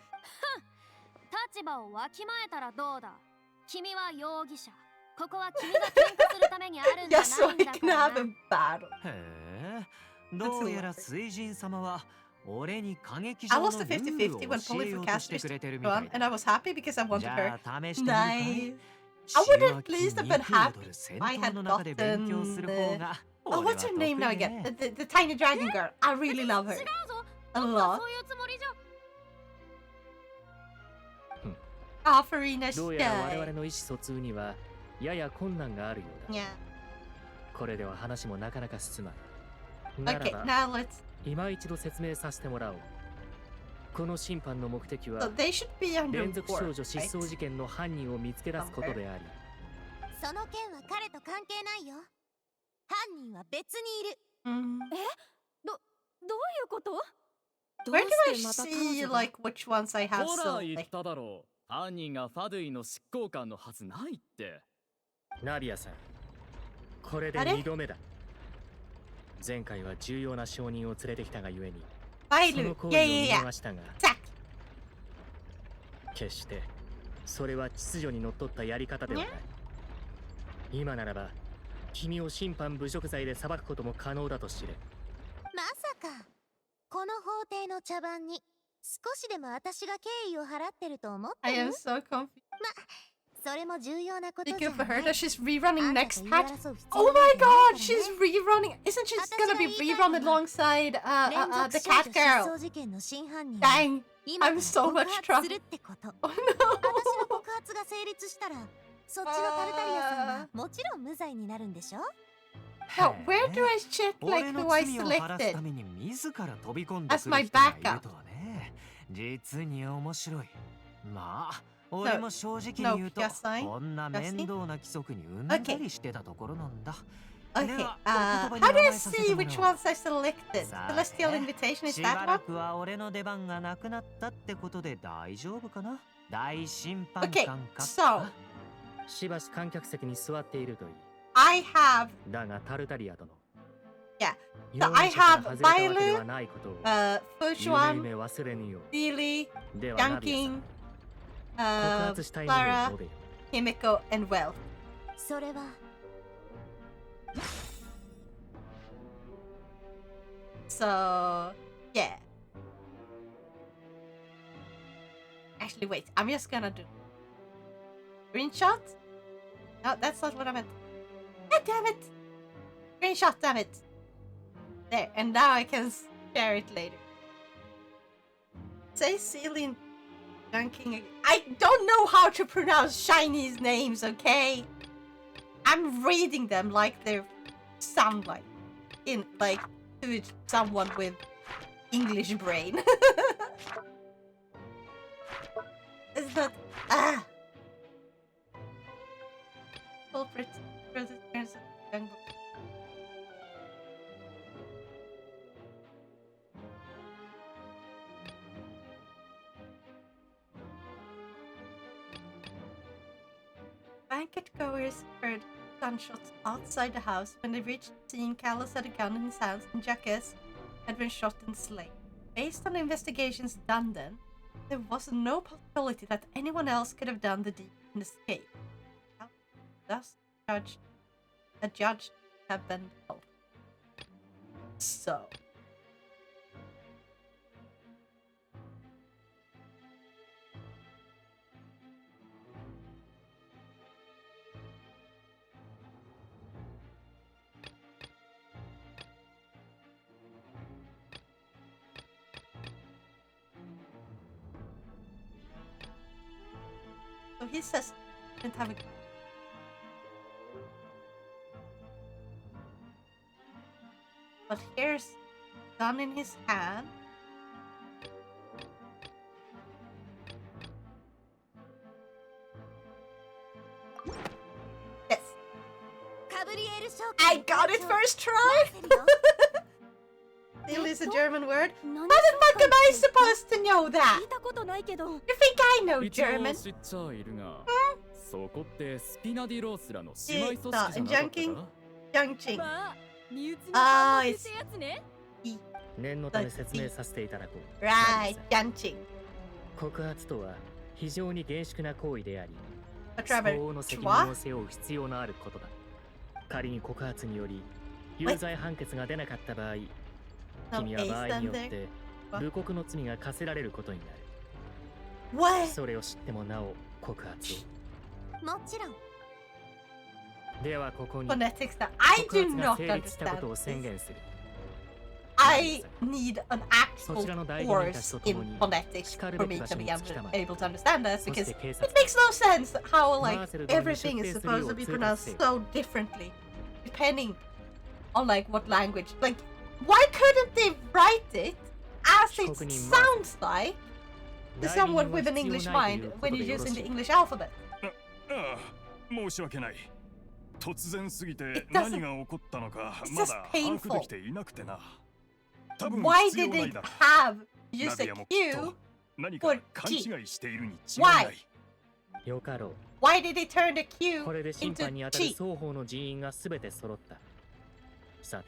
立場をわきまえたらどうだ。君は容疑者。ここは君が喧嘩するためにあるんじゃ
Yeah, so
ないん
I
だ
can
から
have a battle.
へえ、どうやら水神様は俺に過激
I
上の
lost
ル
the
ールを
50-50 when
教
pulling
えよ
for
うとしてく
casters
れてるみた
on,
い
and I was happy because I
だ。
wanted
じ
her.
ゃあ試してみるかい。
Nice. I would at least have been happy if I had
の中で勉強する方が
Oh, what's her name now again? The tiny dragon girl. I really love her. A lot.
そういうつもりじゃ。
Ah, Farina
どうやら我
Shy.
々の意思疎通にはやや困難があるようだ。
Yeah.
これでは話もなかなか進まない。な
Okay,
らば
now let's.
今一度説明させてもらおう。この審判の目的
So
は
they should be under
連続少
war,
女失
right?
踪事件の犯人を見つけ出すことであり、
その件は彼と関係ないよ。犯人は別にいる。
Mm.
どういうこと？
Where do I see like which ones I have
ほら言っ
selected?
ただろう。犯人がファドゥイの執行官のはずないって。
ナビアさん、これで
あれ
2度目だ。前回は重要な証人を連れてきたがゆえに、そ
Bailu.
の行
Yeah,
為を
yeah,
見
yeah.
逃したが、
Zack.
決してそれは秩序にのっとったやり方ではない。今ならば君を審判侮辱罪で裁くことも可能だと知れ。
まさかこの法廷の茶番に少しでも私が敬意を払ってると思って
I
る？
am so confused.
それも重要なことじ
Thank
ゃ
you for
な
her
い。
that she's rerunning
あんた
next
と言い
patch.
争う必
Oh
要
my
なんてない
god,
からね。
she's rerunning. Isn't she gonna be rerun alongside
連
the
続少
cat
女失
girl?
踪事件の真犯人は
Dang.
今から
I'm so
告
much
発
trouble.
するってこと。
Oh
私の
no.
告発が成立したら、そっちのタルタリアさんはもちろん無罪になるんでしょ？
Now, where do I check
俺
like
の
who I
罪を晴らす
selected?
ために自ら飛び込んで
As
くる
my
人がい
backup.
るとはね。実に面白い。まあ、俺も正直に言うと、
no, Piasai?
こんな面倒な規則にうんざりしてたところなんだ。
Okay,
では、
how
お
do
言葉
I
に甘えさせ
see
ても
which
らおう。
ones I selected?
さあ
Celestial
ね
Invitation, is
し
that
ばら
one?
くは俺の出番がなくなったってことで大丈夫かな？大審判
Okay,
官か。
so
しばし観客席に座っているといい。
I have
だがタルタリア殿。
Yeah.
容
I
疑者から
have
外れたわけで
Bailu,
はないことを
Fushuan,
夢々忘れぬよ
Sealy,
う。ではナビアさ
Yanking,
ん、告発したいものを
Clara,
述べよ。
Himiko, and Well.
それは
So, yeah. Actually, wait. I'm just gonna do screenshot. No, that's not what I meant. God damn it! Screenshot, damn it. There, and now I can share it later. Say Celine Dunking. I don't know how to pronounce Chinese names, okay? I'm reading them like they sound like in like to someone with English brain. It's not culprit for the appearance of the jungle. blanket-goers heard gunshots outside the house. When they reached the scene, Carlos had a gun in his hands and Jacques had been shot and slain. Based on the investigations done then, there was no possibility that anyone else could have done the deed and escape. Thus, a judge have been held. So. So he says he didn't have a but here's gun in his hand. Yes. I got it first try! Still is a German word. How the fuck am I supposed to know that? You think I know German? Junking. Ah, it's
念のため説明させていただこう。
right, junking.
告発とは非常に厳粛な行為であり、
But
相
rather,
応の責任を背負う必要のあることだ。仮に告発により有罪判決が出なかった場合、君は場合によって侮辱の罪が課せられることになる。
What?
それを知ってもなお告発を。
もちろん。
ではここに
Phonetics that I
告
do
発が
not
成立したことを
understand.
宣言する。
I need an actual
そちらの代理人たち
course
と共
in
に
phonetics
しかる
for
べき
me
場
to
所
be
に突きたま
able to understand that
そし
because
て
it
警察
makes no sense how like
マーセル殿に
everything is
出廷するよ
supposed
う
to be
通達
pronounced
せよ。
so differently depending on like what language. Like, why couldn't they write it as it
被告人
sounds like to
代理人
someone
は
with an
必要
English
ないとい
mind
うこ
when
と
you're
でよろ
using
し
the
い。
English alphabet?
申し訳ない。突然すぎて
It doesn't-
何が起こったのか
it's
ま
just
だ把握できていなくてな。多分
Why
必要
did
ない
they
だろ
have
う。
use
ナデ
a
ィアもきっ
Q?
と何か
for
勘
G.
違いしているに違い
Why?
ない。
よかろう。
Why did they turn the Q
これで審
into
判に当たる
G?
双方の人員がすべて揃った。さて、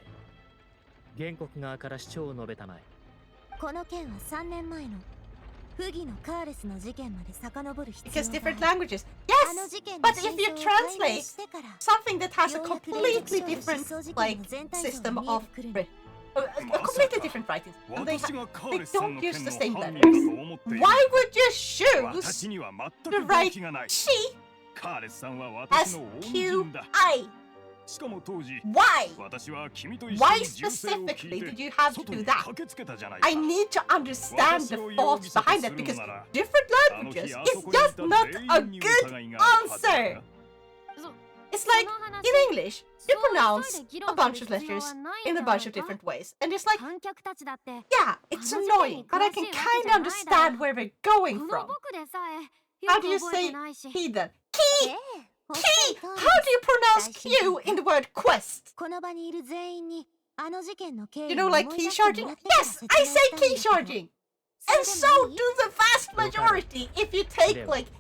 原告側から主張を述べたまえ。
この件は3年前の不義のカーレスの事件まで遡る必要
Because
が
different
ある。
languages.
あの
Yes,
事件の
but
真
if you
相を解明
translate
してから
something that has a
ようやく
completely
連続
different
失踪事件
like
の全体像
system
が見え
of
てくるの。
a completely different writings. And they,
私がカー
they
レスさん
don't
の
use
件
the
の
same
犯
letters.
人だと思っている。
Why would you
私
choose
には
to
全く動
write
機がない。
G
カーレスさんは
as
私の恩人だ。
QI?
しかも当時、
Why?
私は君と一緒
Why
に銃声を聞
specifically
い
did
て
you have to
外
do
に
that?
駆けつけたじゃないか。
I need to understand the thoughts behind that because different languages is just not a good answer. It's like in English, you pronounce a bunch of letters in a bunch of different ways, and it's like,
観客たちだって
yeah, it's annoying, but I can kind of understand where we're going
この
from.
僕でさえ
How
よ
do you
く覚え
say
てないし
heathen?
え
Key!
え、おっし
Key!
ゃる
How
通
do
り
you pronounce
大事
Q in the word quest?
この場にいる全員にあの事件の経
You
緯
know,
を
like
思い
key
出しても
charging?
らってから
Yes,
説
I
明
say
したいん
key
だけど
charging!
そ
And
れ
so
でもいい
do the vast majority if you take like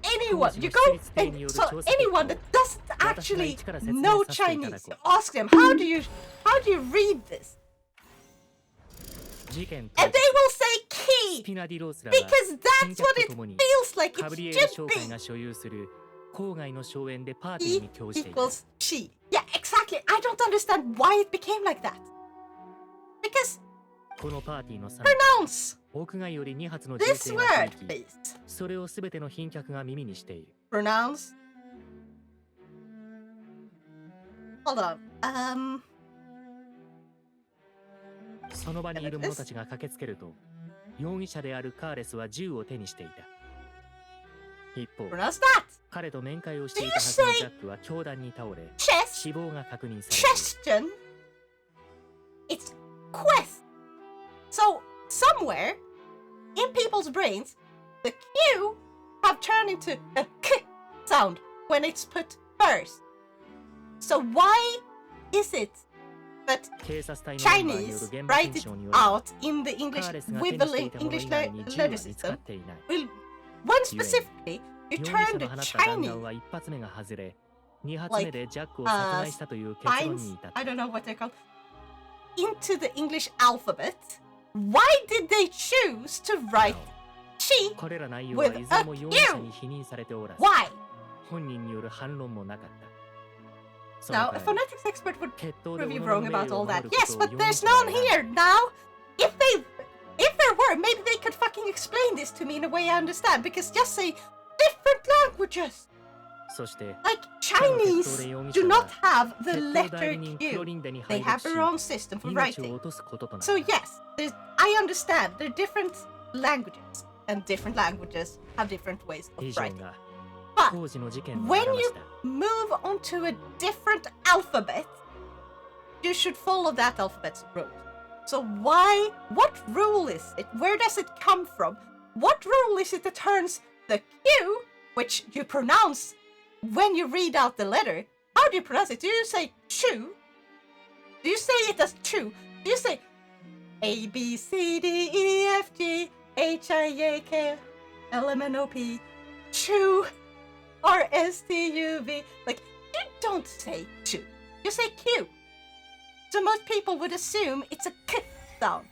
anyone. You go and so anyone that doesn't actually know Chinese, you ask them, how do you read this?
事件
And they will say
ス
key
ピナディロースラは
because
観
that's
客
what
と
it
共に
feels like
カ
it
ブリエル
should
商会
be.
が所有する郊外の荘園でパーティー
E
に興じていた。
equals she. Yeah, exactly. I don't understand why it became like that. Because
このパーティーの際、
pronounce
屋外より2発の銃
this
声が
word,
響き、
please.
それをすべての賓客が耳にしている。
Pronounce. Hold on.
その場にいる者たちが駆けつけると、容疑者であるカーレスは銃を手にしていた。一方、
Pronounce that.
彼と面会をしていたはずのジャックは凶弾に倒れ、
Chess.
死亡が確認されている。
Question. It's quest. So somewhere in people's brains, the Q have turned into a K sound when it's put first. So why is it that
警察隊のメンバーによ
Chinese
る現場
write
検
it
証によると、
out in the
カ
English
ーレスが手
with
に
the
していたもの
English
以外に銃
letter
は見つかっ
system?
ていない。
Will one specifically You
容疑
turned
者の
the
放った弾
Chinese
丸は1発目が外れ、2発
like
目でジャックを殺害したという結論
signs,
に至っ
I
た。
don't know what they're called, into the English alphabet. Why did they choose to write chi
これら内容はいずれも容疑者に否認されておらず、
Why?
本人による反論もなかった。そ
Now,
の
a
代わり
phonetics expert would
決闘で
prove you
己の
wrong
名
about
誉を
all
守
that.
るこ
Yes,
とを
but
容
there's
疑者は
none
選んだ。
here now. If there were, maybe they could fucking explain this to me in a way I understand. Because just say different languages.
そして、
Like Chinese do not have the
決闘
letter
代理人クロ
Q.
リンデに
They
敗
have
北し、
their own system for
命を
writing.
落とすこととな
So
った。
yes, I understand. There are different languages, and different languages have different ways
以
of
上
writing.
が
But
当時の事件を
when
表
you
した。
move on to a different alphabet, you should follow that alphabet's rule. So what rule is it? Where does it come from? What rule is it that turns the Q, which you pronounce when you read out the letter? How do you pronounce it? Do you say chew? Do you say it as chew? Do you say A, B, C, D, E, F, G, H, I, J, K, L, M, N, O, P, chew, R, S, T, U, V? Like, you don't say chew. You say Q. So most people would assume it's a K sound.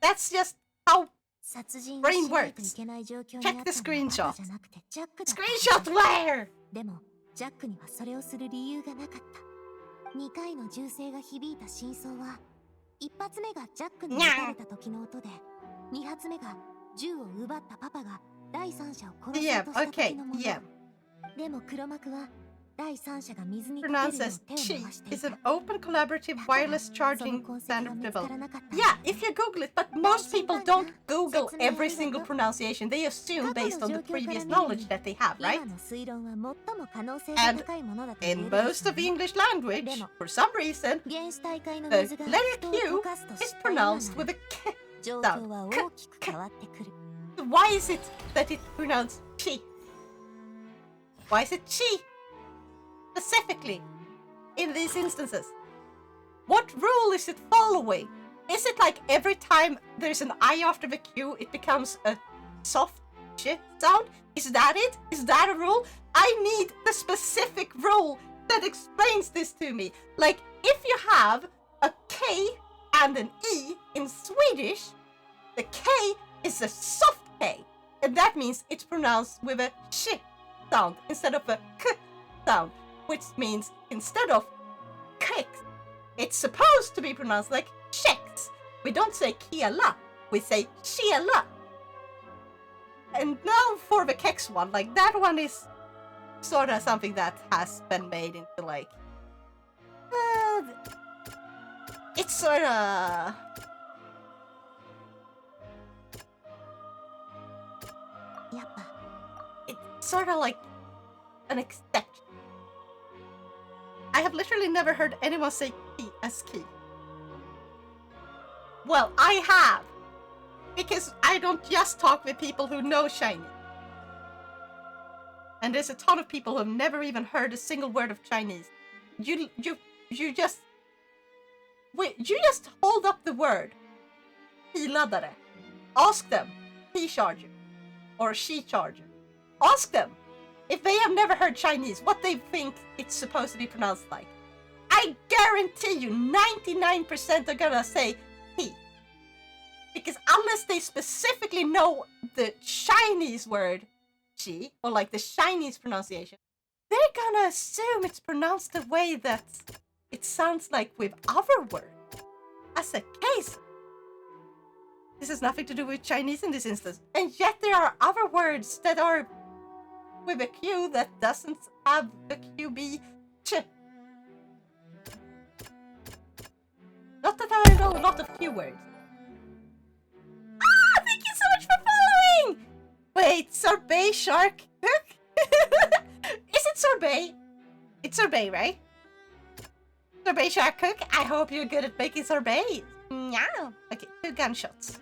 That's just how
殺人を
brain
しないと
works.
いけない状況に
Check
あっ
the
たのは
screenshot.
パパじゃなくてジャックだった。
Screenshot where?
でもジャックにはそれをする理由がなかった。2回の銃声が響いた真相は、1発目がジャックに撃たれた時の音で、2発目が銃を奪ったパパが第三者を殺そうと
Yeah,
した
okay,
時のもの。
yeah.
でも黒幕は第三者が水にかけるよう
Pronounced as
手を
Qi
回してい
is
た。
an open collaborative wireless
その
charging
痕跡
standard
は見つか
developed.
らなかった。
Yeah, if you Google it, but most people don't Google every single pronunciation. They assume based on the previous knowledge that they have, right?
今の推論は最も可能性が高いものだと言え
In
るでしょうね。
most of English language, for some reason,
原始大会の
the
水が
letter
人を
Q
溶かすと知
is
った今なら
pronounced with a K
状
sound.
況は大きく変わってくる。
Why is it that it's pronounced chi? Why is it chi? Specifically, in these instances. What rule is it following? Is it like every time there's an I after the Q, it becomes a soft ch sound? Is that it? Is that a rule? I need the specific rule that explains this to me. Like, if you have a K and an E in Swedish, the K is a soft K, and that means it's pronounced with a sh sound instead of a k sound, which means instead of kicks, it's supposed to be pronounced like sheks. We don't say kiala, we say shiala. And now for the kex one, like that one is sort of something that has been made into like it's sort of it's sort of like an exception. I have literally never heard anyone say key as key. Well, I have, because I don't just talk with people who know Chinese. And there's a ton of people who have never even heard a single word of Chinese. You just hold up the word "ladare." Ask them "he charger" or "she charger." Ask them if they have never heard Chinese what they think it's supposed to be pronounced like. I guarantee you 99% are gonna say "he," because unless they specifically know the Chinese word "she" or like the Chinese pronunciation, they're gonna assume it's pronounced the way that it sounds like with other words. As a case, this has nothing to do with Chinese in this instance, and yet there are other words that are with a Q that doesn't have the Q be ch. Not that I know a lot of Q words. Ah, thank you so much for following! Wait, sorbet shark cook? Is it sorbet? It's sorbet, right? Sorbet shark cook, I hope you're good at making sorbet. Meow. Okay, 2 gunshots.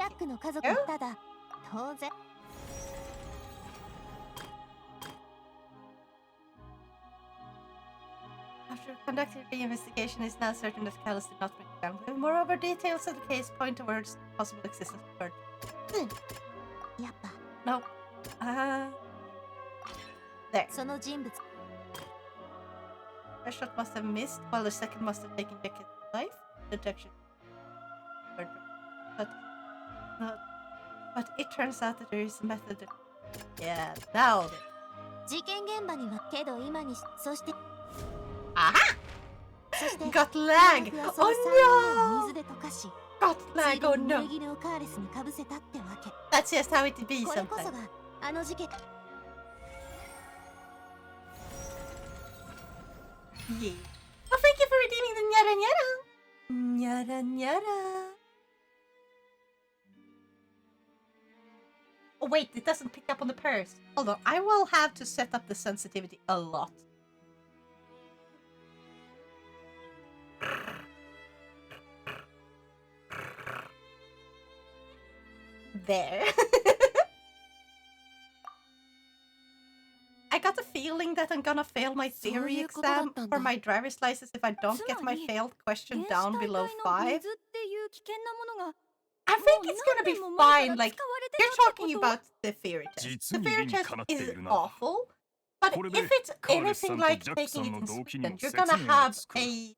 ャックの家族
Oh.
ただ当然
After conducting the investigation, it is now certain that Callus did not bring down. Moreover, details of the case point towards possible existence of third.
やっぱ
No. There.
その人物
First shot must have missed, while the second must have taken Beckett's life. Detection. But it turns out that there is a method. Yeah, now.
事件現場にはけど今にそして
Aha!
そして
Got lag!
空白
Oh
はその3人を
no!
水で溶かし
Got
つ
lag!
いで
Oh
に濡
no!
れ衣をカーレスにかぶせたってわけ
That's just how it be
これこそ
sometimes.
があの事件
Yeah. Well, thank you for redeeming the nyara nyara! Nyara nyara! Oh wait, it doesn't pick up on the purse. Hold on, I will have to set up the sensitivity a lot. There. I got a feeling that I'm gonna fail my theory exam for my driver's license if I don't get my failed question down below 5. I think it's gonna be fine. Like, you're talking about the theory test. The theory test is awful, but if it's anything like taking it in Sweden, you're gonna have a...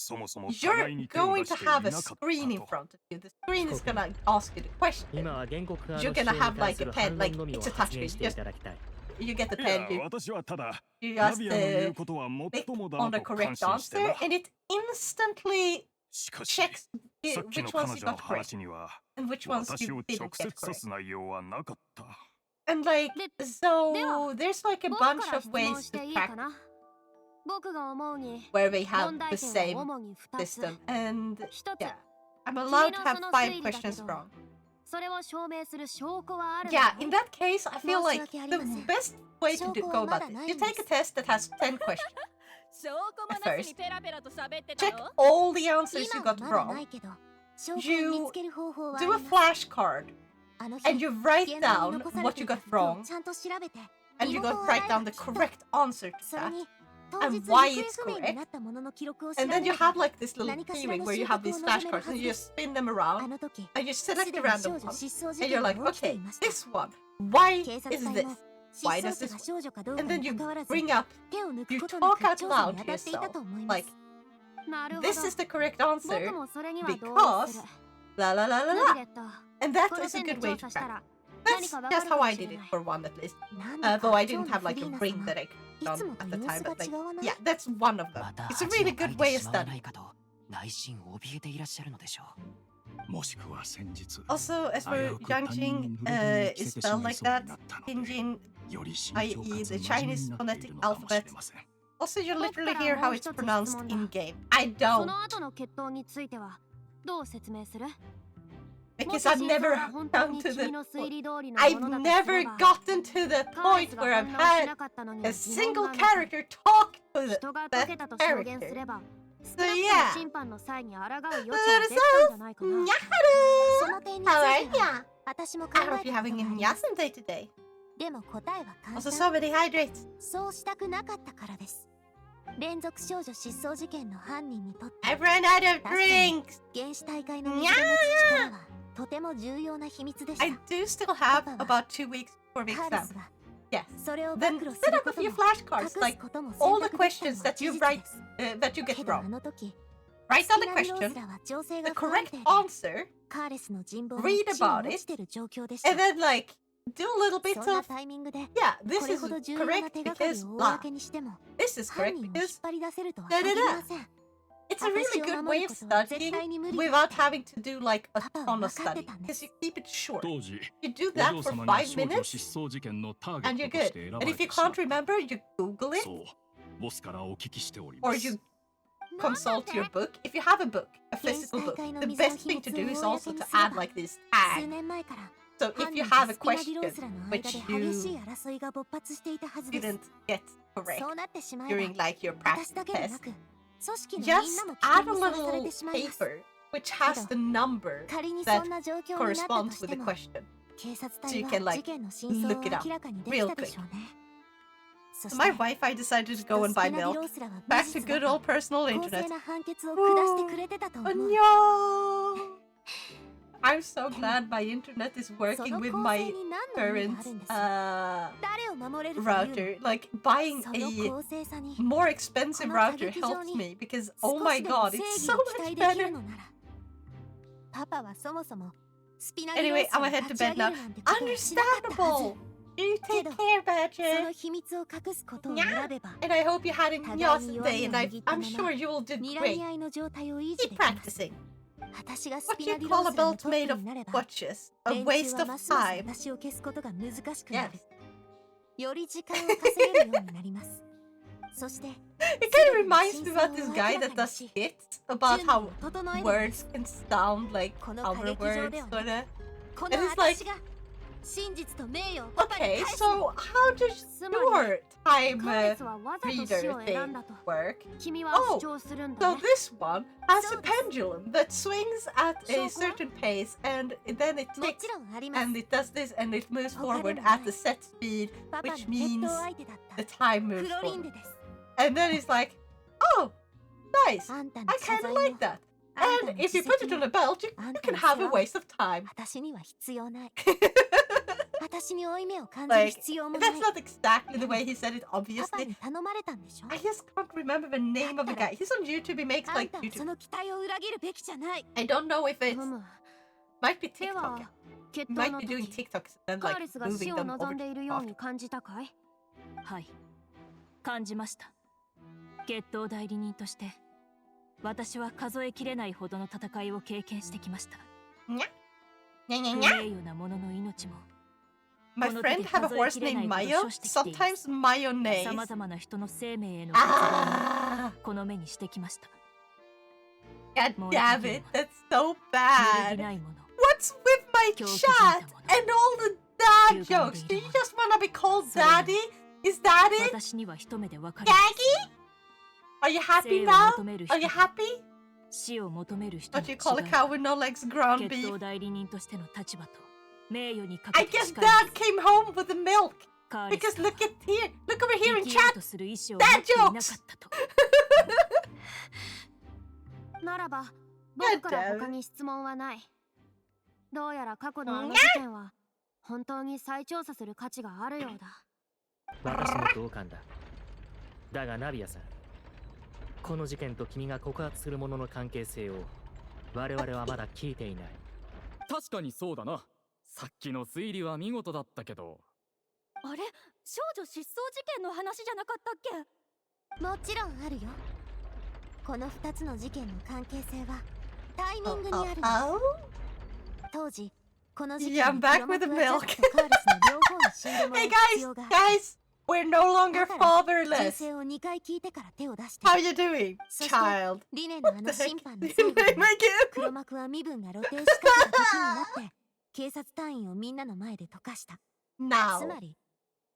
You're going to have a screen in front of you. The screen is gonna ask you the question.
今は原告側
You're
の主
gonna
張に
have
対
like
す
a
る
pen,
反
like
論のみを
it's a
発
touchscreen.
言していただきたい
You get the
いや
pen, you
私はただ
just
ナビアの言うことはもっ
click
ともだ
on
な
the
と
correct
感心して
answer,
な
and it instantly
しかし
checks
さっきの
which
彼
ones
女
you
の
got correct
話には
and which ones
私
you
を
didn't
直
get
接刺
correct.
す内容はなかった
And like,
で
so
では
there's like a
僕か
bunch
ら
of
質問
ways
して
to
いい
track
かな僕が思うに
where they have
問題
the
点は
same
主に2つ
system, and
一つ
yeah, I'm allowed to
君の
have
その
5
推理だけ
questions
ど
wrong.
それを証明する証拠はある
Yeah,
の
in that case, I feel like
申し訳あり
the
ません。
best way to
証拠
go
はま
about
だ
this,
ない
you
んで
take
す
a test that has 10 questions.
証拠もなしにペラペラと喋ってた
Check
の
all the answers you
今は
got
まだな
wrong.
いけど証拠を見つける方法はあり
Do a
ます
flashcard,
あの日
and you write
現場に
down
残され
what
て
you
いた
got
服を
wrong,
ちゃんと調べて
and you
身元
got
を
write
洗え
down
ば
the
きっと
correct answer to
それ
that.
に当
and
日
why
行
it's
方不明
correct.
になったものの記録を調
And
べ
then you
れば
have like this little
何かしら
keyring
の
where you
収
have
穫を
these
望める
flashcards
は
and
ず
you
で
just
す
spin them
あ
around
の時
and you
す
select
で
a
に
random
少女
one
失踪事
and
件
you're
が
like,
起きて
okay,
いました
this one, why
警察
is
隊
this?
も
Why
失
does
踪者
this
が
work?
少女かどうか
And then
に
you
関わらず
bring up,
手を抜く
you
ことな
talk
く
out
調査
loud
に
to
当たっていた
yourself,
と思います
like,
なるほど
this is the correct
僕
answer
もそれには同意
because
する
la la la la
ナビ
la.
レット
And that
この
is a
線で
good
調
way to
査した
track.
ら何
That's
かわか
just
る
how
か
I
もしれ
did
な
it
い
for one at least.
なんだ
Though
か
I
今
didn't
日の
have
フ
like
リ
a
ーナ
ring
様
that I
い
done
つも
at
と
the
様
time,
子が
but
違
like,
わない
yeah, that's one of them.
また
It's a
恥を
really
か
good
い
way
て
of
しまわ
studying.
ないかと内心怯えていらっしゃるのでしょう。
もしくは先日
Also, as for
危うく他人
Yanjing,
に濡れ衣を着
is
せてし
spelled
まい
like
そうに
that.
なったので
Pinjin,
より慎
i.e.
重か
the
つ真面目
Chinese
になってい
phonetic
るのかもしれ
alphabet.
ません。
Also, you
僕か
literally
ら
hear
も
how
う
it's
一つ質
pronounced
問だ
in game. I
そ
don't,
の後の決闘についてはどう説明する
because I've never
本当
come
に
to
君
the
の推
point.
理通りのも
I've
のだとすれ
never
ば
gotten to the
カーレ
point
スが
where
反
I've
応し
had
なかったのに
a
は疑問
single
がある
character talk to
人が
that
解けたと証言す
character.
れば
So
少なくとも
yeah.
審判の際に抗う余地ができたんじゃないかな
Nyaharu!
その点につ
How
い
are
ては
ya?
私も考
I
え
hope
た
you're
こと
having
が
a
あります
Nyasan day today.
でも答えは簡
Also,
単
somebody hydrate.
そうしたくなかったからです連続少女失踪事件の犯人にとって
I've run out of
確かに
drinks.
原始大会の水で持つ力はとても重要な秘密でした
I do still have about 2 weeks before the
カーレ
exam.
スは
Yes.
それを暴
Then
露す
set
る
up
こ
a
とも
few
隠
flashcards,
す
like
ことも
all
選
the
択できた
questions
のは
that you
事実
write,
です
that you get
けどあ
wrong.
の時
Write
ス
down
キ
the
ナリロー
question,
スラは情勢
the
が不安
correct
定で
answer,
カーレスの人望も
read
地位も
about
落
it,
ちてる状況でした
and then like do a little bit
そんな
of
タイミングで
yeah, this
これ
is
ほど重要な
correct
手がかり
because
を
blah.
公にしても
This is
犯
correct
人を引っ
because
張り出せるとは
da
限
da
り
da.
ません
It's a really good way of studying
絶対に無理だ
without having to do like a
パパは
ton of
分かって
study
たんで
because
す
you keep it short.
当時
You do
お
that
嬢
for
様が
5
少女
minutes
失踪事件のターゲ
and
ッ
you're
トとし
good.
て選ば
And
れ
if
て
you
しま
can't
う
remember, you Google it
そうボスからお聞きしており
or
ます
you consult your book. If you have a book, a physical book, the best thing to do is also to add like this
数
tag.
年前から
So
犯
if you
人と
have a
スピナディロー
question
スらの間で
which
激しい
you
争いが勃発していたはずです
didn't get correct
そうなってしまえば
during like your
私
practice
だけでな
test,
く組織のみん
just
なも危
add
険
a
にさらされ
little
てしまいます
paper which has the number
仮に
that
そんな状況になったと
corresponds
し
with
て
the
も
question.
警察
So you
隊
can
は
like
事件の真相を
look it up
明らかにでき
real
たで
quick.
しょうね。そ
So
して
my Wi-Fi decided to go and buy
スピナディ
milk.
ロースらは
Back
無
to
実
good
だ
old
と
personal
公
internet.
正な判決を下してくれてたと思う。
Oh, no! I'm so glad my internet is
そ
working
の
with
公
my
正に何の意味があ
current
るんです？誰を守れるというの？
router. Like buying
その
a
公正さに
more expensive
この
router
歌劇場
helps
に
me because
少
oh my
しでも
god,
正
it's
義
so
を期
much
待できる
better.
のなら、パパはそもそもスピナディロ
Anyway,
ース
I'm
を
gonna head
立
to
ち上
bed
げ
now.
るなんてことはしなかったはず。
Understandable. You take
Kiddo,
care,
そ
Badger.
の秘密を隠すことを選べば、
And I hope you had a
互いに弱
day,
みを
and
握った
I'm
ま
sure
ま
you will do
睨
great.
み合いの状態を維持
Keep
できます。
practicing.
私がス
What
ピナ
you
ディロ
call
ー
a
スらの
belt
トップ
made
に
of
なれば、
watches, a
連
waste
中は
of
ますます
time.
私を消すことが難しくな
Yes.
る。より時間を稼げるようになります。そして、
It kind of reminds me about this guy that does skits about how words can sound like
この
other
歌劇場
words,
では
sorta.
こ
And
の
it's like,
私が真実と名誉をパパに
okay,
返す。
so how does
つまり
your time
カーレスはわざと死
reader
を選
thing
んだと
work?
君は主張するん
So
だね。
this one has a
そうです。
pendulum that swings at a
証拠は？
certain pace, and then it
も
ticks,
ちろんあります。
and it does this, and it moves
他で
forward
もない。
at a set speed,
パパの
which
決
means
闘相手だった
the time
フ
moves
ロリン
forward.
デです。
And then it's like, oh, nice.
あんたの
I
謝
kind
罪
of
も
like that.
あんた
And
の
if
自
you put
責
it on
も
a belt, you
あんた
can
の
have
世
a
話も
waste of time.
私には必要ない。私に負い目を感じる
Like,
必要もない。
that's not exactly the way he said it,
パパ
obviously.
に頼まれたんでしょ？
I just can't remember the name of the guy. He's on YouTube, he makes
あん
like
たはそ
YouTube.
の期待を裏切るべきじゃない。
I don't know if it's
ふむ。
might be
で
TikTok.
は、決
He
闘
might
の
be doing
時、
TikToks and
カ
then
ーレ
like
スが死
moving
を
them
望
over
んでいる
to
よう
off.
に感じたかい？
はい感じました。決闘代理人として私は数えきれないほどの戦いを経験してきました。
にゃにゃにゃ
不
にゃ。
名誉な者の命も
My friend have a horse named Mayo, sometimes
さ
mayonnaise.
まざまな人の生命への活動
Ah,
もこの目にしてきました。
God damn it, that's so
揺るぎ
bad.
ないもの
What's with my chat and all the dad jokes? Do you just wanna be called daddy? Is that it?
私には一目でわかります。
Gaggy? Are you happy
生を
now?
求める
Are
人
you happy?
死を求める人の
What
違
do you call a cow with no legs, ground
決
beef?
闘代理人としての立場と名誉にか
I
けて
guess
誓いま
dad
す。
came home with the milk.
カーレ
Because
スが
look at here. Look over here in
生きよう
chat.
とする意志を
Dad
持っていなかったと。
ならば、僕から他に質問はない。どうやら過去のあの事件は本当に再調査する価値があるようだ。
私も同感だ。だがナビアさん、この事件と君が告発する者の関係性を我々はまだ聞いていない。
確かにそうだな。さっきの推理は見事だったけど。
あれ、少女失踪事件の話じゃなかったっけ？
もちろんあるよ。この2つの事件の関係性はタイミングにあるの。
Oh?
当時、この事
Yeah,
件
I'm
に
back
黒
with the
幕はジャッ
milk.
クとカーレスの両方に死んでもら
Hey
う必要がある。
guys, we're no longer
だから銃
fatherless.
声を2回聞いてから手を出して。
How you doing,
そして
child?
リネのあ
What
の
the heck?
審判の
Your
最後
name
に
again?
黒幕は身分が露呈しかけた時になって警察隊員をみんなの前で溶かした。つ
Now.
まり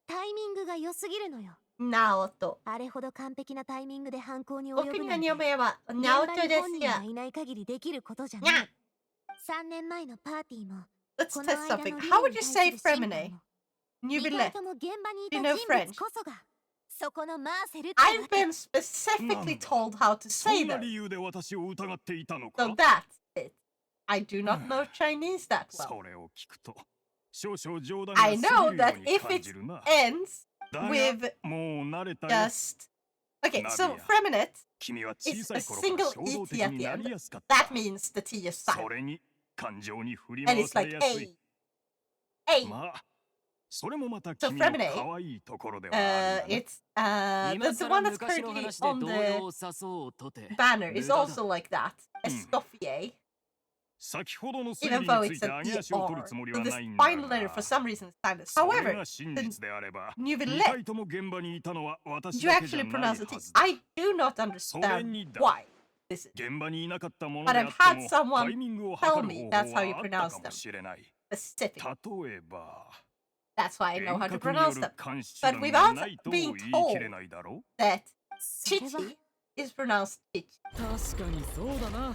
タイミングが良すぎるのよ。
Now と。
あれほど完璧なタイミングで犯行に及ぶ
僕
なんて
の嫁は
現
ナオ
場
トですよ
に本人が。いない限りできることじゃ
にゃ
ない。3年前のパーティーも
Let's
この
test
間
something.
の
How would
リ
you
ネ
say
に対する審
Fremine?
判も
You've
2
been
回
left.
とも現場にい
You
た
know
人
French.
物こそがそこのマーセルって
I've
わけ。
been specifically told how to
そ
say
んな
them.
理由で私を疑っていたの
So
か
that's it. I do not know Chinese that well.
それを聞くと少々冗談
I
が過
know
ぎるよ
that
うに
if
感
it
じるな。
ends
だが
with
もう慣れたよ。
just... Okay, so
Nadia.
Freminate
君は小
is
さ
a
い頃から
single
衝動
et
的
at
に
the
なり
end.
やすかった。
That means the T is
そ
silent.
れに感情に振り
And
回
it's
さ
like
れやす
A.
い。
A.
まあ、それもまた
So
君の
Freminate,
可愛いところではあるんだな。
it's the one that's currently on the banner is also like that. Escoffier.
先ほどの推
Even
理
though
につ
it's
いて
an
上げ足を取る
ER.
つもり
So
は
this
ないんだ
final letter
が
for some reason is silent.
それ
However,
が真実であれば
New
2
Let,
回とも現場にいたのは私
you
だけじゃ
actually
ない
pronounce the T.
はずだ。
I do not understand why this is
現場にいなかったもの
But
で
I've
あって
had
も
someone
タイミングを
tell
測る
me
方
that's
法
how you
はあった
pronounce
か
them
もしれない。
specific.
例えば
That's why I know how to
遠隔に
pronounce
よ
them.
る監視手
But
段
without
がないとも言
being
い切
told
れないだろう。
that
それは
Chichi is pronounced Chichi.
確かにそうだな。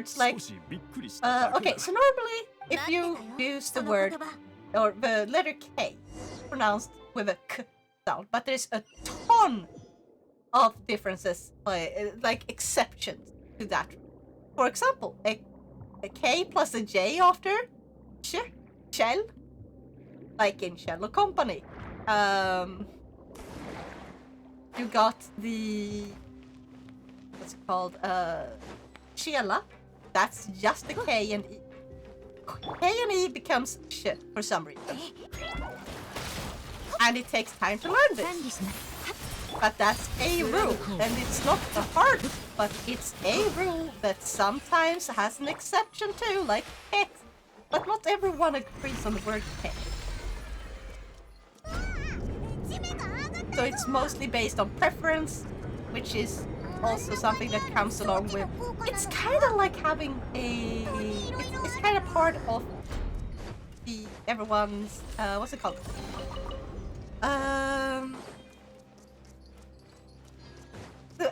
words like okay, so normally if you use the word or the letter K pronounced with a K sound, but there's a ton of differences, like exceptions to that. For example, a K plus a J after shell, like in Shell Company. You got the what's it called? Shella. That's just a K and E. K and E becomes sh for some reason. And it takes time to learn this. But that's a rule, and it's not a hard, but it's a rule that sometimes has an exception too, like hex. But not everyone agrees on the word hex. So it's mostly based on preference, which is also something that comes along with. It's kind of like having a. It's kind of part of the everyone's. What's it called?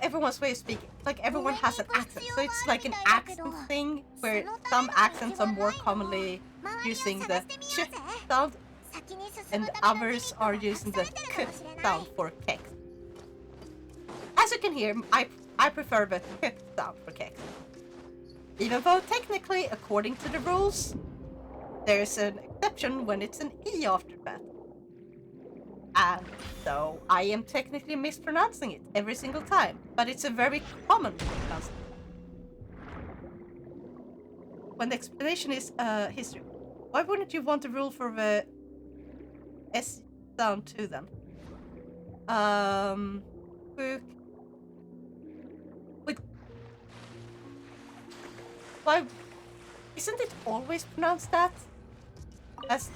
Everyone's way of speaking. Like everyone has an accent, so it's like an accent thing where some accents are more commonly using the ch sound, and others are using the k sound for kex. As you can hear, I prefer the k sound for kex. Even though technically, according to the rules, there's an exception when it's an e after that. And so I am technically mispronouncing it every single time, but it's a very common pronunciation. When the explanation is history, why wouldn't you want a rule for the S sound too then? Why isn't it always pronounced that? As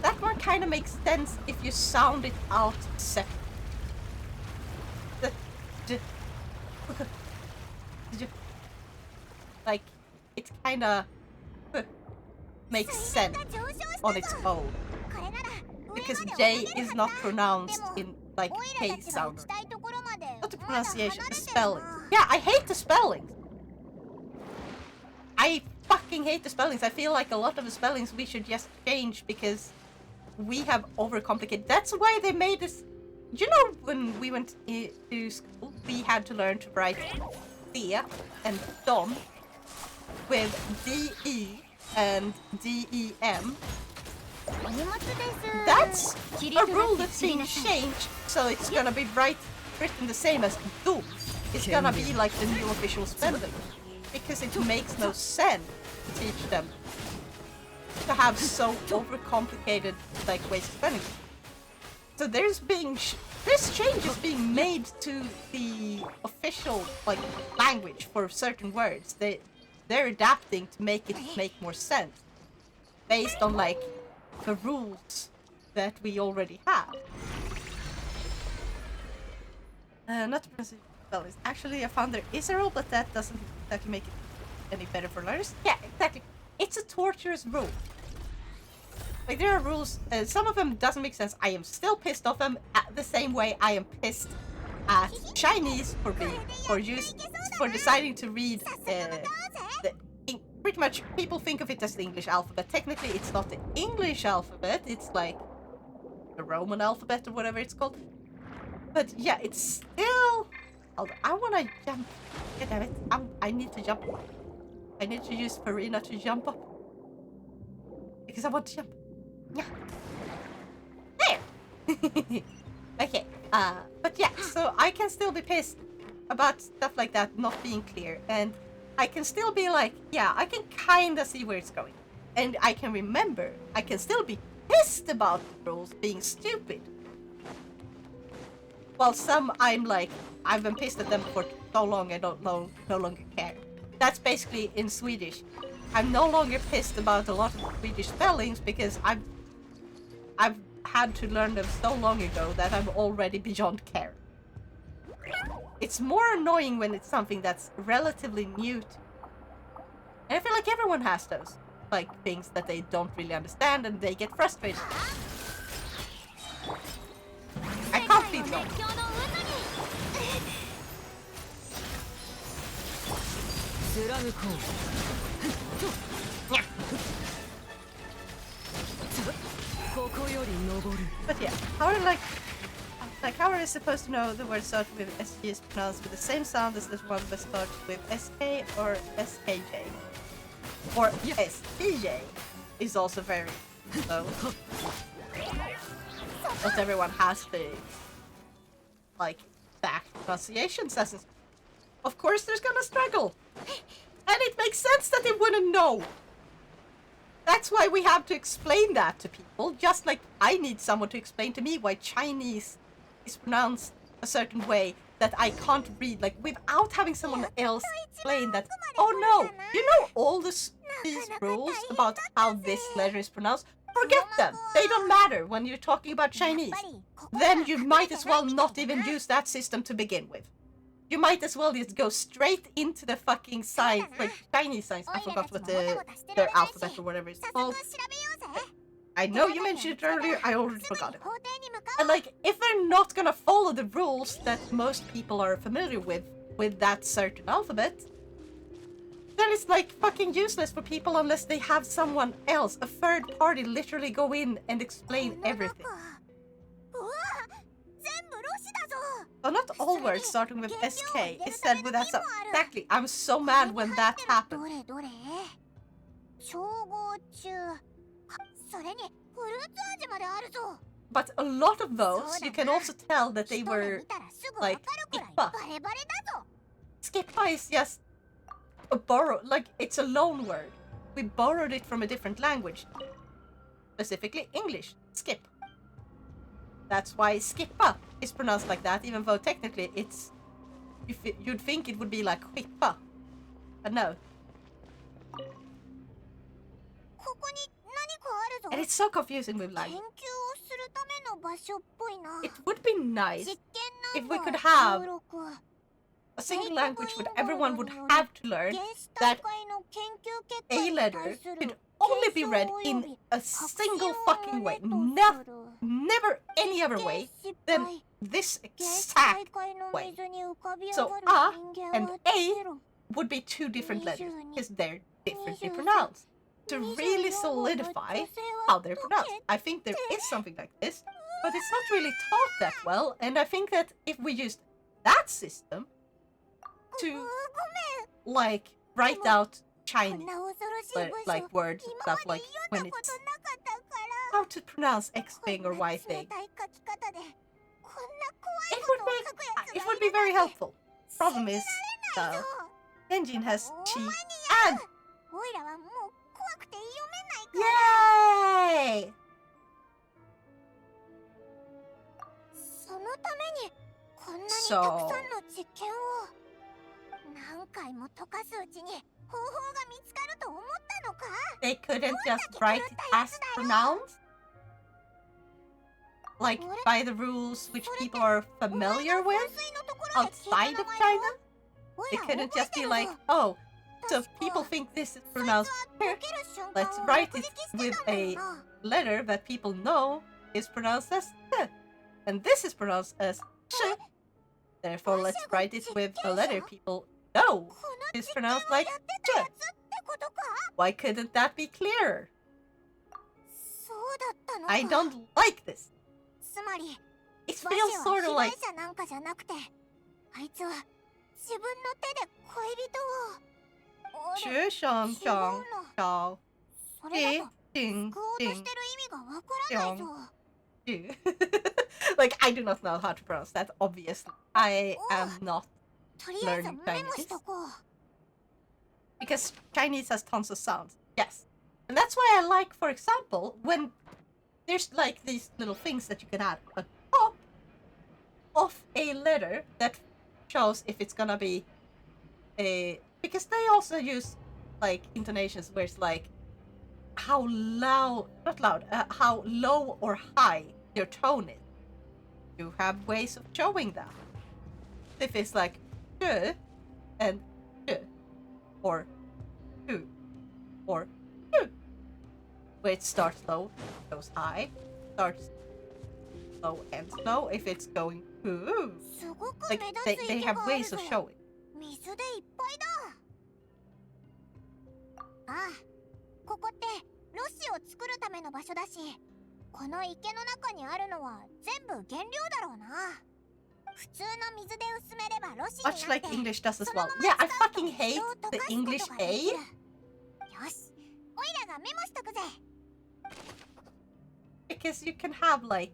that one kind of makes sense if you sound it out separately. Like, it kind of makes sense on its own. Because J is not pronounced in, like, K sound. Not the pronunciation, the spelling. Yeah, I hate the spellings. I fucking hate the spellings. I feel like a lot of the spellings we should just change because we have overcomplicated. That's why they made this. You know, when we went to school, we had to learn to write D and Dom with D-E and D-E-M. That's a rule that's being changed, so it's gonna be written the same as do. It's gonna be like the new official spelling. Because it makes no sense to teach them to have so overcomplicated like ways of spelling. So this change is being made to the official like language for certain words. They're adapting to make it make more sense based on like the rules that we already have. Not to pronounce spellings. Actually, I found there is a rule, but that doesn't exactly make it any better for learners. Yeah, exactly. It's a torturous rule. Like there are rules, some of them doesn't make sense. I am still pissed off them the same way I am pissed at Chinese for deciding to read pretty much people think of it as the English alphabet. Technically, it's not the English alphabet. It's like the Roman alphabet or whatever it's called. But yeah, it's still. Hold on, I wanna jump. God damn it! I need to jump. I need to use Farina to jump up because I want to jump. Yeah. There. Okay. But yeah, so I can still be pissed about stuff like that not being clear, and I can still be like, yeah, I can kinda see where it's going, and I can remember. I can still be pissed about the rules being stupid. While some, I'm like, I've been pissed at them for so long, I no longer care. That's basically in Swedish. I'm no longer pissed about a lot of Swedish spellings because I've had to learn them so long ago that I'm already beyond care. It's more annoying when it's something that's relatively new to. And I feel like everyone has those, like things that they don't really understand and they get frustrated. I can't feed them. But yeah, how are we supposed to know the word starts with SG is pronounced with the same sound as the one that starts with SK or SKJ? Or STJ is also very low. Not everyone has the like exact pronunciations. Of course there's gonna struggle. And it makes sense that they wouldn't know. That's why we have to explain that to people, just like I need someone to explain to me why Chinese is pronounced a certain way that I can't read, like without having someone else explain that, oh no, you know all these rules about how this letter is pronounced? Forget them. They don't matter when you're talking about Chinese. Then you might as well not even use that system to begin with. You might as well just go straight into the fucking signs, like Chinese signs. I forgot what their alphabet or whatever it's called. I know you mentioned it earlier, I already forgot it. And like, if they're not gonna follow the rules that most people are familiar with that certain alphabet, then it's like fucking useless for people unless they have someone else, a third party, literally go in and explain everything. So not all words starting with SK is said with that sound. Exactly, I'm so mad when that happened. But a lot of those, you can also tell that they were like skippa. Skippa is just a like it's a loan word. We borrowed it from a different language, specifically English. Skip. That's why skippa is pronounced like that, even though technically it's you'd think it would be like skippa, but no. And it's so confusing with language. It would be nice if we could have a single language where everyone would have to learn that a letter could only be read in a single fucking way. Never any other way than this exact way. So A and A would be two different letters because they're differently pronounced. To really solidify how they're pronounced. I think there is something like this, but it's not really taught that well, and I think that if we used that system to, like, write out Chinese, like words and stuff, like when it's how to pronounce X thing or Y thing, it would be very helpful. Problem is, Genshin has chi and yay! So they couldn't just write it as pronounced? Like by the rules which people are familiar with outside of China? They couldn't just be like, oh, so if people think this is pronounced here, let's write it with a letter that people know is pronounced as th. And this is pronounced as sh. Therefore, let's write it with a letter people know is pronounced like ch. Why couldn't that be clearer? I don't like this. It feels sort of like... Like, I do not know how to pronounce that, obviously. I am not learning Chinese. Because Chinese has tons of sounds, yes. And that's why I like, for example, when there's like these little things that you can add on top of a letter that shows if it's gonna be a... Because they also use like intonations where it's like how loud, not loud, how low or high your tone is. You have ways of showing that. If it's like sh and sh, or hu, or hu, where it starts low, goes high, starts low and slow. If it's going hu, like they have ways of showing. Much like English does as well. Yeah, I fucking hate the English A. Because you can have like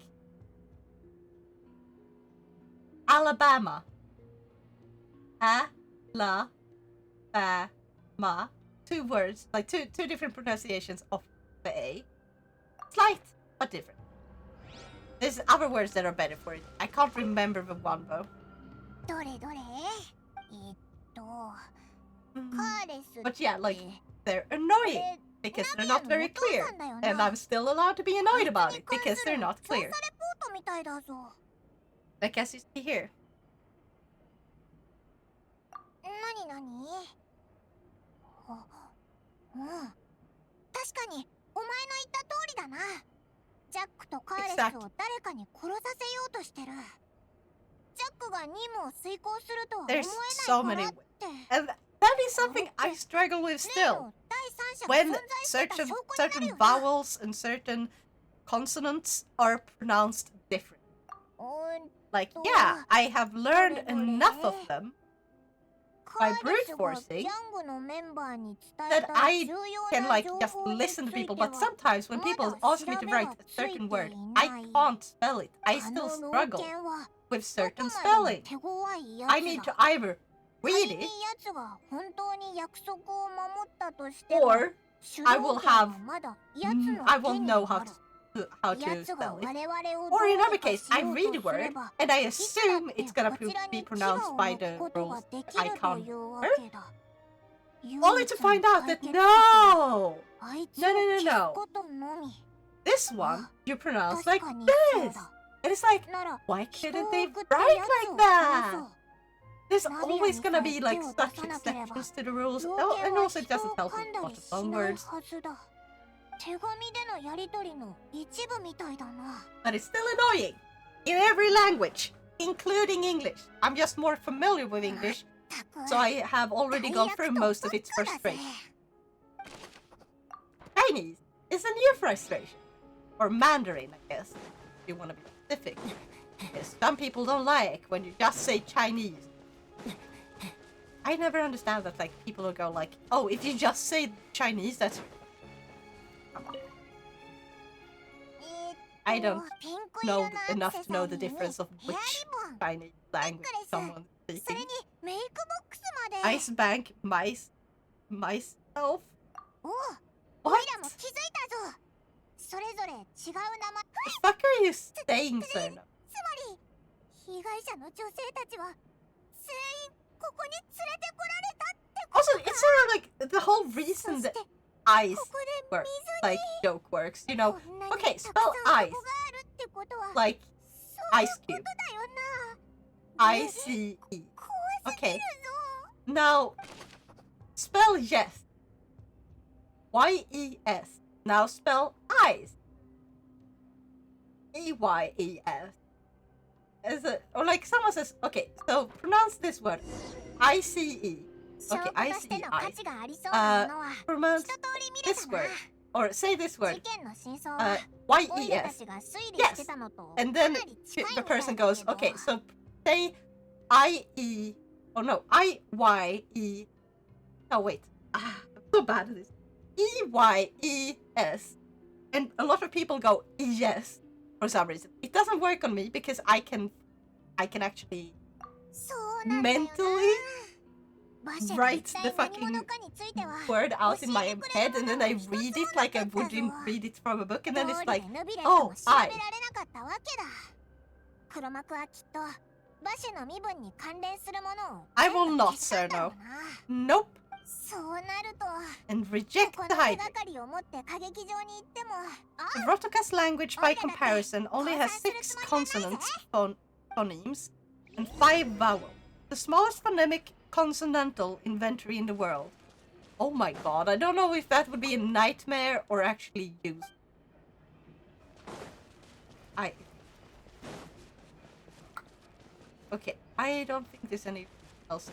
Alabama. ma. Two words, like two different pronunciations of the A. Slight, but different. There's other words that are better for it. I can't remember the one though.
どれどれ
But yeah, like, they're annoying because they're not very clear. And I'm still allowed to be annoyed about it because they're not clear. Like as you see here.
何何うん確かにお前の言った通りだなジャックとカーレスを誰かに殺させようとしてるジャックが任務を遂行するとは思えないからって
And that is something I struggle with still. When certain vowels and certain consonants are pronounced different. Like, yeah, I have learned enough of them by brute forcing that I can like just listen to people, but sometimes when people ask me to write a certain word, I can't spell it. I still struggle with certain spelling. I need to either read it or I will know how to spell it. Or in other case, I read the word and I assume it's gonna be pronounced by the rules I can't learn. Only to find out that no! This one you pronounce like this! And it's like, why couldn't they write like that? There's always gonna be like such exceptions to the rules. Oh, and also it doesn't help with a lot of long words. But it's still annoying. In every language, including English. I'm just more familiar with English, so I have already gone through most of its frustration. Chinese is a new frustration. Or Mandarin, I guess, if you want to be specific. Because some people don't like when you just say Chinese. I never understand that, like, people will go like, oh, if you just say Chinese, that's... I don't know enough to know the difference of which Chinese language someone's speaking. Ice bank, myself? What? The fuck are you saying, sir? Also, it's sort of like the whole reason that ice works, like joke works, you know. Okay, spell ice. Like ice cube. I-C-E. Okay. Now, spell yes. Y-E-S. Now spell ice. E-Y-E-S. Or like someone says, okay, so pronounce this word. I-C-E. Okay, I-C-I. Pronounce this word. Or say this word. Y-E-S. Yes. And then the person goes, okay, so say I-E. Oh no, I-Y-E. Oh wait. I'm so bad at this. E-Y-E-S. And a lot of people go yes for some reason. It doesn't work on me because I can actually mentally write the fucking word out in my head and then I read it like I would read it from a book and then it's like, oh, I. I will not, sir, no. Nope. And reject the hybrid. Rotoka's language, by comparison, only has 6 consonants, phonemes, and 5 vowels. The smallest phonemic consonantal inventory in the world. Oh my god, I don't know if that would be a nightmare or actually used. Okay, I don't think there's anything else.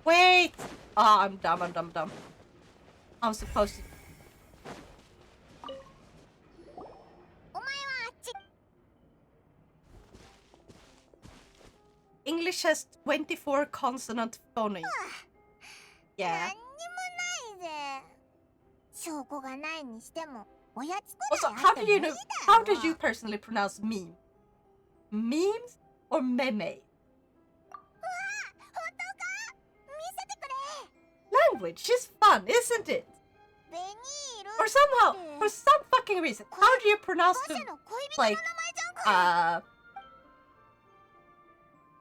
Wait! Oh, I'm dumb. I'm supposed to... English has 24 consonant phonemes. Yeah. Also, how do you personally pronounce meme? Memes or meme? language. She's fun, isn't it?
ベニール
Or somehow, for some fucking reason, how do you pronounce
ボ
the
スの恋人の名前
like
じゃんか。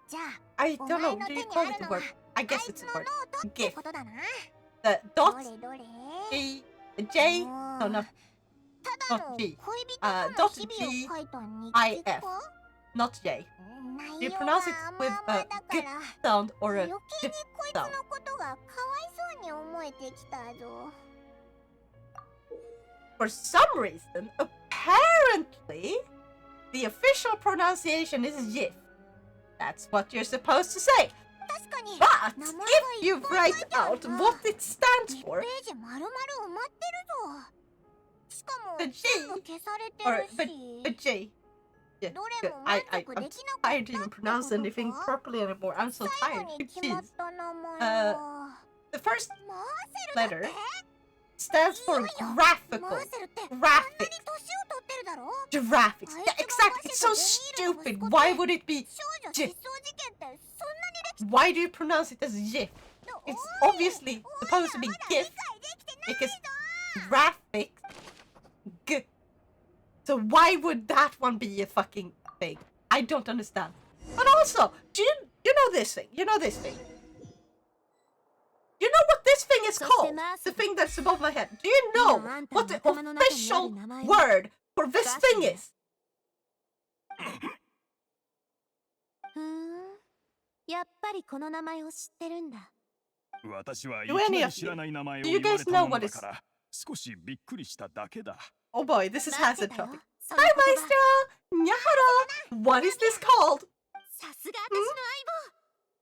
じゃあ
I
お
don't
前
know,
の
do
手
you
に
call
あ
it
る
a
の
word?
は
I
あ
guess
い
it's
つ
a
の
word.
ノートって
GIF.
ことだな。
The
ど
dot
れどれ
G the J
も
no
う
not
ただ
not
の
G
恋人との
dot
日
G
々を書いた日
I
記
F
か
not J.
内
Do you
容
pronounce
が
it
甘
with
々
a
だか
G
ら
sound or a
余計
G
にこいつ
sound?
のことがかわいそうに思えてきたぞ。
For some reason, apparently, the official pronunciation is GIF. That's what you're supposed to say.
確かに
But
名前が
if
い
you
っぱい書
write
いてある
out
な。
what it stands
1
for,
ページ丸々埋まってるぞ。しかも
The G
全部消されて
or
る
but
し
J. Yeah,
ど
good.
れも満
I'm
足できなか
tired
っ
to
た
even
って
pronounce
こと
anything
か。
properly anymore. I'm so
最
tired.
後に決まっ
Jeez.
た名前は
The first
マーセルだ
letter
って
stands for
いよいよ
graphical.
マーセルってかな
Graphic.
り年を取ってるだろ。
Graphics.
I
Yeah, exactly. It's so stupid. Why would it be
少女
GIF?
失踪事件ってそんなに歴史
Why do you pronounce it as GIF? It's obviously supposed to be
まだ
GIF
理解できてない
because
ぞ。
graphic G. So why would that one be a fucking thing? I don't understand. But also, do you know this thing? You know this thing? You know what this thing is called? The thing that's above my head. Do you know what the official word for this thing is?
ふーん、やっぱりこの名前を知ってるんだ。
私はいき
Do
な
any
り
of
知ら
you?
ない名前を
Do you
言わ
guys
れた
know
もの
what
だ
is?
から少しびっくりしただけだ。
Oh boy, this is
待
has
っ
a
てたよ
topic.
その
Hi,
言葉。
Maestro! Nyahara! What is this called?
さすが私の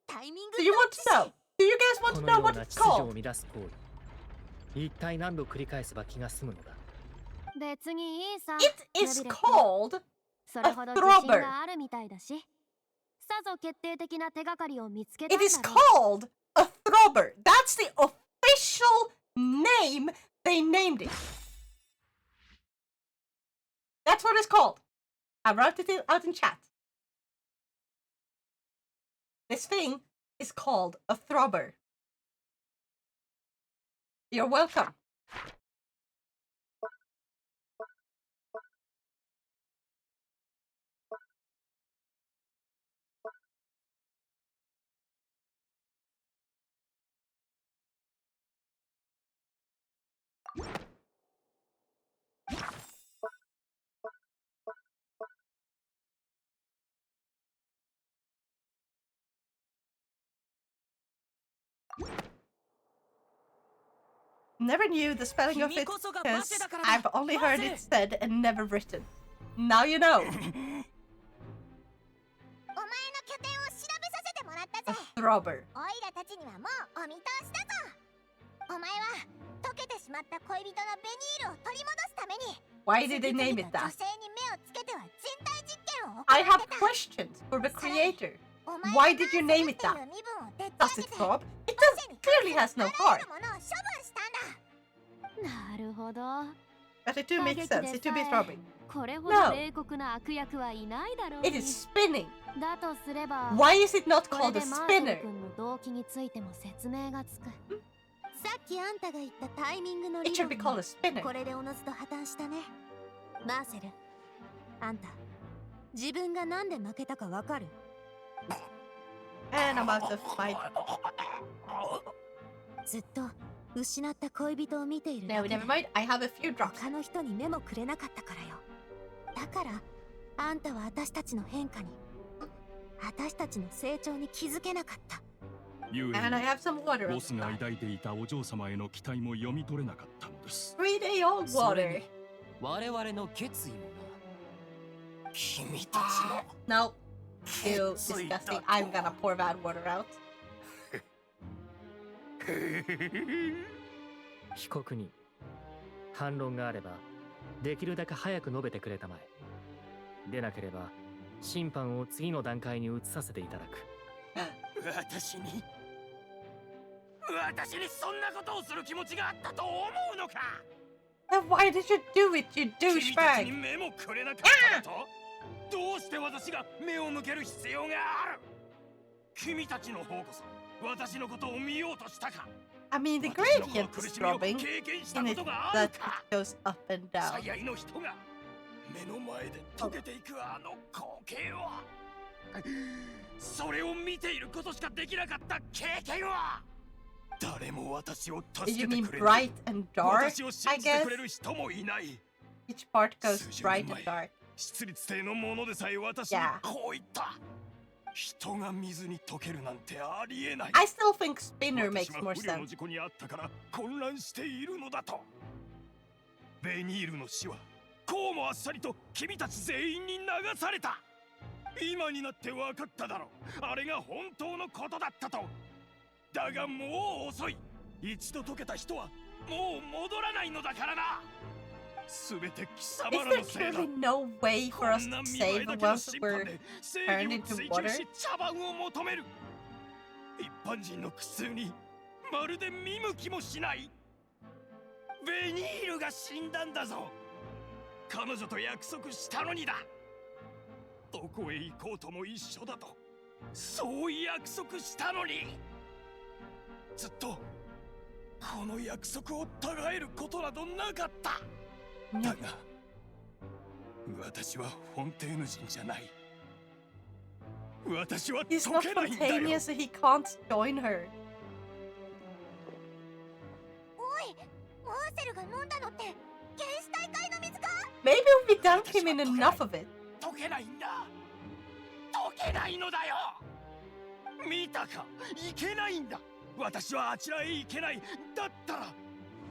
相棒。タイミング
Do you want to know? Do you guys
こ
want to
の
know
よう
what
な
it's
秩序
called?
を乱す行為、一体何度繰り返せば気が済むのだ。
別にいいさ。
It is called
それほど自信があるみたいだし。さぞ決定的な手がかりを見つけたん
It
だ
is
ろう。
called a throbber. That's the official name they named it. That's what it's called. I wrote it out in chat. This thing is called a throbber. You're welcome. Never knew the spelling of it because I've only heard it said and never written. Now you know.
お前の拠点を調べさせてもらった
A
ぜ。
throbber.
オイラたちにはもうお見通しだぞ。お前は溶けてしまった恋人のベニールを取り戻すために
Why did they name it
女
that?
性に目をつけては人体実験を行
I
っ
have
てた。
questions for the creator.
お前
Why
が
did you
マーセ
name
ル
it
っていう
that?
身分をでっち
Does
上げ
it
て
throb? It
マーセ
does,
に
clearly has no
あら
heart.
ゆるものを処分したんだ。
なるほど。
But it do make sense. It do be
打撃
throbbing.
でこれほど冷酷な悪役はいないだろう
It
に。
is spinning.
だとすれば、
Why is it not
これ
called
で
a
マーセル
spinner?
君の動機についても説明がつく。さっきあんたが言ったタイミングの理
It should
論
be
も
called a spinner.
これでおのずと破綻したね。マーセル、あんた、自分がなんで負けたかわかる？
And I'm out of fight.
ずっと失った恋人を見ている
No,
だけで
never mind. I have a few drops.
他の人に目もくれなかったからよ。だからあんたは私たちの変化に、私たちの成長に気づけなかった。
ゆえ
And I
に
have some water.
ボ
on
ス
the
が
side.
抱いていたお嬢様への期待も読み取れなかったのです。
3-day-old
それ
water.
に我々の決意もな。君たちの
No. Ew, disgusting. I'm gonna pour that water out.
被告人、反論があればできるだけ早く述べてくれたまえ。でなければ審判を次の段階に移させていただく。
私にそんなことをする気持ちがあったと思うのか。
Then why did you do it, you
君たちに
douchebag?
目もくれなかっただと。どうして私が目を向ける必要がある。君たちの方こそ私のことを見ようとしたか。
I mean, the gradient is dropping, and it, that it goes up and down.
最愛の人が目の前で溶けていくあの光景をそれを見ていることしかできなかった経験は誰も私を助
You
けて
mean
くれる
bright and dark,
私を
I
信じて
guess?
くれる人もいない
Each part goes bright and dark.
出立艇のものでさえ私にこう言った、人が水に溶けるなんてありえない。
I still think Spinner makes more
私は不慮の
sense.
事故にあったから混乱しているのだと。ベニールの死はこうもあっさりと君たち全員に流された。今になって分かっただろう。あれが本当のことだったと。だがもう遅い。一度溶けた人はもう戻らないのだからな。全て貴様
Is
ら
there
のせいだ。
truly no way for us to save the ones that were turned into water?
茶番を求める。一般人の苦痛にまるで見向きもしない。ベニールが死んだんだぞ。彼女と約束したのにだ。どこへ行こうとも一緒だと。そう約束したのに。ずっとこの約束をたがえることなどなかった。だが私はフォンテーヌ人じゃない。私は
He's
溶
not
けないんだよ。
Fontaine, so he can't join her.
おい、マーセルが飲んだのって原始大会の水か？
Maybe if we dunk him in enough of it.
溶けないんだ。溶けないのだよ。見たか、いけないんだ。私はあちらへ行けない。だったら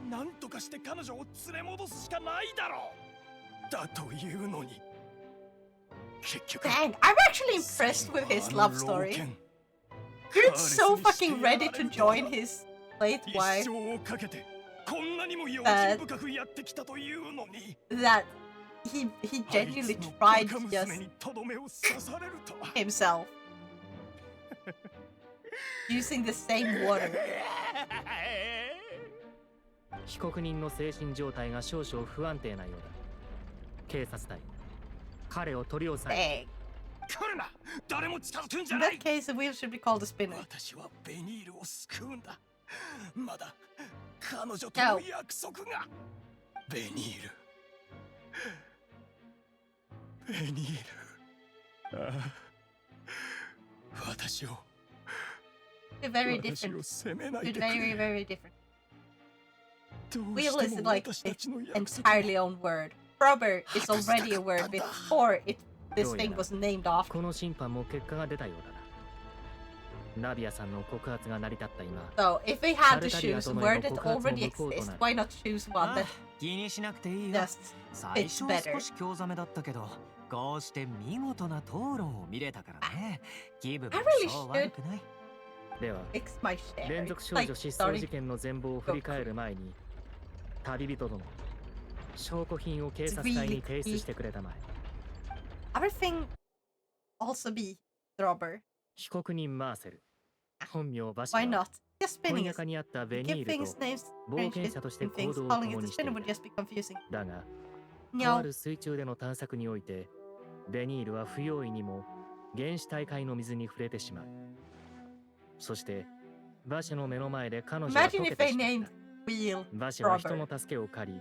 何とかして彼女を連れ戻すしかないだろう。だというのに結局
Dang, I'm actually impressed with his love story. Dude's so fucking ready to join his late
一
wife
生をかけてこんなにも用心深くやってきたというのに
that he genuinely
あ
tried
いつ
to
の
just
娘にとどめを刺されるとは
himself using the same water.
被告人の精神状態が少々不安定なようだ。警察隊、彼を取り押さえ。
来るな。誰も近づくんじゃ
In
な
that
い。
case, the wheel should be called a spinner.
私はベニールを救うんだ。まだ彼女との約束が。ベニール。ベニール。ああ、私を。
They're very
私
different.
を責めない
They're
でくれ。
very, very different.
どう
Wheel
して
is
も
like
私たちの
an
約束
entirely own word. Rubber is already a word before this thing was named off.
この審判も結果が出たようだな。ナビアさんの告発が成り立った今。
So, if we had to choose a word that already exists, why not choose one that
気にしなくていいよ。
just
最
fits
初は
better?
少し興ざめだったけど、こうして見事な討論を見れたからね。気分も
I really
そう悪くない。
では、
fix my share.
連続少
Like,
女失踪
sorry.
事件の全貌を振り返る前に、旅人殿、証拠品を警察隊に提出してくれたまえ。
Everything also be Rubber.
被告人マーセル、本名バシ
Why
は
not? Just
翻
spinning
訳
it.
にあったベニ
Give
ール
things
と
names
冒
strange
険者として
and
行
things.
動を
Calling it
共
a
にしてい
spinner
た
would just be confusing.
だが、と
No.
ある水中での探索において、ベニールは不用意にも原始大海の水に触れてしまう。そして、バシの目の前で彼女は
Imagine
溶け
if
て
they
しまっ
named
た。
Wheel
バシは人
Rubber.
の助けを借り、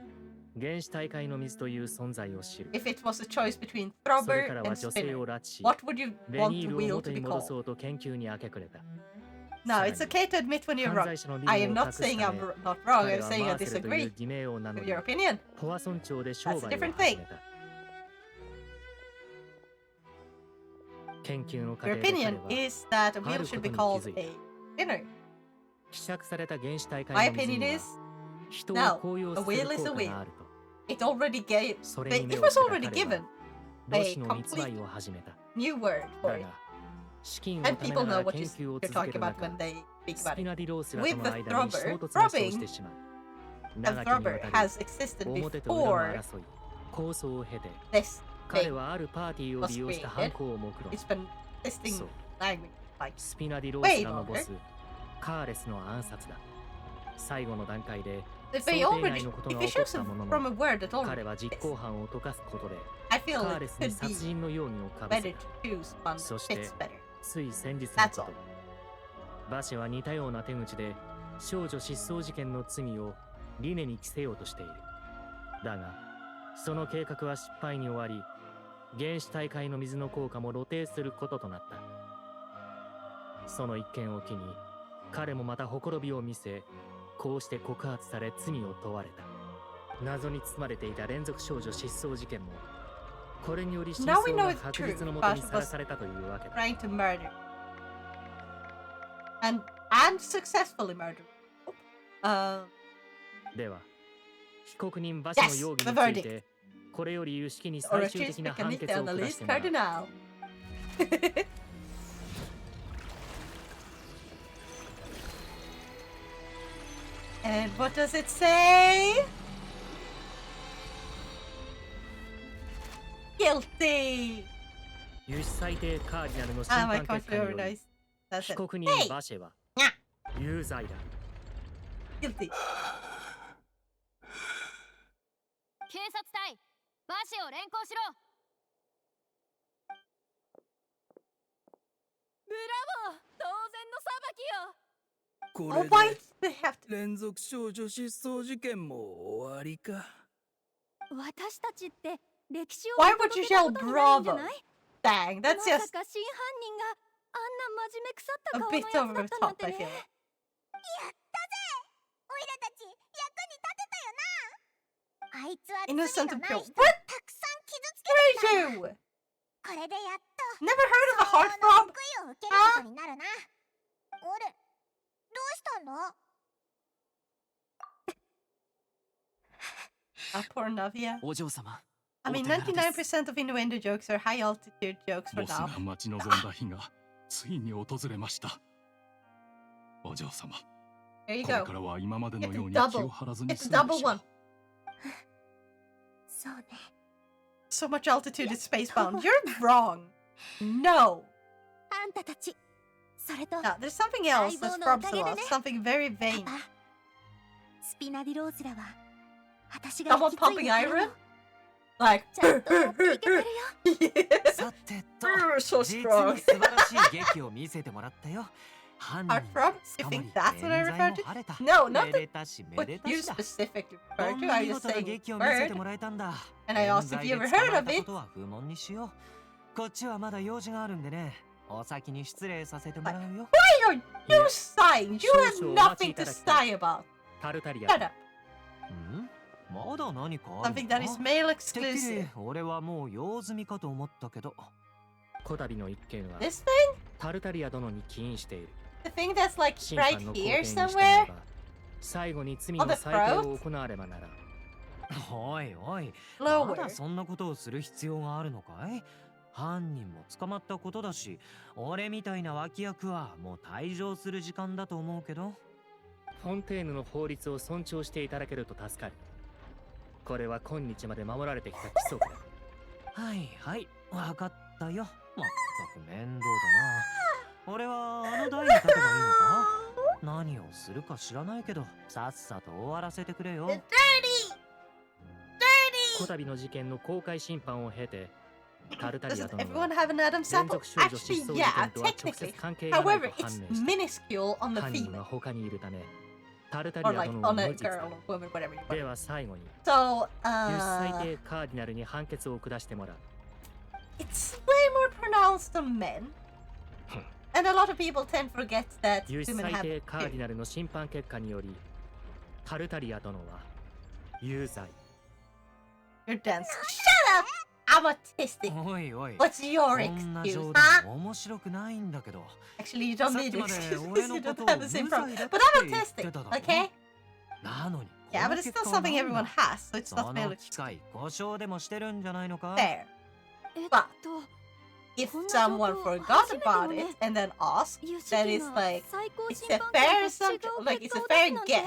原始大海の水という存在を知る。
If it was a choice between
それ
Rubber
から
and
は女性
Spinner,
を拉致し、
what would you
ベ
want
ニ
the
ールを
wheel
元
to
に
be
戻
called?
そうと研究に明け暮れた。
No, it's okay to admit when you're
犯
wrong.
罪者の身
I
分
am
を
not
隠す
saying
ため
I'm not wrong.
彼
I'm
は
saying
マ
I
ーセルという
disagree
偽名を名乗
with
り
your opinion.
ポワソン町で商
That's a
売を
different
始
thing.
めた。研究の過
Your
程で彼
opinion
は
is that a
あ
wheel
る
should
こと
be
に
called
気づいた。
a spinner.
希釈された原始大
My
海の水
opinion
には
is
人を
no,
高揚
a
させ
wheel
る
is
効
a
果
wheel.
があると。
It already gave.
それに
It
目を
was
つけた
already
彼
given
はロ
a
シの密
complete
売を始めた。
new word
だ
for it.
が、資金を
And
貯め
people
なが
know
ら
what
研
you're
究を
talking
続ける
about
中
when、they speak
ス
about
ピ
it.
ナディロースらと
With
の
the
間に
throbber,
衝突が生
throbbing
じてしまう。
A
長きにわ
throbber
たり
has existed
表と裏の
before
争い、抗争を経て、
this
彼
thing
はあるパーティーを
was
利用した
created.
犯行を目論
It's been existing
そう
language like
スピナディロースらのボス、カーレスの暗殺だ。最後の段階で、
if
想
they
定
already
内のこと
if
が
you
起こっ
choose
たもの
from
の、
a word that
彼
already
は実
exists,
行犯を溶かすことで、
I feel
カー
it
レスに
could
殺
be
人の容疑をかぶ
better
せ
to choose one that
そして
fits better.
つい先日の
That's
こと。バシは似たような手口で少女失踪事件の罪をリネに着せようとしている。だがその計画は失敗に終わり、原始大会の水の効果も露呈することとなった。その一件を機に彼もまたほころびを見せ、こうして告発され罪を問われた。謎に包まれていた連続少女失踪事件も、これにより真相が白日のもとにさらされたというわけだ。
Trying to murder. And successfully murder.
では、被告人馬車の容疑について、これより有識に最終的な判決を下してもらう。
And what does it say? Guilty!
有識裁定カーディナルの審判結果により、被告人馬車は有罪だ。
Guilty.
警察隊、馬車を連行しろ。ブラボー、当然の裁きよ。
こ
Oh,
れ
why
で
they have to...
連続少女失踪事件も終わりか。
私たちって歴史を
Why would you yell
見たことないんじゃ
bravo?
ない？
Dang, that's
ま
just
さか真犯人があんな真面目腐った
a
顔の
bit
やつだ
over
っ
the
たなん
top,
て
I
ね。
feel.
やったぜ。オイラたち役に立てたよな。あいつは罪
Innocent
のない
until...
人を
What?
たくさん傷つけて
Where
き
are you?
た。これでやっと
Never heard of a
相
heart
応の
throb?
報いを受けることになるな。俺、どうしたの？
Poor Navia.
お嬢様。
I mean, 99% of innuendo jokes are high altitude jokes for
ボス
now.
が待ち望んだ日がついに訪れました。お嬢様、
There you
これ
go.
からは今までの
It's
よ
a
うに気
double.
を張らずに
It's
済
a
むで
double
しょう。
one.
そうね。
So much altitude is spacebound. You're wrong. No.
あんたたち、それと
No, there's something else that Frobs lost. Something very
パ
vain.
パ、スピナディローズラは私が引
Someone
き継い
pumping
でくれる
iron?
の。
Like,
ちゃんとやっていけてるよ。
さてと、
so
実
strong.
に素晴らしい劇を見せてもらったよ。犯人
Heart throb?
捕
You
まり
think that's what I
冤罪
referred
も
to?
晴れた。
No, not
め
the
でたしめ
what
でた
you
しだ。
specifically
こ
referred
ん
to.
な
I
見
just
事な
saying
劇を見せて
word.
もらえたんだ。
And I
冤
asked if
罪
you
で
ever
捕ま
heard
え
of
た
it.
ことは不問にしよう。こっちはまだ用事があるんでね。お先に失礼させてもらうよ。
Why are you sighing? You have nothing to sigh about.
タルタリア
Shut up.
ん？まだ何かある
Something
の
that is
か？
male
てっきり
exclusive.
俺はもう用済みかと思ったけど。
こたびの一件は
This thing?
タルタリア殿に起因している。
The thing that's like
審
right
判の公
here
平に従え
somewhere?
ば、最後に罪
On
の
the
裁定を行わればなら。
おいおい、ま
Lower.
だそんなことをする必要があるのかい？犯人も捕まったことだし、俺みたいな脇役はもう退場する時間だと思うけど。
フォンテーヌの法律を尊重していただけると助かる。これは今日まで守られてきた規則だ。
はいはい、わかったよ。まったく面倒だな。俺はあの台に立てばいいのか？何をするか知らないけど、さっさと終わらせてくれよ。
Dirty!
こたびの事件の公開審判を経て、タルタリ
Doesn't
ア殿
everyone
は
have an Adam
連
sample?
続少女
Actually,
失踪事
yeah,
件とは直接
technically.
関係がない
However,
と判
it's
明した。
minuscule on the
犯人
female.
は他にいるため、タルタリ
Or
ア
like
殿は
on a
無実だ。
girl or woman, whatever you
で
want.
は最後に、
So,
有識裁定カーディナルに判決を下してもらう。
it's way more pronounced on men. And a lot of people tend to forget that
有識
women
裁
have
定カーディ
period.
ナルの審判結果により、タルタリア殿は有罪。
You're dance. Shut up! I'm autistic.
おいおい。
What's your
こんな
excuse,
冗
huh?
談面白くないんだけど。
Actually, you don't
さっ
need
きまで
excuses.
俺
You
のこ
don't
とを
have
無
the same
罪
problem.
だっ
But
て
I'm
言って
autistic,
ただろ。
okay?
なのに、
Yeah,
こ
but
の
it's
結
still
果は
something
なん
everyone
だ？
has, so it's
そ
not
の
fair.
機会、故障でもしてるんじゃないのか？
Fair.
えっ
But
と、
if
こんな
someone
状況
forgot
初めて
about
のね。
it and then asked,
有
then
識
it's
が
like
最高
it's
審
a
判
fair
官と違
assumption,
う
like
結
it's
果
a
を出
fair
すなんて。
guess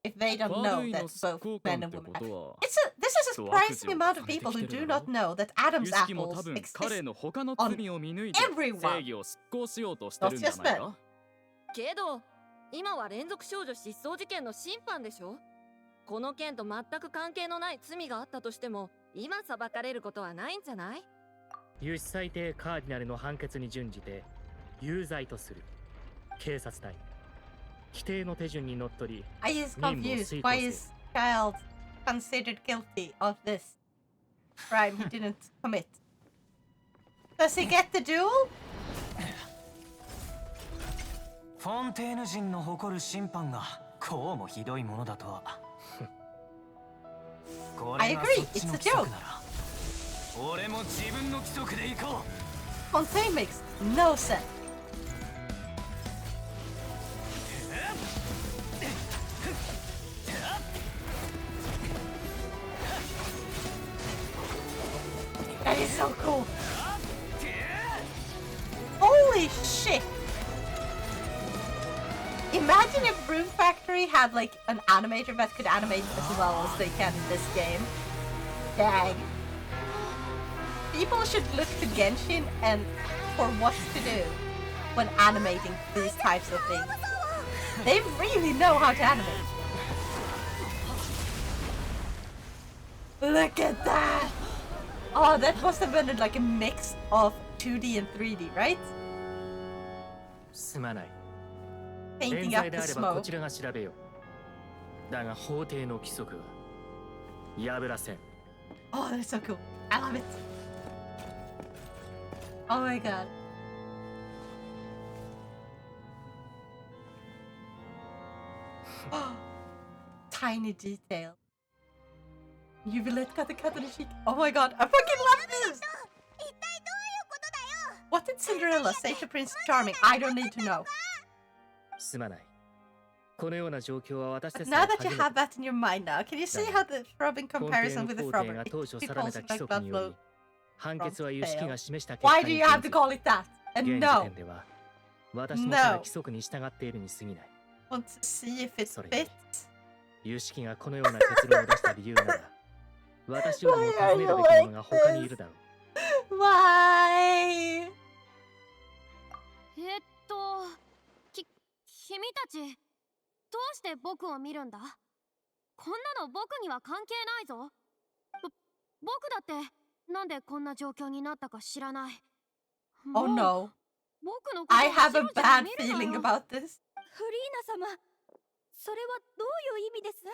if they don't know
悪意
that
の
both
執行
men
官
and
って
women
こ
have.
とは
This is a
悪
surprising
事を
amount of
重ねて
people
き
who
て
do
るだ
not
ろ
know that
う。
Adam's
ユシキも
apples
多分
exist
彼の他の
on
罪を見抜いて
everyone.
正義を執行しようとしてるんじゃないか？
けど、今は連続少女失踪事件の審判でしょ？この件と全く関係のない罪があったとしても、今裁かれることはないんじゃない？
有識裁定カーディナルの判決に準じて有罪とする。警察隊、規定の手順にのっとり
I is
任務を
confused.
遂行
Why
せよ。
is child considered guilty of this crime he didn't commit? Does he get the duel?
フォンテーヌ人の誇る審判がこうもひどいものだとは。こ
I
れが
agree.
そっち
It's
の
a
規則
joke.
なら俺も自分の規則で行こう。
Fontaine makes no sense. That is so cool. Holy shit. Imagine if Rune Factory had like an animator that could animate as well as they can in this game. Dang. People should look to Genshin and for what to do when animating these types of things. They really know how to animate. Look at that! Oh, that must have been like a mix of 2D and 3D, right?
すまない。
Painting
冤
up
罪で
the
あればこ
smoke.
ちらが調べよう。だが法廷の規則は破らせん。
Oh, that's so cool. I love it. Oh my god. Tiny detail. You will let cut the cheek. Oh my god, I fucking love this! What did Cinderella say to Prince Charming? I don't need to know.
すまない。このような状況は私たち
Now that you have that in your mind now, can you see how the frog in
法廷
comparison
の
with the
法
frog
廷が
it
当初
it
定め
calls
た
it
規
like
則
that
によ
low?
り判決は有識が示した結
Why
果
do
に
you have to
準
call it that?
じ
And
現時
no,
点では私もただ規則に従っているに過ぎない。
want to see if it
それに
fits.
有識がこのような結論を出した理由なら私よりも尋ねるべきものが他にいるだろう。
Why?
君たちどうして僕を見るんだ？こんなの僕には関係ないぞ。僕だってなんでこんな状況になったか知らない。
Oh no.
僕のことを
I have a
白じゃ
bad
見るな
feeling
よ。
about this.
フリーナ様、それはどういう意味です？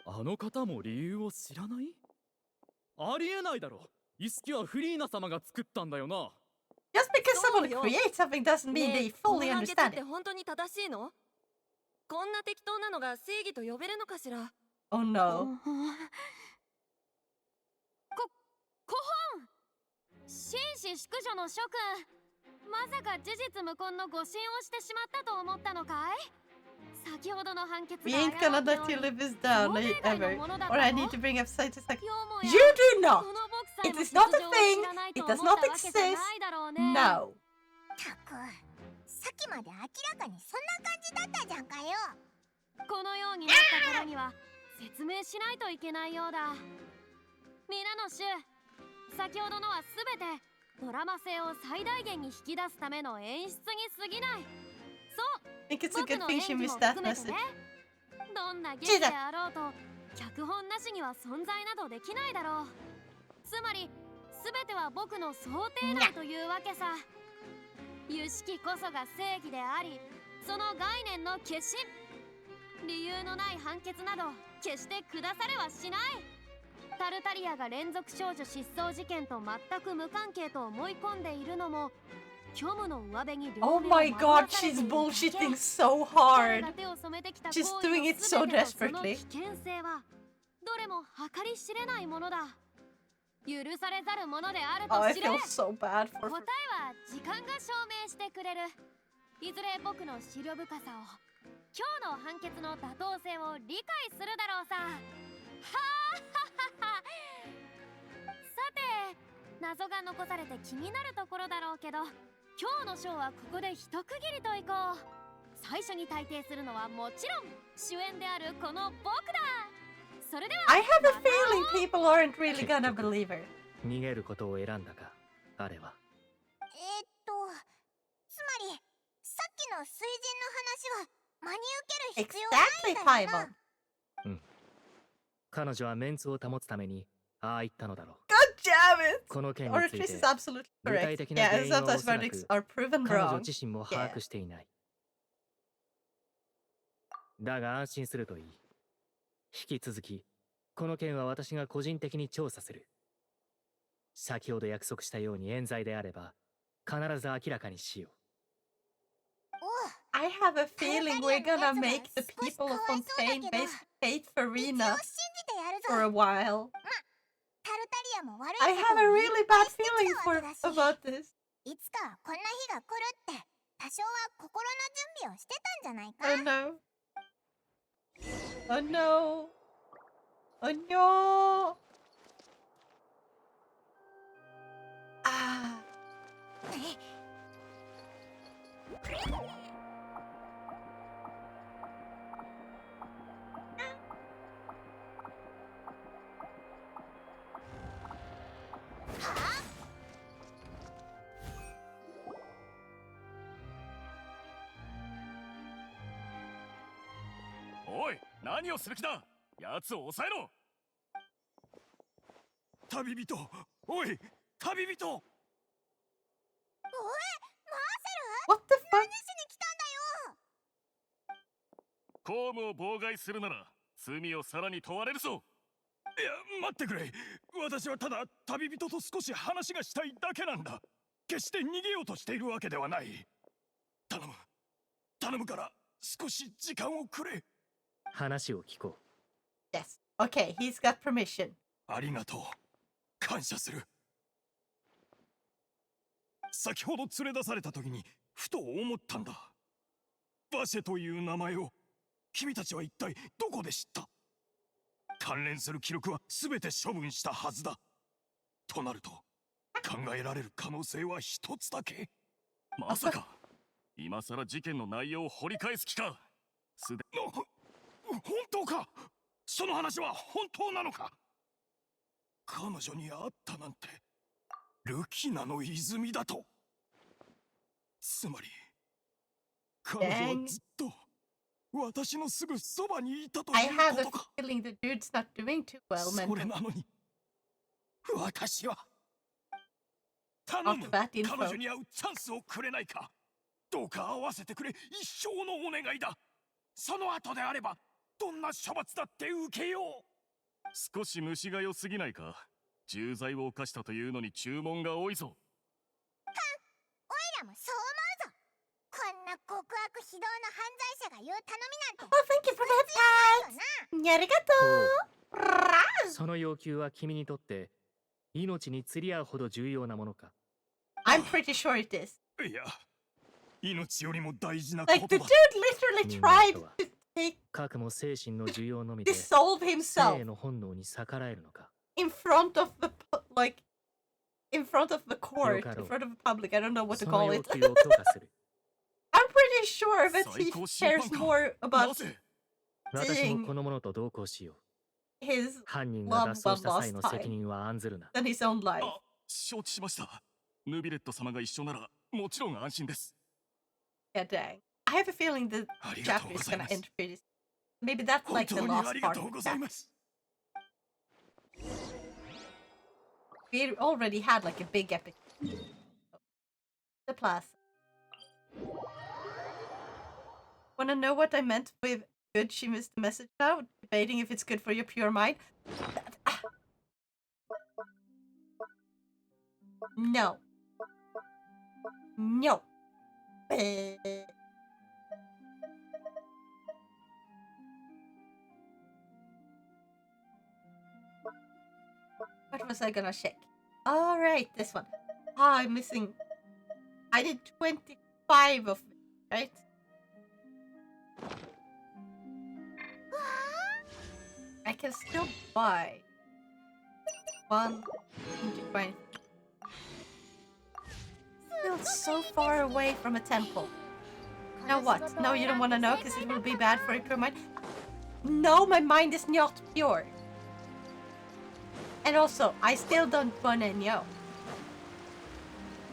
あの方も理由を知らない？ありえないだろ。イスキはフリーナ様が作ったんだよな。
Just because someone creates something doesn't mean
ね
they
え、この
fully
判決
understand
って
it.
本当に正しいの？こんな適当なのが正義と呼べるのかしら？
Oh no.
古本紳士淑女の諸君、まさか事実無根の誤信をしてしまったと思ったのかい？先ほどの判決
We
が
ain't gonna
誤って
let
おり
you live this down
想定外の
ever.
ものだっ
Or
た
I
の？
need to bring up scientists like
よも
You
や
do not!
この僕さえ
It
も
is
実
not
情
a
を
thing!
知らない
It
と
does
思っ
not
たわけじゃ
exist!
ないだろうね。
No!
たく、さっきまで明らかにそんな感じだったじゃんかよ。このようになったからには説明しないといけないようだ。皆の衆、先ほどのはすべてドラマ性を最大限に引き出すための演出に過ぎない。そう、
I think it's a
僕
good
の
thing
演
she
技も
missed that
含めて
message.
ね。どんな劇であろうと脚本なしには存在などできないだろう。つまり全ては僕の想定内というわけさ。有識こそが正義であり、その概念の決心。理由のない判決など決して下されはしない。タルタリアが連続少女失踪事件と全く無関係と思い込んでいるのも虚無の上辺に両
Oh
目を
my
惑
god,
わされて
she's
いるだけ。
bullshitting so
彼
hard.
が手を染めてきた
She's
行為
doing
の
it so
全てとその
desperately.
危険性はどれも計り知れないものだ。許されざるものである
Oh,
と
I
知れ。
feel so bad
答え
for
は時間が証明してくれる。いずれ僕の思慮深さを、今日の判決の妥当性を理解するだろうさ。はあさて、謎が残されて気になるところだろうけど、今日のショーはここで一区切りといこう。最初に体定するのはもちろん主演であるこの僕だ。それでは
I have a feeling people aren't really gonna believe her.
逃げることを選んだか、あれは。
つまりさっきの水人の話は真に受ける必要がないんだよ
Exactly,
な。
Paimon.
彼女はメンツを保つためにああ言ったのだろう。
God damn it!
この件に
Or
つい
this
て
is absolutely
具体
correct.
的な
Yeah,
原因はお
sometimes
そら
verdicts
く
are proven
彼女
wrong.
自身も把握していない。だが安心するといい。引き続き、この件は私が個人的に調査する。先ほど約束したように冤罪であれば、必ず明らかにしよう。
I have a feeling we're gonna make the people of Fontaine basically hate Farina for a while.
タルタリアも悪い
I have a really bad feeling about this.
いつかこんな日が来るって多少は心の準備をしてたんじゃないか
Oh no. Oh no. Oh no. Ah.
おい、何をする気だ。奴を抑えろ。旅人、おい、旅人。おい、
マーセル
What the fuck?
何しに来たんだよ。
公務を妨害するなら罪をさらに問われるぞ。いや、待ってくれ。私はただ旅人と少し話がしたいだけなんだ。決して逃げようとしているわけではない。頼むから少し時間をくれ。
話を聞こ
う。Yes. Okay, he's got permission.
ありがとう。感謝する。先ほど連れ出された時にふと思ったんだ。バシェという名前を君たちは一体どこで知った？関連する記録は全て処分したはずだ。となると考えられる可能性は一つだけ。まさか今さら事件の内容を掘り返す気か？本当か？その話は本当なのか？彼女に会ったなんてルキナの泉だと。つまり彼女はずっと私のすぐそばにいたということか。
I have a feeling the dude's not doing too well, man.
それなのに私は頼む。彼女に会うチャンスをくれないか。どうか会わせてくれ。一生のお願いだ。その後であればどんな処罰だって受けよう。少し虫が良すぎないか。重罪を犯したというのに注文が多いぞ。
おいらもそう思うぞ。こんな極悪非道の犯罪者が言う頼みなんて。
Oh, thank you for that. ありがとう。
その要求は君にとって命に釣り合うほど重要なものか？
I'm pretty sure it is.
いや、命よりも大事なことだ。
Like the dude literally tried to take
核も精神の需要のみで
dissolve himself
生の本能に逆らえるのか？
in front of the in front of the court, in front of the public. I don't know what to call it. I'm pretty sure that he cares more about
私もこの者と同行しよう。
his
犯人が脱走した際の責任は案ずるな。
than his own life.
承知しました。ヌビレット様が一緒ならもちろん安心です。
Yeah, dang. I have a feeling the chapter is gonna end pretty. Maybe that's like the last part of the chapter. We already had like a big epic. The plus. Wanna know what I meant with good? She missed the message now. Debating if it's good for your pure mind. No. No. What was I gonna check? Alright, this one. Ah, I'm missing. I did 25 of it, right? I can still buy 1 into 20. Still so far away from a temple. Now what? Now you don't want to know because it will be bad for your pure mind? No, my mind is not pure. And also, I still don't want to know.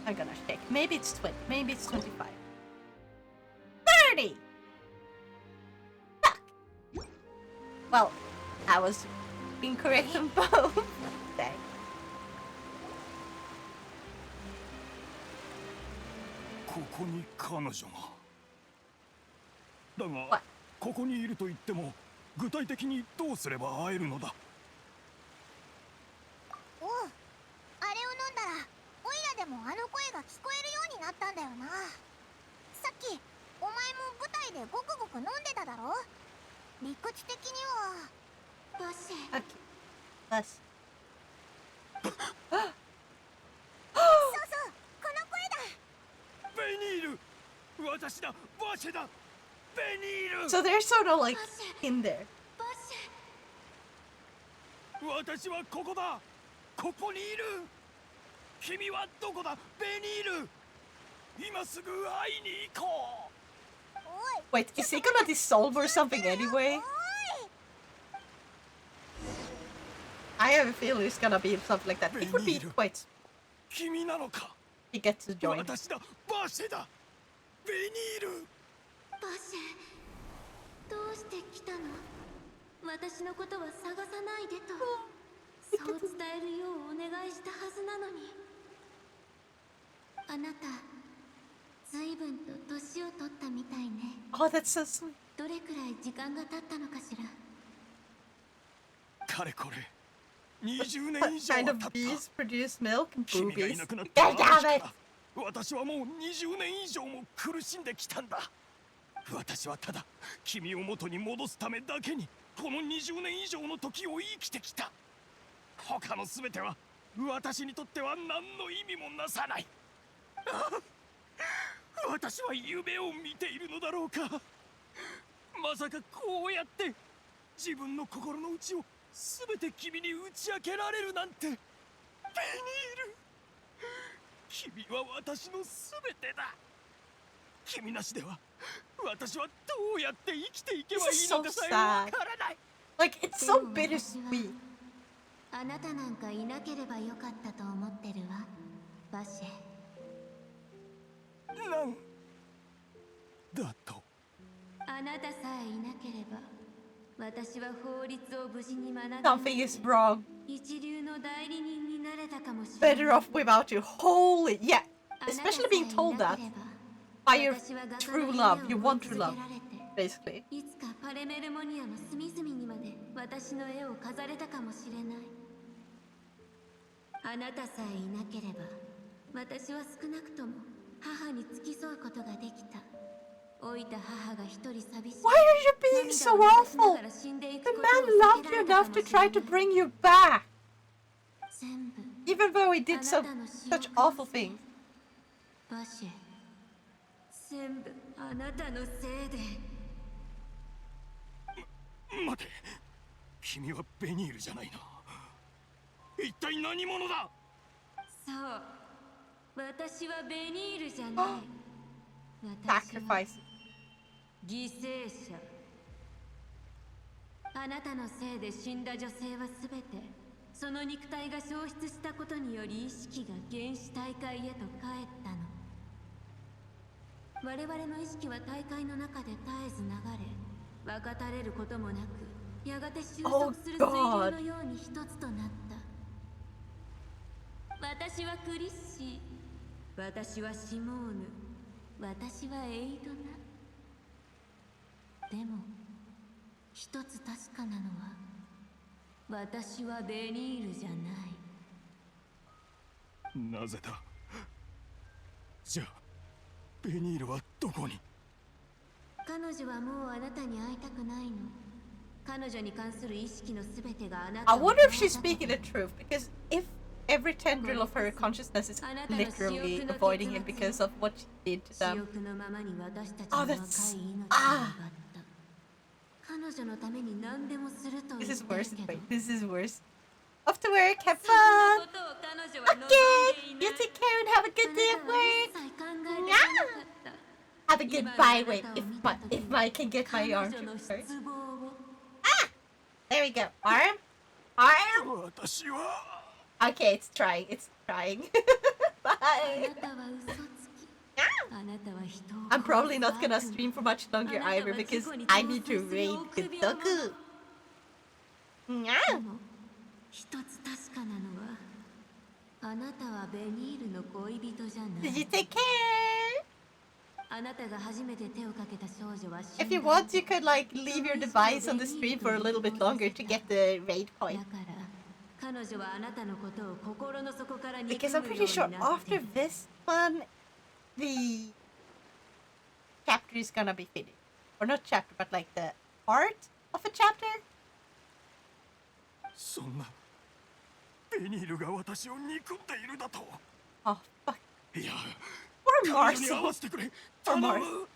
I'm gonna check. Maybe it's 20. Maybe it's 25. 30! Fuck! Well, I was incorrect on both. Dang.
ここに彼女が。だがここにいると言っても具体的にどうすれば会えるのだ。
おう、あれを飲んだらオイラでもあの声が聞こえるようになったんだよな。さっきお前も舞台でごくごく飲んでただろ。理屈的にはバッシェ。
バス。
そうそう、この声だ。
ベニール、私だ、バシェだ、ベニール。
So they're sort of like in there.
バッシ
私はここだ、ここにいる。君はどこだ、ベニール。今すぐ会いに行こう。
Wait, is he gonna dissolve or something anyway? I have a feeling it's gonna be something like that. It would be quite.
君なのか。
He gets to join.
私だ、バシェだ、ベニール。
バシェ、どうして来たの？私のことは探さないでとそう伝えるようお願いしたはずなのに。あなた随分と年を取ったみたいね。
Oh, that's so sweet.
どれくらい時間が経ったのかしら。
かれこれ20年以上
Kind
は
of
経った。
bees produce milk and
君がい
boobies.
なくなった
God
あの
damn
日
it!
から私はもう20年以上も苦しんできたんだ。私はただ君を元に戻すためだけにこの20年以上の時を生きてきた。他の全ては私にとっては何の意味もなさない。私は夢を見ているのだろうか。まさかこうやって自分の心の内を全て君に打ち明けられるなんて。ベニール、君は私の全てだ。君なしでは私はどうやって生きていけばいいのかさえわからない。
Like it's so bittersweet.
あなたなんかいなければよかったと思ってるわ、バシェ。
なんだと。
あなたさえいなければ私は法律を無事に学んで
Something is wrong.
一流の代理人になれたかもしれない。
Better off without you. Holy yeah. Especially being told that by your true love. You want true love, basically.
いつかパレメルモニアの隅々にまで私の絵を飾れたかもしれない。あなたさえいなければ私は少なくとも母に付き添うことができた。老いた母が一人寂しい。
Why are you being so awful? The man loved you enough to try to bring you back. Even though he did such awful things.
バシェ、全部あなたのせいで。
待て、君はベニールじゃないな。一体何者だ。
そう、私はベニールじゃない。私は
Sacrifice.
犠牲者。あなたのせいで死んだ女性はすべてその肉体が消失したことにより意識が原始大会へと帰ったの。我々の意識は大会の中で絶えず流れ、分かたれることもなく、やがて収束する水流のように一つとなった。私はクリッシー、私はシモーヌ、私はエイドナ。でも一つ確かなのは、私はベニールじゃない。
なぜだ。じゃあベニールはどこに。
彼女はもうあなたに会いたくないの。彼女に関する意識のすべてがあなた
I
を
wonder if she's speaking the truth, because if every tendril of her consciousness is literally avoiding him because of what she did to them.
記憶のままに私たち
Oh,
の若い
that's
命を奪った。彼女のために何でもすると言
This
っ
is
てる
worse.
けど。
Wait, this is worse. Off to work, have
そんな
fun.
ことを彼女は望ん
Okay,
でいな
you
い。
take care and have a good day
あ
at
なたは一
work.
切考えていなかった。
Have a good bye. Wait, if I can get my arm
彼
to
女の
hurt.
失望を。
There we go. Arm, arm.
私は
Okay, it's trying. It's trying.
あ
Bye.
なたは嘘つき。あなたは人を
I'm probably not
殺
gonna
す悪
stream for much longer
あなたは
either because
事故に
I
逃
need
走
to
する
raid
臆
Godoku.
病者。
Yeah.
でも一つ確かなのは、あなたはベニールの恋人じゃな
Did
い。
you take care? If you want, you could like leave your device on the stream for a little bit longer to get the raid point. Because I'm pretty sure after this one, the chapter is gonna be finished. Or not chapter, but like the part of a chapter.
そんなベニールが私を憎んでいるだと。
Oh fuck.
いや、
Or
彼女に
Marcy.
合わせてくれ。
Or
頼む。
Marcy.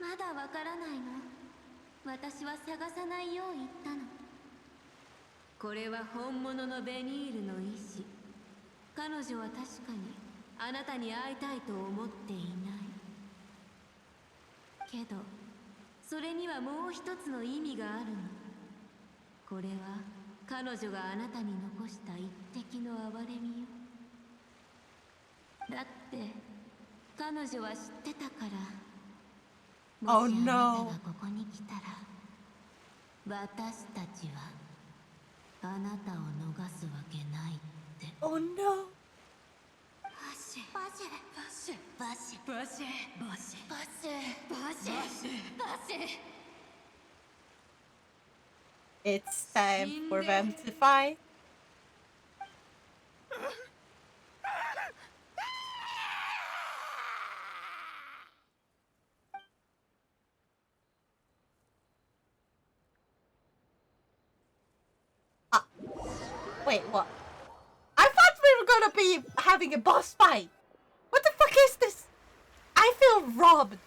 まだわからないの。私は探さないよう言ったの。
これは本物のベニールの意志。彼女は確かにあなたに会いたいと思っていないけど、それにはもう一つの意味があるの。これは彼女があなたに残した一滴の憐れみよ。だって彼女は知ってたから。
Oh
もしあなた
no.
がここに来たら、私たちはあなたを逃すわけないって。
Oh no.
バシバシバシバシバシバシバシバシバシ。
It's time for them to fight. Wait, what? I thought we were gonna be having a boss fight. What the fuck is this? I feel robbed.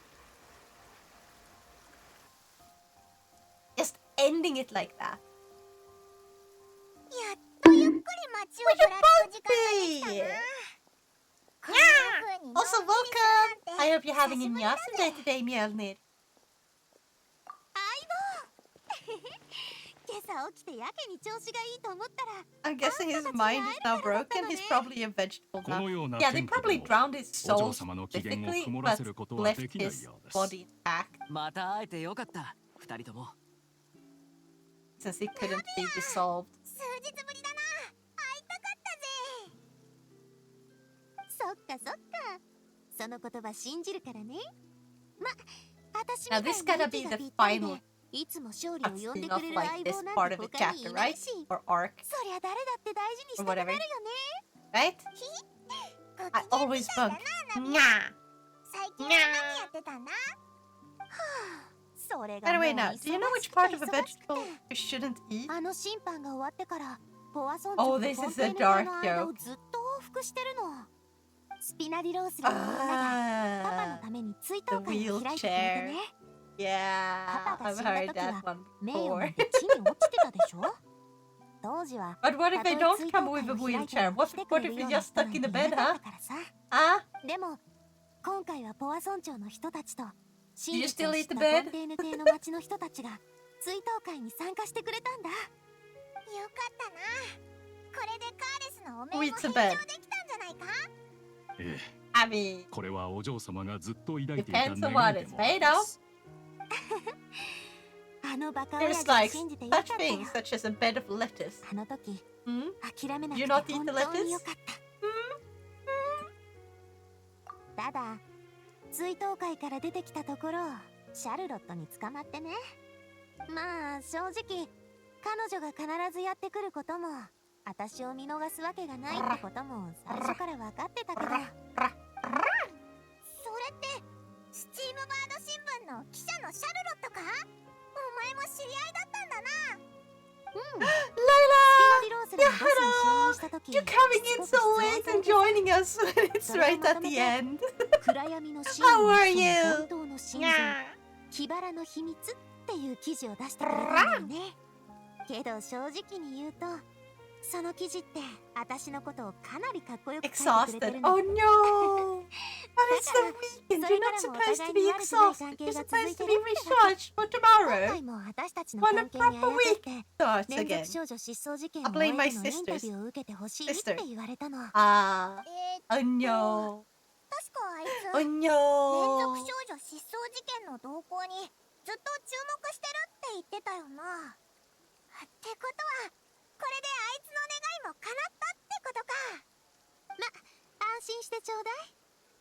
Just ending it like that.
やっとゆっくり街をぶらつく時間ができたな。こんな風にのんびり
Also,
する
welcome.
なんて
I hope you're having a
久しぶりだ
awesome
ぜ。
day today, Mjolnir.
今朝起きてやけに調子がいいと思ったら、
I'm guessing his mind is now broken. He's probably a vegetable
こ
now.
のような
Yeah, they
天気で
probably
も
drowned his
お嬢
soul
様の機嫌を
specifically,
曇ら
but
せることは
left
できない
his
ようです。
body intact
また会えてよかった、二人とも。
since he couldn't be dissolved.
数日ぶりだな。会いたかったぜ。
そっかそっか。その言葉信じるからね。ま、私み
Now
たい
this
な
gotta
息
be
が
the
ぴったり
final
で、いつも勝利を呼んで
cutscene
く
of
れる
like
相
this
棒な
part
んて
of the
他に
chapter,
いない
right?
し、
Or arc,
そりゃ誰だって大事にした
or
くなる
whatever,
よね。
right?
ご
I
機嫌み
always
たい
bump.
だな、ナビ。
Nah.
最近は何やってたんだ？
それ
By
が
the
もう
way, now, do you know
忙
which
しく
part
て
of a
忙しくて
vegetable you shouldn't eat?
あの審判が終わってからポワ村
Oh,
長と
this
フォン
is
テ
a
ーヌ
dark
邸の間を
joke.
ずっと往復してるの。スピナディロースラのみんながパパの
Ah,
ために追
the
悼会を開いてくれて
wheelchair.
ね。
Yeah,
パパが
I've
死んだ
heard
時
that
は
one
名誉な
before.
んて地に落ちてたでしょ。当時は
But what if
たと
they
え
don't
追悼
come
会
with
を
a
開いて
wheelchair?
も
What
来てく
what
れ
if
るよ
you're
うな
just
人
stuck
なん
in
て
the
いな
bed,
かっ
huh?
たからさ。
Ah?
でも今回はポワ村長の人たちと
Do
真
you
実
still
を知
eat
った
the
フォ
bed?
ンテーヌ邸の町の人たちが追悼会に参加してくれたんだ。
よかったな。これでカーレスのお面
Who
も
eats
返
a
上
bed?
できたんじゃないか？
ええ、
I mean,
これはお嬢様がずっと抱いていた
depends on
願
what
いで
it's
もあり
made
ま
of.
す。
あのバカ親
There's
父を
like
信じてよかっ
such
たよ。
things such as a bed of lettuce.
あの時
Hmm?
諦めなく
You
て
not eat
本
the
当
lettuce?
によかった。ただ追悼会から出てきたところシャルロットに捕まってね。まあ正直彼女が必ずやってくることも私を見逃すわけがないってことも最初から分かってたけど、それってスチームバード新聞の記者のシャルロットか？お前も知り合いだったんだな。うん。
Layla!
スピナディロースラのボスに就任した時
You're coming in so late and joining us when it's right at the end.
暗闇の真
How
意
are
に
you?
潜む本当の真相
Nah.
キバラの秘密っていう記事を出してくれたんだよね。けど正直に言うとその記事って私のことをかなりかっこよく書いてくれて
Exhausted.
るの。
Oh no! But it's the weekend. You're not
それからも
supposed to
お互い
be
に悪くない
exhausted.
関係
You're
が続
supposed
い
to
て
be
るってだけ。
recharged for
今
tomorrow.
回も私たちの
When
関
a
係にあ
proper
やかっ
week
て
starts
連
again.
続少女失踪事件
I
を
blame
終
my
えてのイン
sisters.
タビューを受けてほしいって言われたの。
Ah.
確
Oh no.
かあいつ
Oh
連
no.
続少女失踪事件の動向にずっと注目してるって言ってたよな。ってことはこれであいつの願いも叶ったってことか。
ま、安心してちょうだい。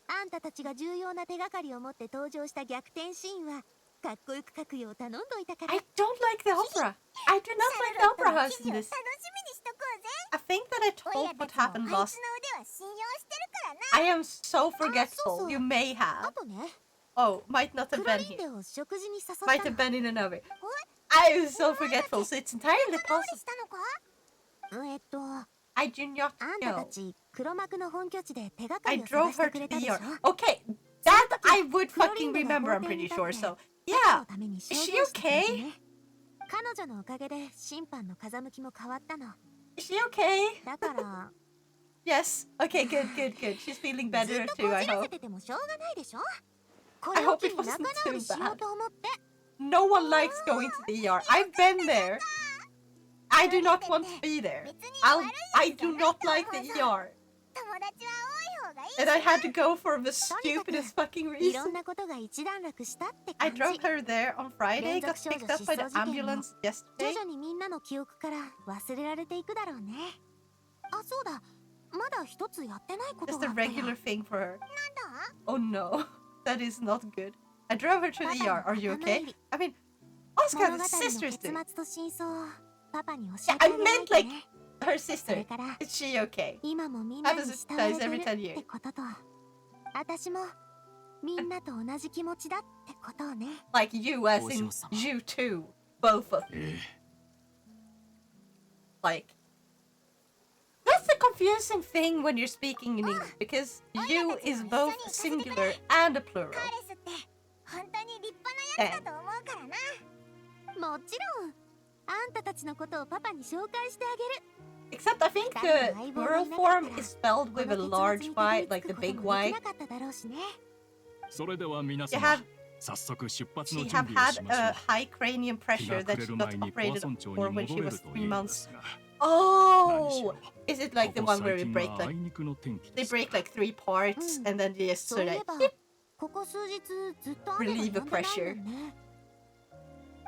あんたたちが重要な手がかりを持って登場した逆転シーンはかっこよく書くよう頼んどいたから。
I don't like the opera. I do not like the opera house in this. I think that I told what happened last. I am so forgetful. You may have. Oh, might not have been here. Might have been in another. I am so forgetful, so it's entirely possible. I do not know. I drove her to the ER. Okay, that I would fucking remember, I'm pretty sure, so yeah. Is she okay? Is she okay? Yes. Okay, good. She's feeling better too, I hope. I hope it wasn't too bad. No one likes going to the ER. I've been there. I do not want to be there. I do not like the ER. And I had to go for the stupidest fucking reason. I drove her there on Friday, got picked up by the ambulance yesterday. Just a regular thing for her. Oh no, that is not good. I drove her to the ER. Are you okay? I mean, Oscar's sister's doing. Yeah, I meant like her sister. Is she okay? Happens every 10 years. Like you as in you too. Both of you. Like, that's the confusing thing when you're speaking in English, because you is both singular and a plural. Then. Except I think the plural form is spelled with a large Y, like the big Y. She have had a high cranium pressure that she got operated for when she was 3 months. Oh! Is it like the one where it break like... They break like 3 parts and then they just sort of relieve the pressure.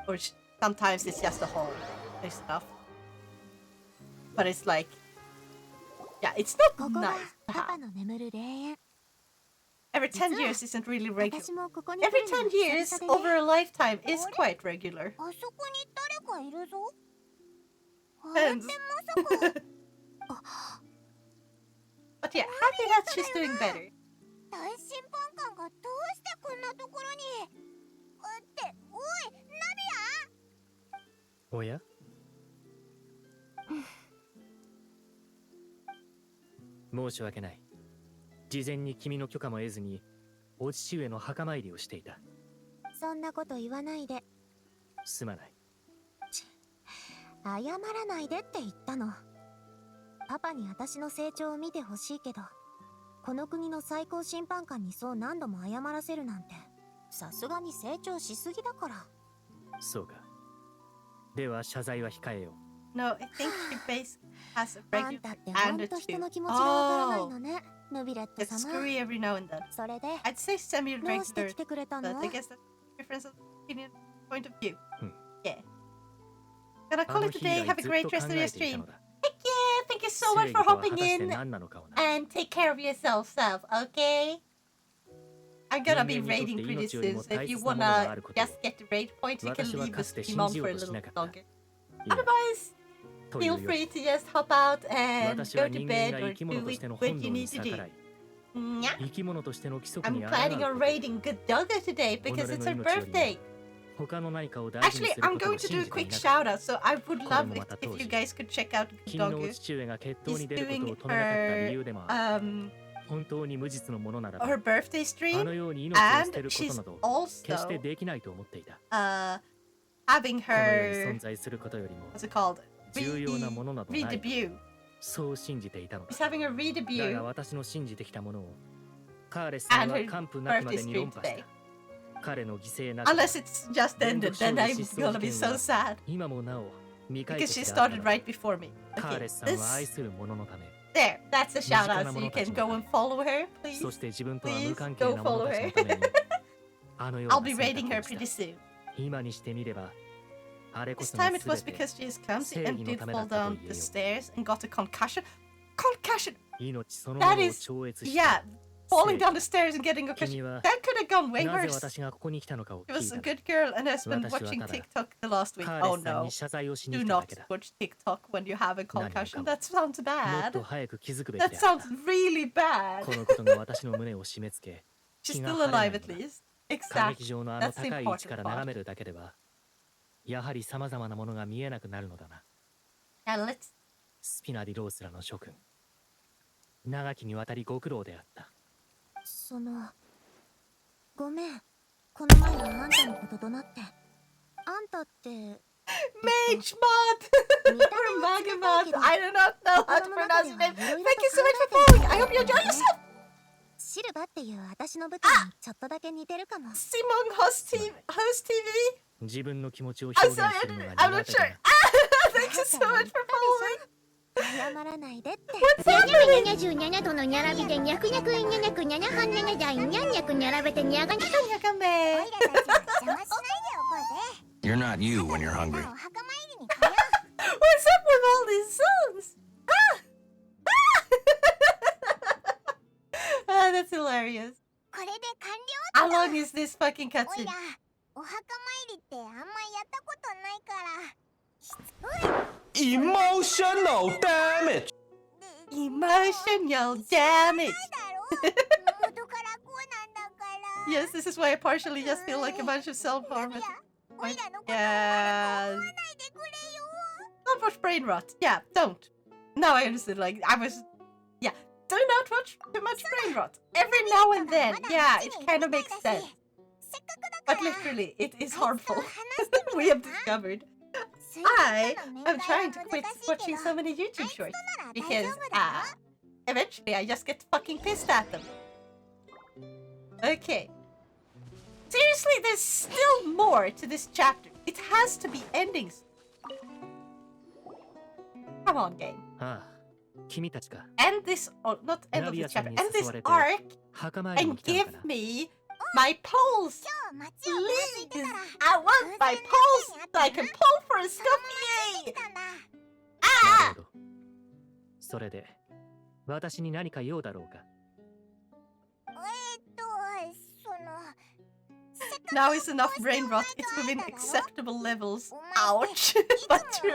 Or sometimes it's just a hole and stuff. But it's like... Yeah, it's not nice to have. Every 10 years isn't really regular. Every 10 years over a lifetime is quite regular. Depends. But yeah, happy that she's doing better.
Oh yeah? 申し訳ない。事前に君の許可も得ずに、お父上の墓参りをしていた。
そんなこと言わないで。
すまない。
謝らないでって言ったの。パパに私の成長を見てほしいけど、この国の最高審判官にそう何度も謝らせるなんて、さすがに成長しすぎだから。
そうか。では謝罪は控えよう。
No, I think she has a regular and a two. It's screwy every now and then. I'd say semi-regular, but I guess that's a difference of opinion, point of view. Yeah. Gonna call it a day. Have a great rest of your stream. Heck yeah! Thank you so much for hopping in. And take care of yourself, okay? I'm gonna be raiding pretty soon, so if you wanna just get the raid points, you can leave the stream on for a little longer. Otherwise, feel free to just hop out and go to bed or do what you need to do. I'm planning on raiding Good Doggo today because it's her birthday. Actually, I'm going to do a quick shout out, so I would love it if you guys could check out Good Doggo. He's doing her birthday stream, and she's also having her, what's it called? Re-debut. She's having a re-debut and her birthday stream today. Unless it's just ended, then I'm gonna be so sad. Because she started right before me. Okay, there, that's a shout out, so you can go and follow her, please. Please go follow her. I'll be raiding her pretty soon. This time it was because she is clumsy and did fall down the stairs and got a concussion. Concussion! That is, yeah, falling down the stairs and getting a cushion.
君は
That could have gone way
なぜ
worse.
私がここに来たのかを
She
聞い
was
た
a
ら
good girl and has been
私は
watching
ただ
TikTok the last week.
カー
Oh
レスさん
no.
に謝罪をしに
Do
来ただ
not
けだ。
watch TikTok when you have a
何もか
concussion.
も
That sounds
もっ
bad.
と早く気づくべき
That
であった
sounds really bad.
このことが私の胸を締め付け
She's
気が
still
晴れない
alive
の
at
だ
least.
歌
Exactly.
劇場のあの
That's the
高い位置から
important
眺
part.
めるだけではやはり様々なものが見えなくなるのだな。
Yeah, let's.
スピナディロースらの諸君、長きにわたりご苦労であった。
ごめん。この前はあんたのこととなって。あんたって。
Mage mod! Or Maga mod! I do not know how to pronounce your name. Thank you so much for following! I hope you enjoy yourself!
シルバっていう私の部下にちょっとだけ似てるかも。
Simon Host TV?
自分の気持ちを
I'm
表現
sorry,
するのが
I'm
苦
not
手
sure.
だ。
Thank you so much for following!
謝らないでって。
What's happening?
77との並びでニャクニャクイニャニャクニャニャハンニャニャジャイニャンニャク並べてニャガニャカニャカメ。
You're not you when you're hungry.
What's up with all these songs? Ah, that's hilarious. How long is this fucking cutscene?
Emotional damage!
Emotional damage. Yes, this is why I partially just feel like a bunch of self-harm. Yeah. Don't watch brain rot. Yeah, don't. Now I understood. Like, I was... Yeah, do not watch too much brain rot. Every now and then. Yeah, it kind of makes sense. But literally, it is harmful. We have discovered. I am trying to quit watching so many YouTube shorts. Because, eventually I just get fucking pissed at them. Okay. Seriously, there's still more to this chapter. It has to be endings. Come on, game.
ああ、君たちか。
End this, or not end of this chapter, end this arc
墓参りに
and
来たの
give
かな。
me my pulse. Please, I want my pulse so I can pull for a Scorpion.
なるほど。それで、私に何か用だろうか。
Now is enough brain rot. It's within acceptable levels. Ouch. But true.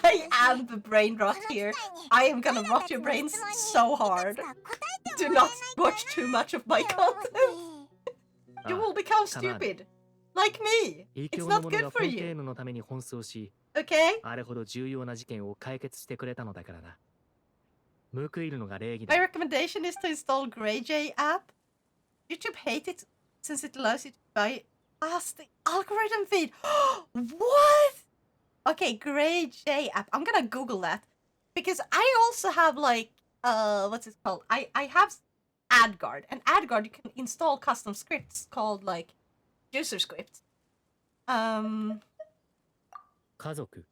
I am the brain rot here. I am gonna rot your brains so hard. Do not watch too much of my content. You will become stupid. Like me. It's not good for you.
のために奔走し、
Okay?
あれほど重要な事件を解決してくれたのだからな。報いるのが礼儀だ。
My recommendation is to install GreyJ app. YouTube hate it since it allows you to bypass the algorithm feed. What? Okay, GreyJ app. I'm gonna Google that. Because I also have like, what's it called? I have AdGuard. And AdGuard, you can install custom scripts called like user scripts.
家族。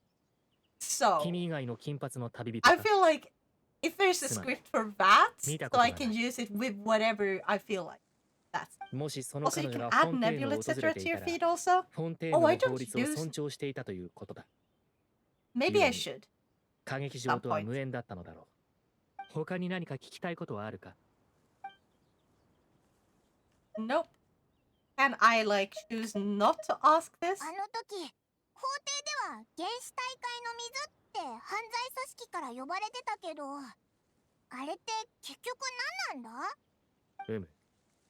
So,
君以外の金髪の旅人
I
か。
feel like if there's a
つまり、
script for that,
見た
so
ことが
I
ない。
can use it with whatever I feel like. That's
もしその
also
彼
you
女
can
が
add
フォンテーヌ
Nebula
を訪
etc.
れて
to
い
your
たら、
feed also.
フォンテーヌ
Oh,
の
I
法
don't
律を
use.
尊重していたということだ。
Maybe I should.
歌劇場とは無縁だったのだろう。他に何か聞きたいことはあるか？
Nope. Can I like choose not to ask this?
あの時、法廷では原始大会の水って犯罪組織から呼ばれてたけど、あれって結局何なんだ？
うむ。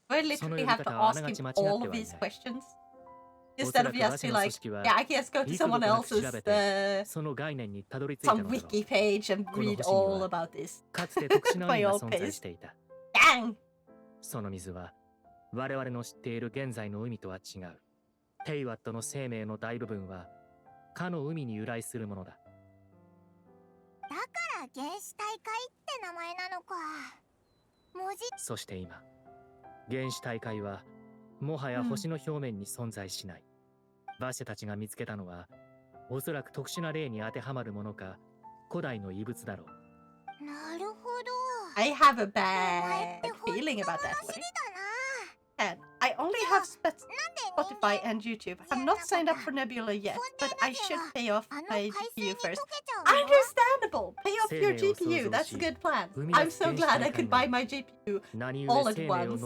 Do I literally have to ask him all of these questions? Instead of just be like, yeah, I can just go to someone else's
その概念にたどり着いた
some
のだろう。
wiki page and read all about this.
かつて特殊な
My
海が
own
存在
pace.
していた。
Dang!
その水は我々の知っている現在の海とは違う。テイワットの生命の大部分はかの海に由来するものだ。
だから原始大会って名前なのか。文字。
そして今、原始大海はもはや星の表面に存在しない。バシェたちが見つけたのは、おそらく特殊な例に当てはまるものか、古代の遺物だろう。
なるほど。
I have a bad feeling about that one. And I only have spets.
なんで
Spotify and YouTube. I've not signed up for Nebula yet, but I should pay off my GPU first. Understandable! Pay off your GPU, that's a good plan. I'm so glad I could buy my GPU all at once.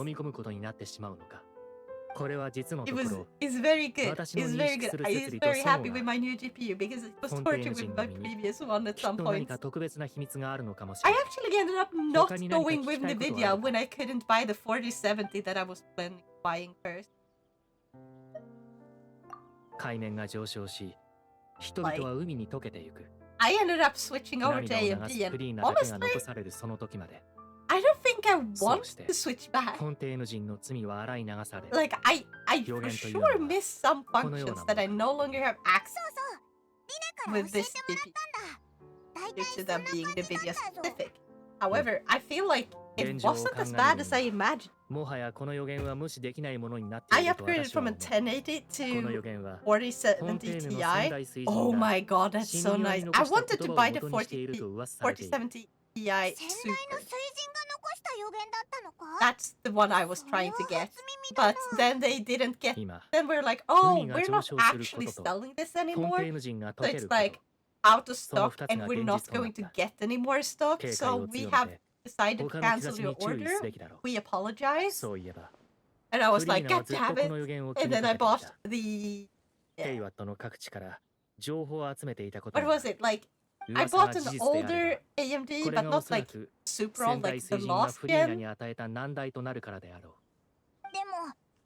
It's very good. It's very good. I was very happy with my new GPU because it was tortured with my previous one at some point. I actually ended up not going with Nvidia when I couldn't buy the 4070 that I was planning buying first.
海面が上昇し、人々は海に溶けてゆく。
I ended up switching over to AMD and honestly, I don't think I want to switch back. Like, I for sure miss some functions that I no longer have access with this GPU due to them being NVIDIA specific. However, I feel like it wasn't as bad as I imagined. I upgraded from a 1080 to 4070 Ti. Oh my god, that's so nice. I wanted to buy the 4070 Ti Super. That's the one I was trying to get. But then they didn't get. Then we're like, oh, we're not actually selling this anymore. So it's like out of stock and we're not going to get any more stock. So we have decided to cancel your order. We apologize. And I was like, god damn it. And then I bought the... What was it? Like, I bought an older AMD, but not like super old, like the last gen.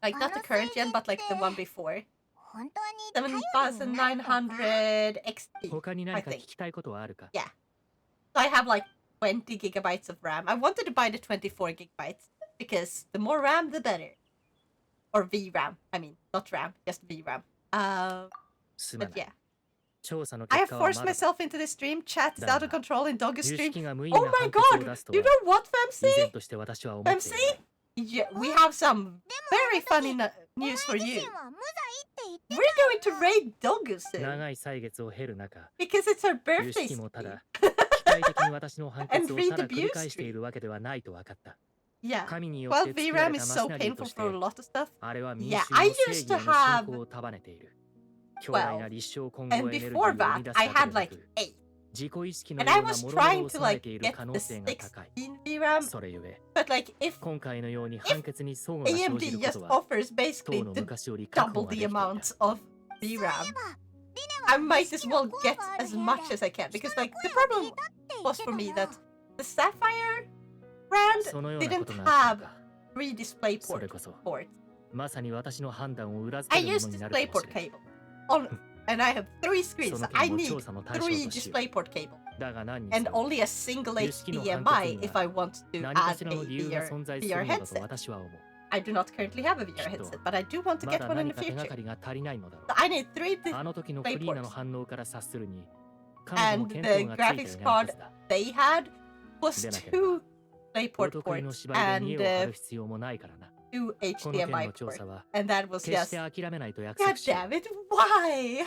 Like not the current gen, but like the one before. 7900 XT, I think. Yeah. So I have like 20 gigabytes of RAM. I wanted to buy the 24 gigabytes because the more RAM, the better. Or VRAM. I mean, not RAM, just VRAM. But yeah. I have forced myself into the stream. Chat is out of control in Dogger's stream. Oh my god! You know what, Femc? Femc? Yeah, we have some very funny news for you. We're going to raid Dogger soon. Because it's her birthday stream. And read the abuse stream. Yeah. Well, VRAM is so painful for a lot of stuff. Yeah, I used to have 12. And before that, I had like 8. And I was trying to like get the 16 VRAM. But like if AMD just offers basically double the amount of VRAM, I might as well get as much as I can. Because like the problem was for me that the Sapphire brand didn't have 3 DisplayPort ports. I use DisplayPort cable. And I have 3 screens. So I need 3 DisplayPort cable. And only a single HDMI if I want to add a VR headset. I do not currently have a VR headset, but I do want to get one in the future. So I need 3 DisplayPorts. And the graphics card they had was 2 DisplayPort ports and 2 HDMI ports. And that was just... God damn it, why?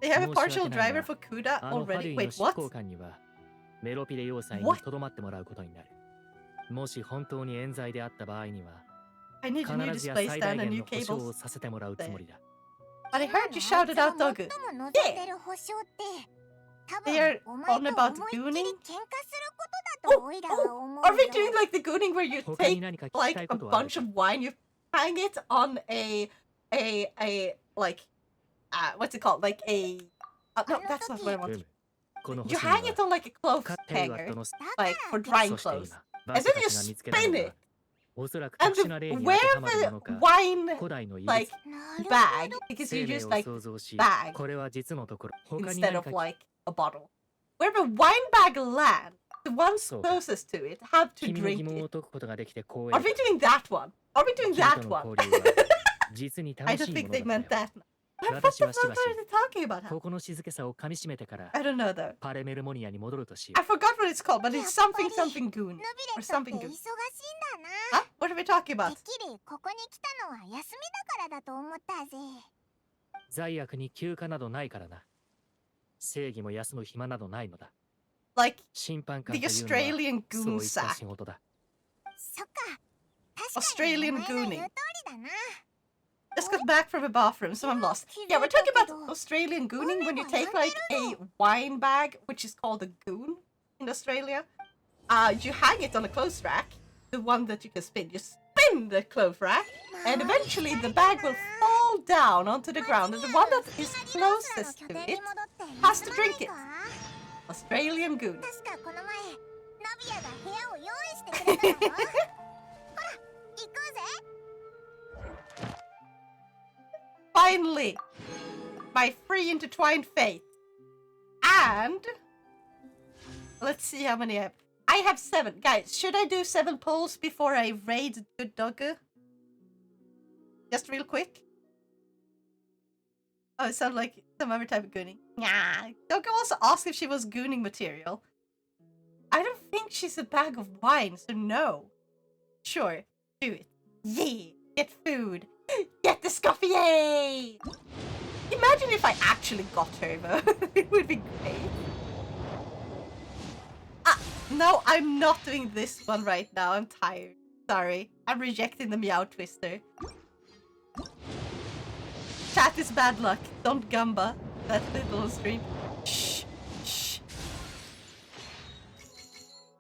They have a partial driver for CUDA already? Wait, what? What? I need a new display stand and new cables. But I heard you shouted out Dogu. Yeah! They are on about gooning? Oh, are we doing like the gooning where you take like a bunch of wine, you hang it on a like, what's it called? Like a, no, that's not what I want. You hang it on like a clothes hanger, like for drying clothes. And then you spin it. And wear the wine, like, bag, because you use, like, bag, instead of, like, a bottle. Where the wine bag lands, the ones closest to it have to drink it. Are we doing that one? Are we doing that one? I don't think they meant that. What the fuck are they talking about? I don't know though. I forgot what it's called, but it's something goon. Or something goon. Huh? What are we talking about? Like the Australian goon sack. Australian gooning. Just got back from a bathroom, so I'm lost. Yeah, we're talking about Australian gooning when you take like a wine bag, which is called a goon in Australia. You hang it on a clothes rack, the one that you can spin. You spin the clothes rack, and eventually the bag will fall down onto the ground, and the one that is closest to it has to drink it. Australian gooning. Finally, my free intertwined fate. And let's see how many I have. I have 7. Guys, should I do 7 polls before I raid Good Doggo? Just real quick. Oh, it sounded like some other type of gooning. Nah. Doggo also asked if she was gooning material. I don't think she's a bag of wine, so no. Sure, do it. Yeah, get food. Get the scoffy, yay! Imagine if I actually got her, though. It would be great. No, I'm not doing this one right now. I'm tired. Sorry. I'm rejecting the Meow Twister. Chat is bad luck. Don't gamba that little stream. Shh. Shh.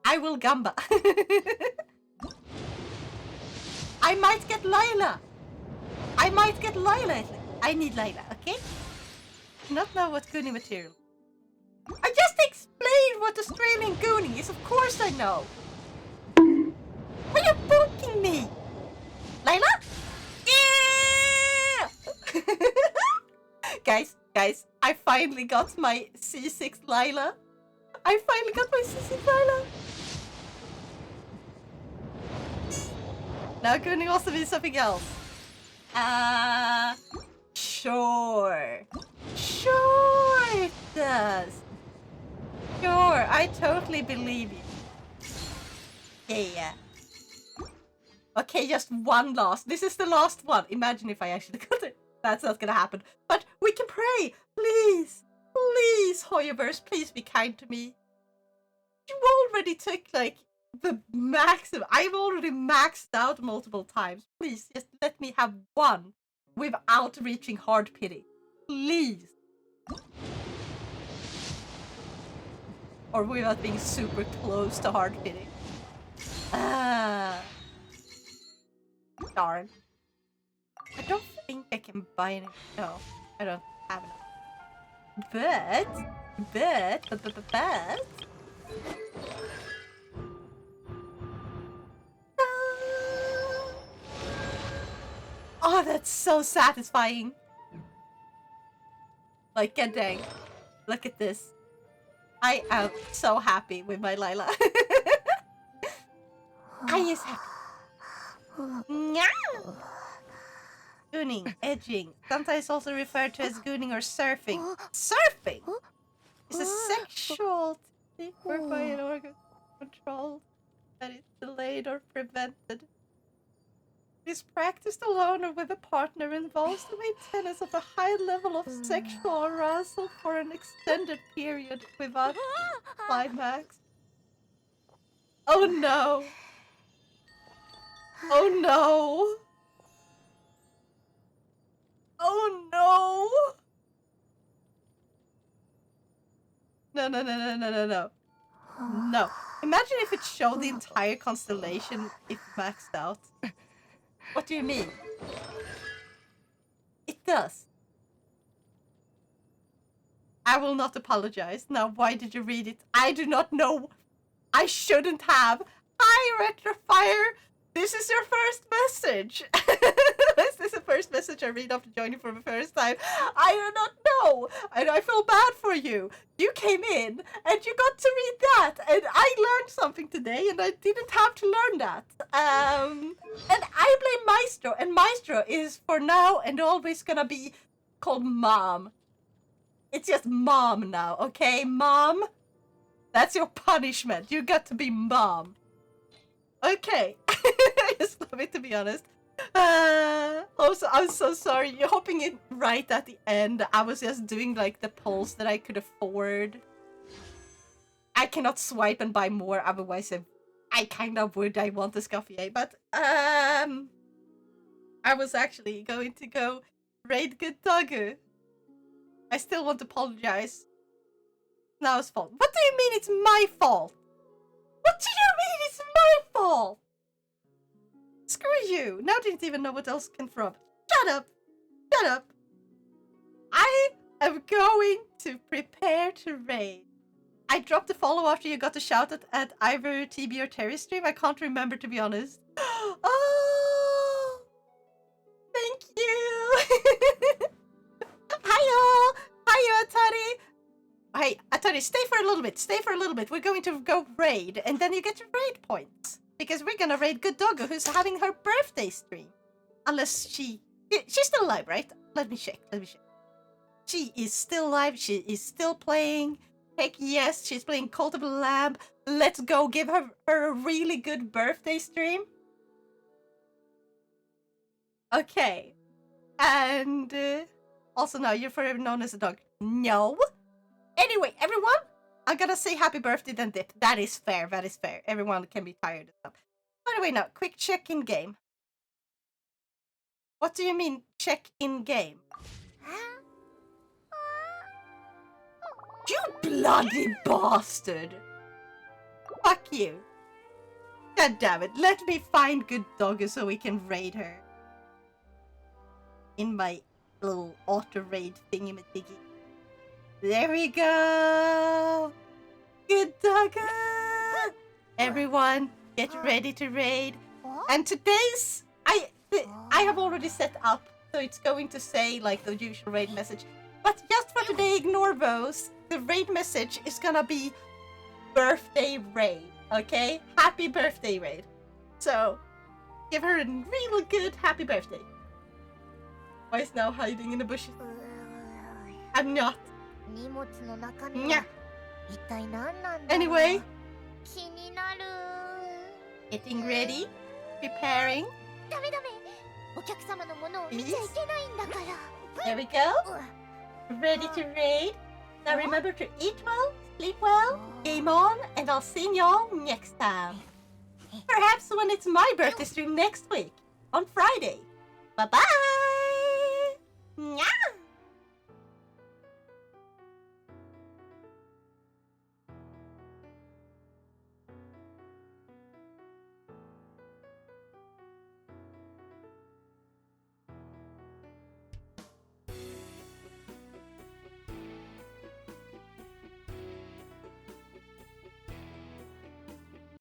I will gamba. I might get Lila. I might get Lila. I need Lila, okay? Not know what gooning material. I just explained what Australian gooning is. Of course I know. Why are you bonking me? Lila? Yeah! Guys, I finally got my C6 Lila. I finally got my C6 Lila. Now gooning also means something else. Sure. Sure it does. Sure, I totally believe you. Yeah. Okay, just one last. This is the last one. Imagine if I actually got it. That's not gonna happen. But we can pray. Please. Please, Hoyoverse, please be kind to me. You already took, like, the maximum. I've already maxed out multiple times. Please, just let me have one without reaching hard pity. Please. Or without being super close to hard pity. Darn. I don't think I can buy any. No, I don't have enough. But. Oh, that's so satisfying. Like, dang. Look at this. I am so happy with my Lila. I is happy. Gooning, edging, sometimes also referred to as gooning or surfing. Surfing is a sexual technique whereby an organ is controlled that is delayed or prevented. It is practiced alone or with a partner, involves the maintenance of a high level of sexual arousal for an extended period without climax. Oh no! Oh no! Oh no! No. No. Imagine if it showed the entire constellation if maxed out. What do you mean? It does. I will not apologize. Now, why did you read it? I do not know. I shouldn't have. Hi, Retrofire! This is your first message! Is this the first message I read after joining for the first time? I do not know! And I feel bad for you. You came in, and you got to read that, and I learned something today, and I didn't have to learn that. And I blame Maestro, and Maestro is, for now and always gonna be called Mom. It's just Mom now, okay? Mom? That's your punishment. You got to be Mom. Okay. I just love it, to be honest. Also, I'm so sorry. You're hopping in right at the end. I was just doing, like, the polls that I could afford. I cannot swipe and buy more, otherwise I kind of would. I want the Scoffier, but I was actually going to go raid Good Doggo. I still want to apologize. Now it's fault. What do you mean it's my fault? What do you mean it's my fault? Screw you. Now I didn't even know what else can from. Shut up. Shut up. I am going to prepare to raid. I dropped a follow after you got the shout at either TB or Terry stream. I can't remember, to be honest. Oh, thank you. Hiyo. Hiyo, Atari. Hey, Atari, stay for a little bit. Stay for a little bit. We're going to go raid, and then you get your raid points. Because we're gonna raid Good Doggo, who's having her birthday stream. Unless she's still alive, right? Let me check. She is still alive. She is still playing. Heck yes, she's playing Cult of the Lamb. Let's go give her a really good birthday stream. Okay. And also now you're forever known as a dog. No. Anyway, everyone, I'm gonna say happy birthday then dip. That is fair. That is fair. Everyone can be tired of stuff. By the way, now, quick check in game. What do you mean, check in game? You bloody bastard! Fuck you. God damn it. Let me find Good Doggo so we can raid her. In my little auto raid thingy-majiggy. There we go! Good Doggo! Everyone, get ready to raid. And today's... I have already set up, so it's going to say like the usual raid message. But just for today, ignore those. The raid message is gonna be birthday raid, okay? Happy birthday raid. So, give her a real good happy birthday. Why is now hiding in the bushes? I'm not. Yeah. Anyway, getting ready, preparing. Yes. There we go. Ready to raid. Now remember to eat well, sleep well, game on, and I'll see y'all next time. Perhaps when it's my birthday stream next week, on Friday. Bye-bye!